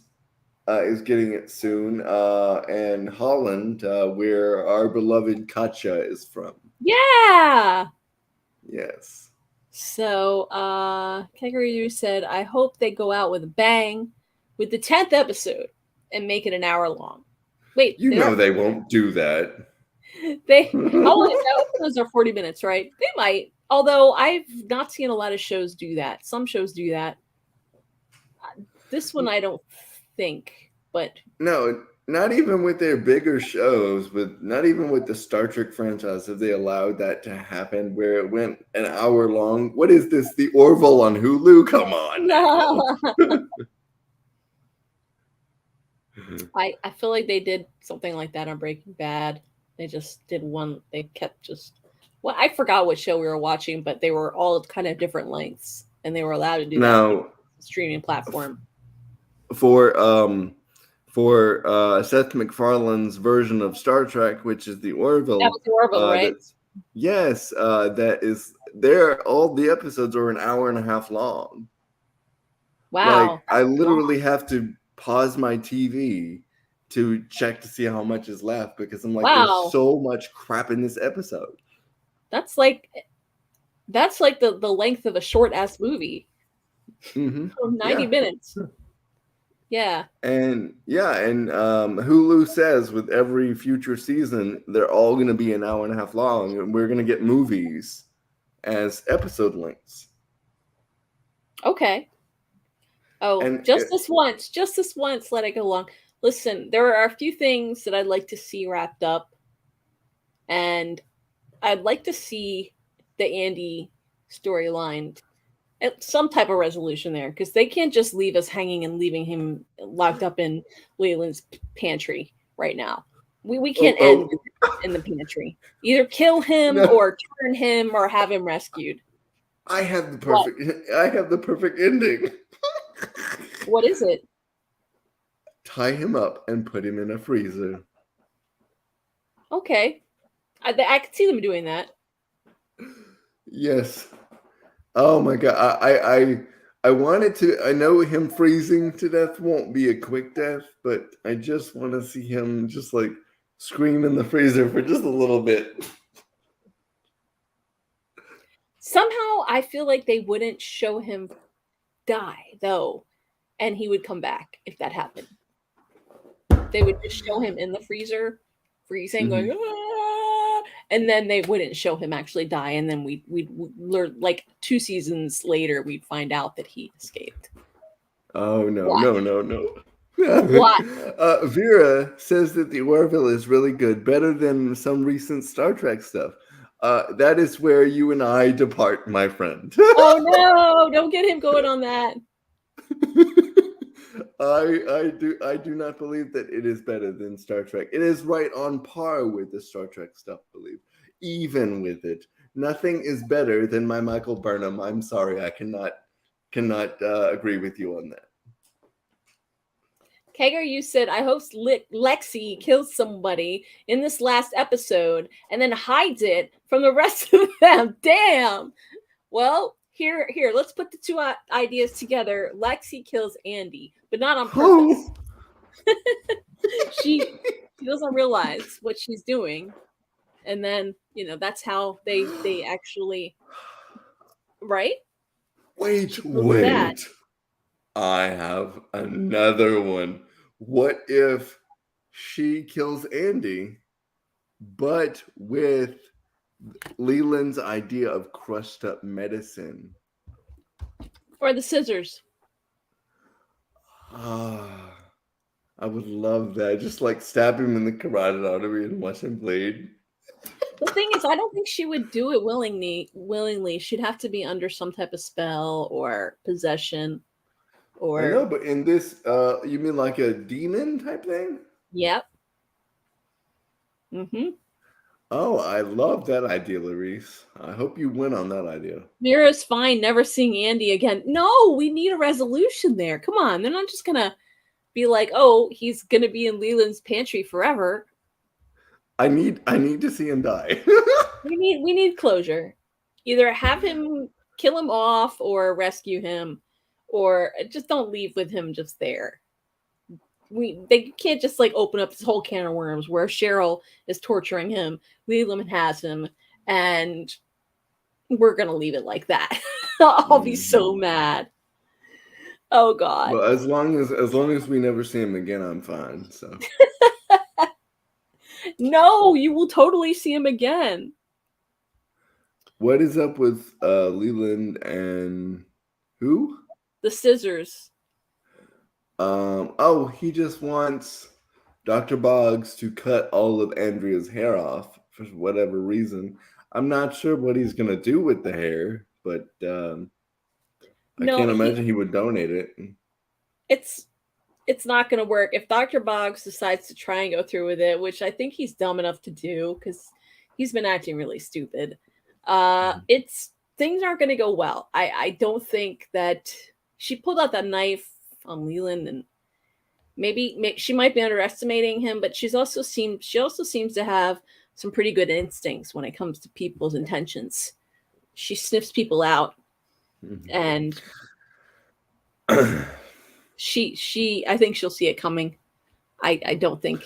is getting it soon, and Holland, where our beloved Katja is from. Yeah. Yes. So, Kangaroo said, I hope they go out with a bang with the 10th episode and make it an hour long. Wait, they won't do that. Episodes are 40 minutes, right? They might. Although I've not seen a lot of shows do that. Some shows do that. This one I don't think, but no, not even with their bigger shows, not even with the Star Trek franchise have they allowed that to happen, where it went an hour long. What is this? The Orville on Hulu? Come on. No. I feel like they did something like that on Breaking Bad. They just did one. They kept just. Well, I forgot what show we were watching, but they were all kind of different lengths, and they were allowed to do that on Now, the streaming platform. for Seth MacFarlane's version of Star Trek, which is the Orville. That was the Orville, right? Yes, that is there. All the episodes are an hour and a half long. Wow! Like I literally have to pause my TV to check to see how much is left because I'm like, there's so much crap in this episode. That's like the length of a short ass movie. 90 minutes. Yeah. And Hulu says with every future season, they're all going to be an hour and a half long, and we're going to get movies as episode lengths. Okay. Oh, and just this once, let it go long. Listen, there are a few things that I'd like to see wrapped up, and I'd like to see the Andy storyline, some type of resolution there, because they can't just leave us hanging and leaving him locked up in Leland's pantry right now. We can't end in the pantry. Either kill him or turn him or have him rescued. I have the perfect ending. What is it? Tie him up and put him in a freezer. Okay. I could see them doing that. Yes. Oh my God. I wanted to, I know him freezing to death won't be a quick death, but I just want to see him just like scream in the freezer for just a little bit. Somehow I feel like they wouldn't show him die though, and he would come back if that happened. They would just show him in the freezer, freezing, going, ah! And then they wouldn't show him actually die, and then we'd learn, like 2 seasons later, we'd find out that he escaped. Oh no. What? Vera says that the Orville is really good, better than some recent Star Trek stuff. That is where you and I depart, my friend. Oh no! Don't get him going on that. I do not believe that it is better than Star Trek. It is right on par with the Star Trek stuff, I believe. Even with it, nothing is better than my Michael Burnham. I'm sorry, I cannot agree with you on that. Kager, you said, I hope Lexi kills somebody in this last episode and then hides it from the rest of them. Damn. Well, here, let's put the two ideas together. Lexi kills Andy, but not on purpose. She doesn't realize what she's doing. And then, that's how they actually, right? Wait. I have another one. What if she kills Andy, but with Leland's idea of crushed up medicine? Or the scissors. I would love that. Just like stab him in the carotid artery and watch him bleed. The thing is, I don't think she would do it willingly. She'd have to be under some type of spell or possession. Or I know, but in this, you mean like a demon type thing? Yep. Mm-hmm. Oh, I love that idea, Larisse. I hope you win on that idea. Mira's fine never seeing Andy again. No, we need a resolution there. Come on. They're not just going to be like, oh, he's going to be in Leland's pantry forever. I need to see him die. We need closure. Either have him kill him off or rescue him, or just don't leave with him just there. They can't just like open up this whole can of worms where Cheryl is torturing him, Leland has him, and we're gonna leave it like that. I'll be so mad. Oh God. Well, as long as we never see him again, I'm fine. So no, you will totally see him again. What is up with Leland and who? The scissors. He just wants Dr. Boggs to cut all of Andrea's hair off for whatever reason. I'm not sure what he's gonna do with the hair, but I can't imagine he would donate it. it's not going to work. If Dr. Boggs decides to try and go through with it, which I think he's dumb enough to do because he's been acting really stupid, it's things aren't going to go well. I don't think that she pulled out that knife on Leland, and maybe she might be underestimating him, but she also seems to have some pretty good instincts when it comes to people's intentions. She sniffs people out, and she I think she'll see it coming. I don't think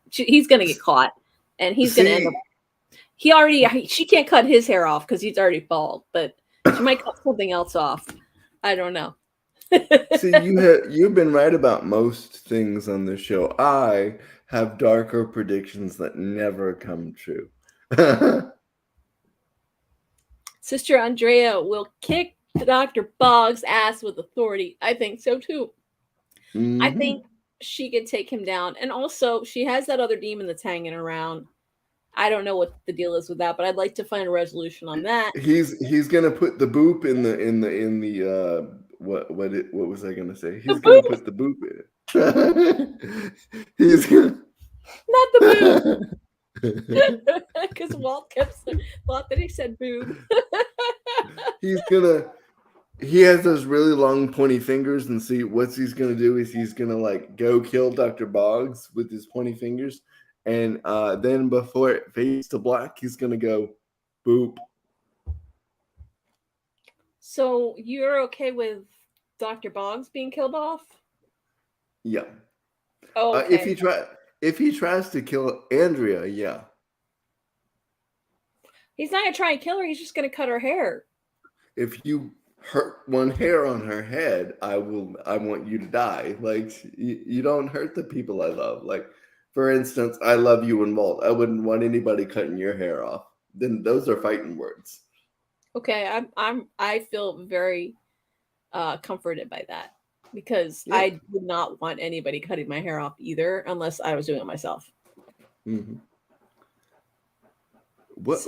he's gonna get caught, and he's gonna end up. She can't cut his hair off because he's already bald, but she might cut something else off. I don't know. See, you've been right about most things on the show. I have darker predictions that never come true. Sister Andrea will kick Dr. Boggs' ass with authority. I think so too. I think she could take him down. And also, she has that other demon that's hanging around. I don't know what the deal is with that, but I'd like to find a resolution on that. He's gonna put the boop in the what was I gonna say? He's gonna put the boop in. He's gonna not the boob. Because Walt thought that he said boob. He has those really long pointy fingers, and see what he's gonna do is he's gonna like go kill Dr. Boggs with his pointy fingers, and then before it fades to black, he's gonna go boop. So you're okay with Dr. Boggs being killed off? Yeah. Oh, okay. If he tries to kill Andrea, yeah. He's not gonna try and kill her. He's just gonna cut her hair. If you hurt one hair on her head, I want you to die. Like, you don't hurt the people I love. Like, for instance, I love you and Walt. I wouldn't want anybody cutting your hair off. Then those are fighting words. Okay, I feel very comforted by that, because I would not want anybody cutting my hair off either, unless I was doing it myself. Mm-hmm. What?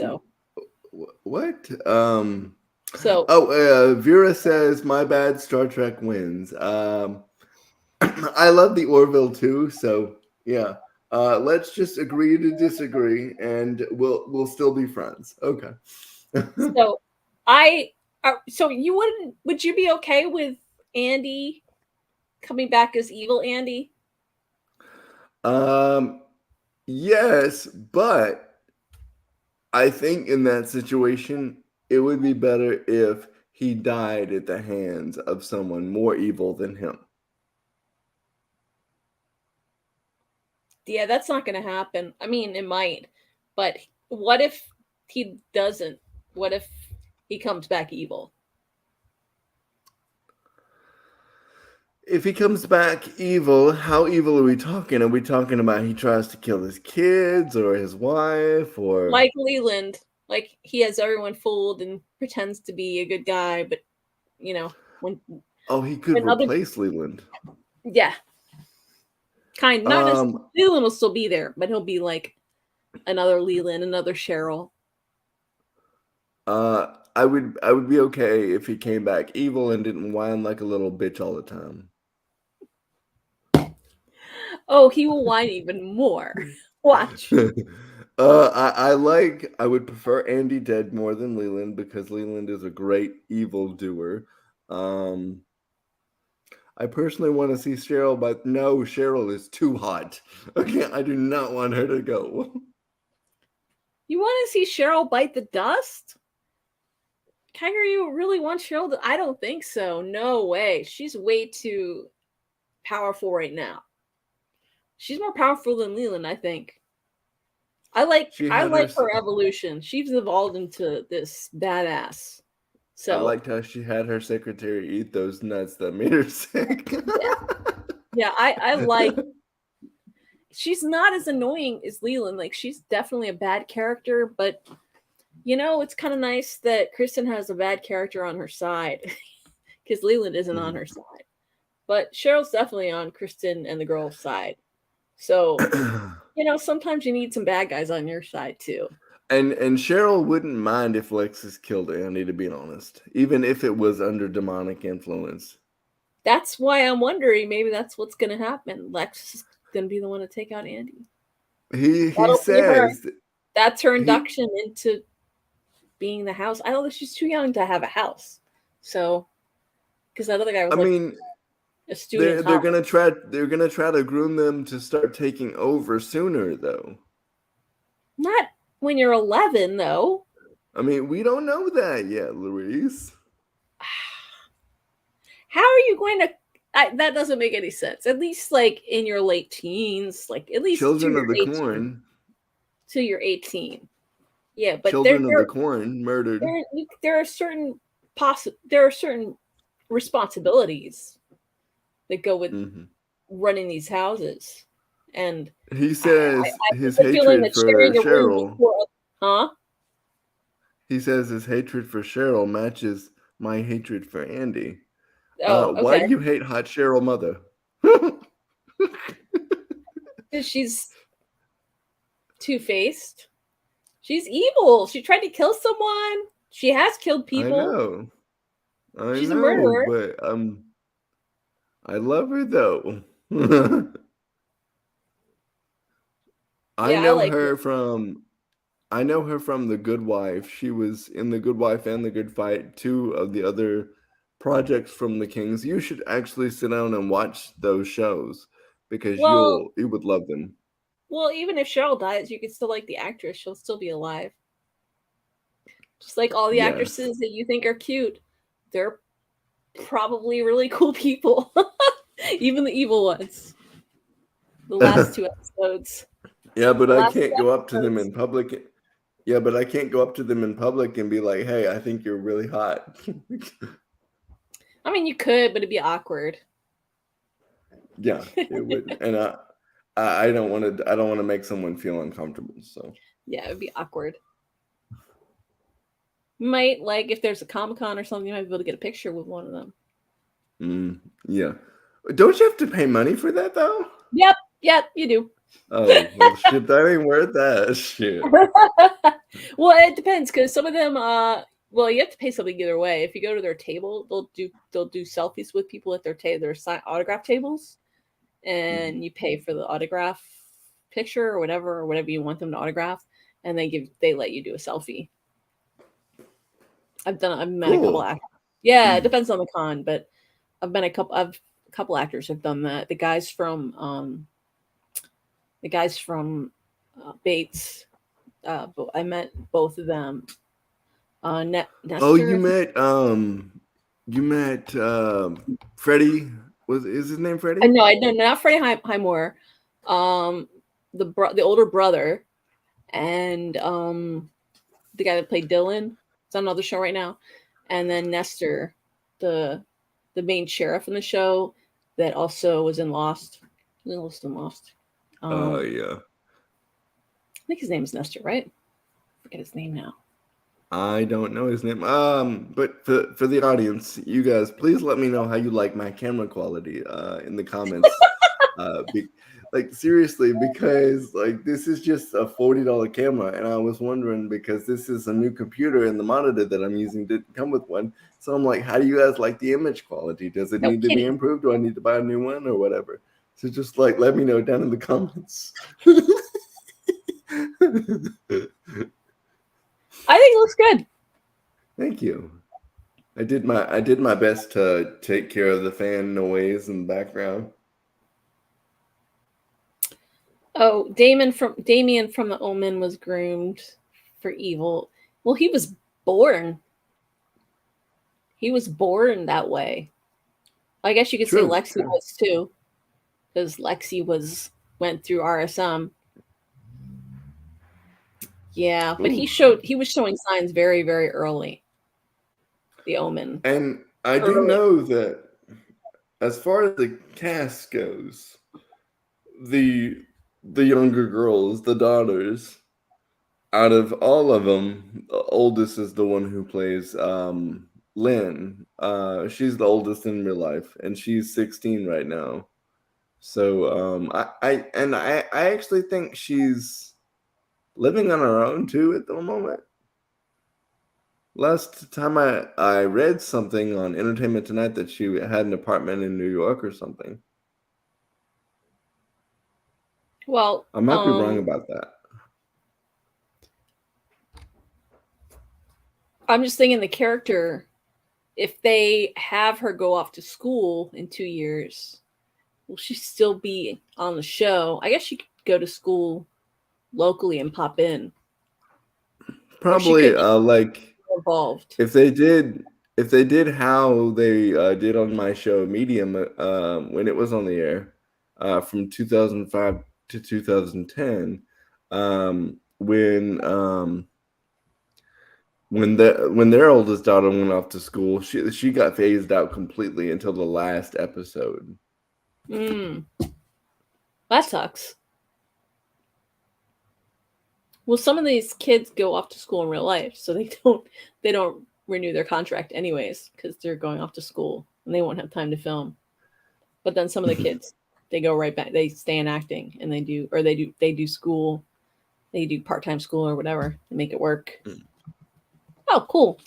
Vera says, my bad, Star Trek wins. I love the Orville too, so yeah. Let's just agree to disagree, and we'll still be friends. Okay. So would you be okay with Andy coming back as evil Andy? Yes, but I think in that situation, it would be better if he died at the hands of someone more evil than him. Yeah, that's not going to happen. I mean, it might, but what if he doesn't? What if he comes back evil? If he comes back evil, how evil are we talking? Are we talking about he tries to kill his kids or his wife, or like Leland? Like, he has everyone fooled and pretends to be a good guy, but when he could replace Leland. Yeah, Leland will still be there, but he'll be like another Leland, another Cheryl. I would be okay if he came back evil and didn't whine like a little bitch all the time. Oh, he will whine even more. Watch. I would prefer Andy dead more than Leland, because Leland is a great evil doer. I personally want to see Cheryl, but no, Cheryl is too hot. Okay, I do not want her to go. You want to see Cheryl bite the dust? Tiger, you really want Cheryl to? I don't think so. No way. She's way too powerful right now. She's more powerful than Leland, I think. I like her evolution. She's evolved into this badass. So I liked how she had her secretary eat those nuts that made her sick. Yeah, I like. She's not as annoying as Leland. Like, she's definitely a bad character, but it's kind of nice that Kristen has a bad character on her side, because Leland isn't on her side. But Cheryl's definitely on Kristen and the girl's side. So, sometimes you need some bad guys on your side too. And Cheryl wouldn't mind if Lexus killed Andy, to be honest, even if it was under demonic influence. That's why I'm wondering. Maybe that's what's gonna happen. Lex is gonna be the one to take out Andy. He That'll be her. says That's her he induction into being the house. I don't think she's too young to have a house. So, because that other guy was I like mean, a student in they're college. gonna try to groom them to start taking over sooner, though. Not when you're 11, though. I mean, we don't know that yet, Louise. How are you going to? That doesn't make any sense. At least like in your late teens, like at least Children till of you're the 18. Corn. Till you're 18. Yeah, but Children of the Corn murdered. there are certain there are certain responsibilities that go with running these houses, and he says I his have a feeling hatred that for sharing a room with Cheryl. huh? He says his hatred for Cheryl matches my hatred for Andy. Oh, Why okay. do you hate hot Cheryl mother? Because she's two-faced. She's evil. She tried to kill someone. She has killed people. I She's a know, murderer. but I love her though. Yeah, I like her. I know her from The Good Wife. She was in The Good Wife and The Good Fight, two of the other projects from the Kings. You should actually sit down and watch those shows because Well, you would love them. well, even if Cheryl dies, you can still like the actress. She'll still be alive. Just like all the Yes. actresses that you think are cute, they're probably really cool people. Even the evil ones. The last two episodes. Yeah, but The I last can't two go up to them episodes. in public. Yeah, but I can't go up to them in public and be like, "Hey, I think you're really hot." I mean, you could, but it'd be awkward. Yeah, it would, and I don't want to. I don't want to make someone feel uncomfortable. So Yeah, it'd be awkward. You might like if there's a Comic-Con or something, you might be able to get a picture with one of them. Yeah, don't you have to pay money for that though? Yep, you do. Oh well, shit, that ain't worth that shit. Well, it depends because some of them, well, you have to pay something either way. If you go to their table, they'll do selfies with people at their autograph tables, and you pay for the autograph picture or whatever you want them to autograph, and they let you do a selfie. I've met a couple Cool. actors. Yeah, it depends on the con, but I've a couple actors have done that. The guys from Bates. I met both of them. Nester. Oh, you met Freddie. Is his name Freddie? No, I know not Freddie Highmore. The older brother, and the guy that played Dylan. It's on another show right now, and then Nester, the main sheriff in the show, that also was in Lost. Lost. Oh yeah. I think his name is Nester, right? I forget his name now. I don't know his name. But for the audience, you guys, please let me know how you like my camera quality in the comments. Like seriously, because like this is just a $40 camera, and I was wondering because this is a new computer and the monitor that I'm using didn't come with one. So I'm like, how do you guys like the image quality? Does it need to be improved? Do I need to buy a new one or whatever? So just like let me know down in the comments. I think it looks good. Thank you. I did my best to take care of the fan noise in the background. Oh, Damien from The Omen was groomed for evil. Well, he was born. He was born that way. I guess you could say Lexi was too, because Lexi went through RSM. Yeah, but he was showing signs very, very early. The Omen. And I do know that as far as the cast goes, the younger girls, the daughters, out of all of them, the oldest is the one who plays Lynn. She's the oldest in real life, and she's 16 right now. So I actually think she's living on her own too at the moment. Last time I read something on Entertainment Tonight that she had an apartment in New York or something. Well, I might be wrong about that. I'm just thinking the character, if they have her go off to school in 2 years, will she still be on the show? I guess she could go to school locally and pop in. Or she Probably could like involved. if they did how they did on my show Medium when it was on the air from 2005 to 2010 when their oldest daughter went off to school, she got phased out completely until the last episode. That sucks. Well, some of these kids go off to school in real life, so they don't renew their contract anyways because they're going off to school and they won't have time to film. But then some of the kids, they go right back. They stay in acting and they do school. They do part-time school or whatever to make it work. Oh, cool.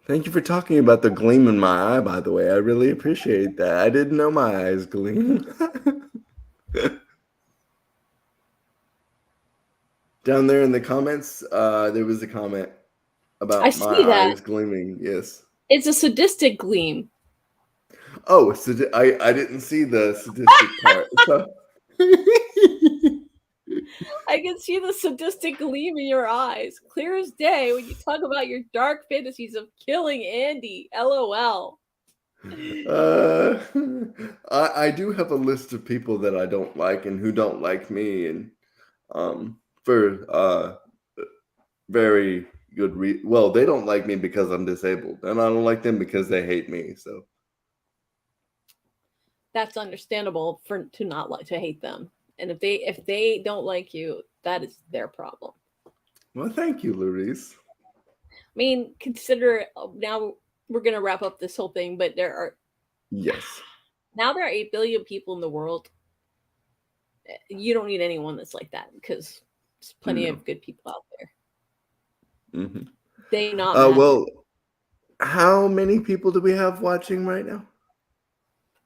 Thank you for talking about the gleam in my eye, by the way. I really appreciate that. I didn't know my eyes gleam. Down there in the comments, there was a comment about my eyes gleaming. Yes. It's a sadistic gleam. Oh, I didn't see the sadistic part. So. I can see the sadistic gleam in your eyes, clear as day, when you talk about your dark fantasies of killing Andy. LOL. I do have a list of people that I don't like and who don't like me, and for very good reason. Well, they don't like me because I'm disabled, and I don't like them because they hate me. So that's understandable to hate them. And if they don't like you, that is their problem. Well, thank you, Louise. I mean, consider now we're gonna wrap up this whole thing, but there are 8 billion people in the world. You don't need anyone that's like that because there's plenty of good people out there. Mm-hmm. They not matter. Well, how many people do we have watching right now?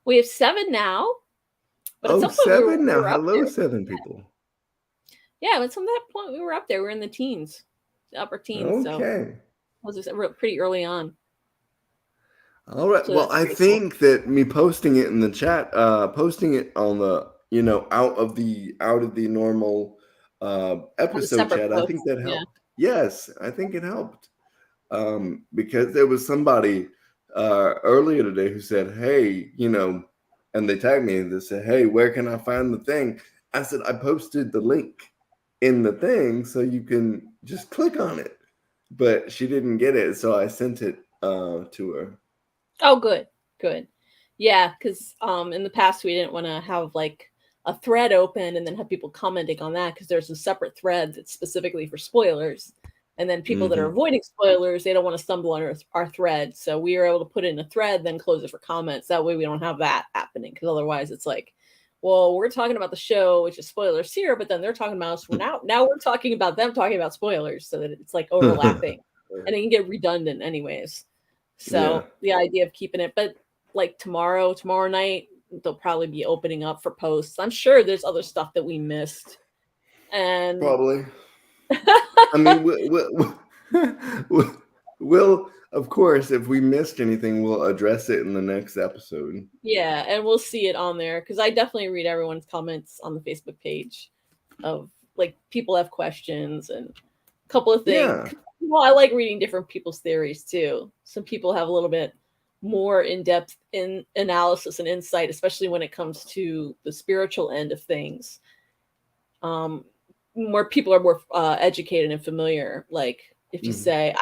We have 7 now. But 7 now. Hello, 7 people. Yeah, but at some that point we were up there. We were in the teens, upper teens. Okay. So it was pretty early on. All right. So well, I think that me posting it in the chat, posting it on the out of the normal episode chat, I think that helped. Yeah. Yes, I think it helped because there was somebody earlier today who said, "Hey, and they tagged me and they said, "Hey, where can I find the thing?" I said, "I posted the link in the thing so you can just click on it." But she didn't get it, so I sent it to her. Oh, good. Yeah, because in the past we didn't want to have like a thread open and then have people commenting on that because there's a separate thread that's specifically for spoilers. And then people that are avoiding spoilers, they don't want to stumble on our thread. So we were able to put it in a thread, then close it for comments. That way we don't have that happening. Because otherwise it's like, well, we're talking about the show, which is spoilers here, but then they're talking about us. Now we're talking about them talking about spoilers so that it's like overlapping. And it can get redundant anyways. So the idea of keeping it, but like tomorrow night, they'll probably be opening up for posts. I'm sure there's other stuff that we missed. And probably. I mean, we'll of course, if we missed anything, we'll address it in the next episode. Yeah, and we'll see it on there because I definitely read everyone's comments on the Facebook page of like people have questions and a couple of things. Yeah. Well, I like reading different people's theories too. Some people have a little bit more in-depth in analysis and insight, especially when it comes to the spiritual end of things. More people are more educated and familiar. Like if you say,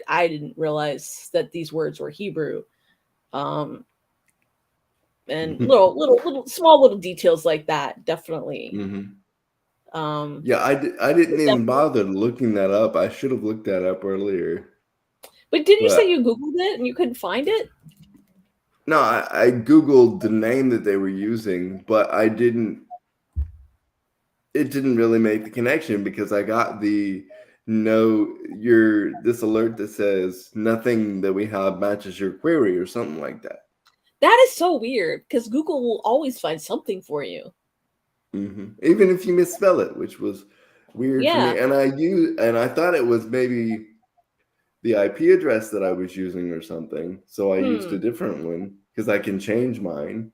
I didn't realize that these words were Hebrew. And little small little details like that, definitely. Yeah, I didn't even bother looking that up. I should have looked that up earlier. But didn't you say you Googled it and you couldn't find it? No, I Googled the name that they were using, but I didn't. It didn't really make the connection because I got the no, this alert that says nothing that we have matches your query or something like that. That is so weird because Google will always find something for you. Even if you misspell it, which was weird for me. And I thought it was maybe the IP address that I was using or something. So I used a different one because I can change mine.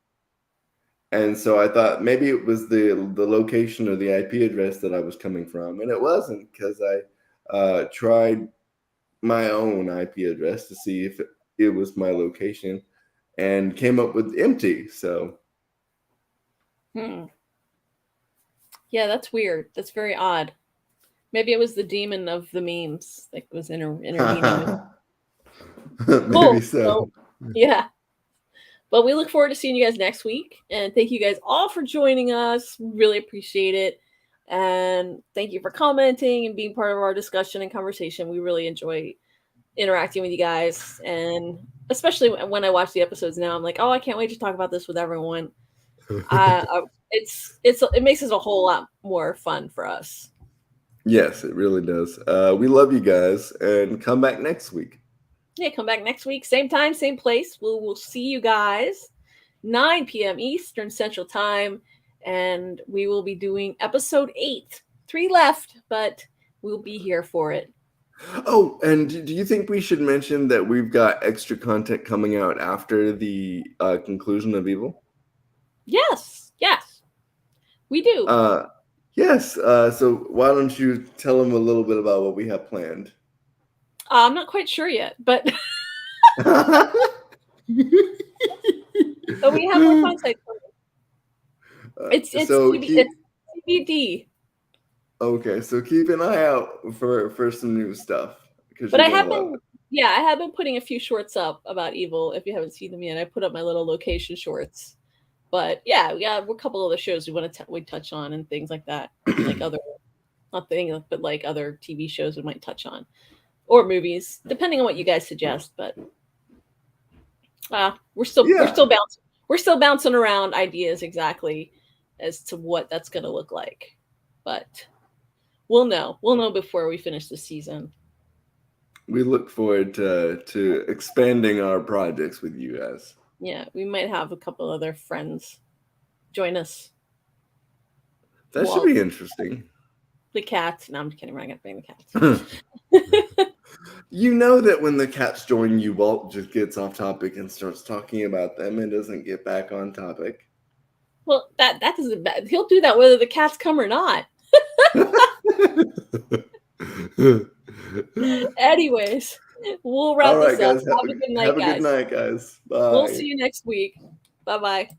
And so I thought maybe it was the location or the IP address that I was coming from, and it wasn't, because I tried my own IP address to see if it was my location, and came up with empty. So, yeah, that's weird. That's very odd. Maybe it was the demon of the memes that was intervening. Maybe so. Yeah. But we look forward to seeing you guys next week. And thank you guys all for joining us. Really appreciate it. And thank you for commenting and being part of our discussion and conversation. We really enjoy interacting with you guys. And especially when I watch the episodes now, I'm like, oh, I can't wait to talk about this with everyone. It makes it a whole lot more fun for us. Yes, it really does. We love you guys, and come back next week. Yeah, come back next week. Same time, same place. We'll see you guys 9 p.m. Eastern Central Time. And we will be doing episode 8. 3 left, but we'll be here for it. Oh, and do you think we should mention that we've got extra content coming out after the conclusion of Evil? Yes, we do. Yes. So why don't you tell them a little bit about what we have planned? I'm not quite sure yet, but but we have more content coming. It's TBD. Okay, so keep an eye out for some new stuff. But I have been putting a few shorts up about Evil. If you haven't seen them yet, I put up my little location shorts. But yeah, we got a couple of the shows we want to touch on and things like that, like other like other TV shows we might touch on, or movies, depending on what you guys suggest. But we're still bouncing around ideas exactly as to what that's going to look like. But we'll know before we finish the season. We look forward to expanding our projects with you guys. Yeah, we might have a couple other friends join us. That should be interesting. The cats. No, I'm kidding. We're not going to bring the cats. You know that when the cats join you, Walt just gets off topic and starts talking about them and doesn't get back on topic. Well, that doesn't bad. He'll do that whether the cats come or not. Anyways, we'll wrap this up. Guys, have a good night, guys. Bye. We'll see you next week. Bye-bye.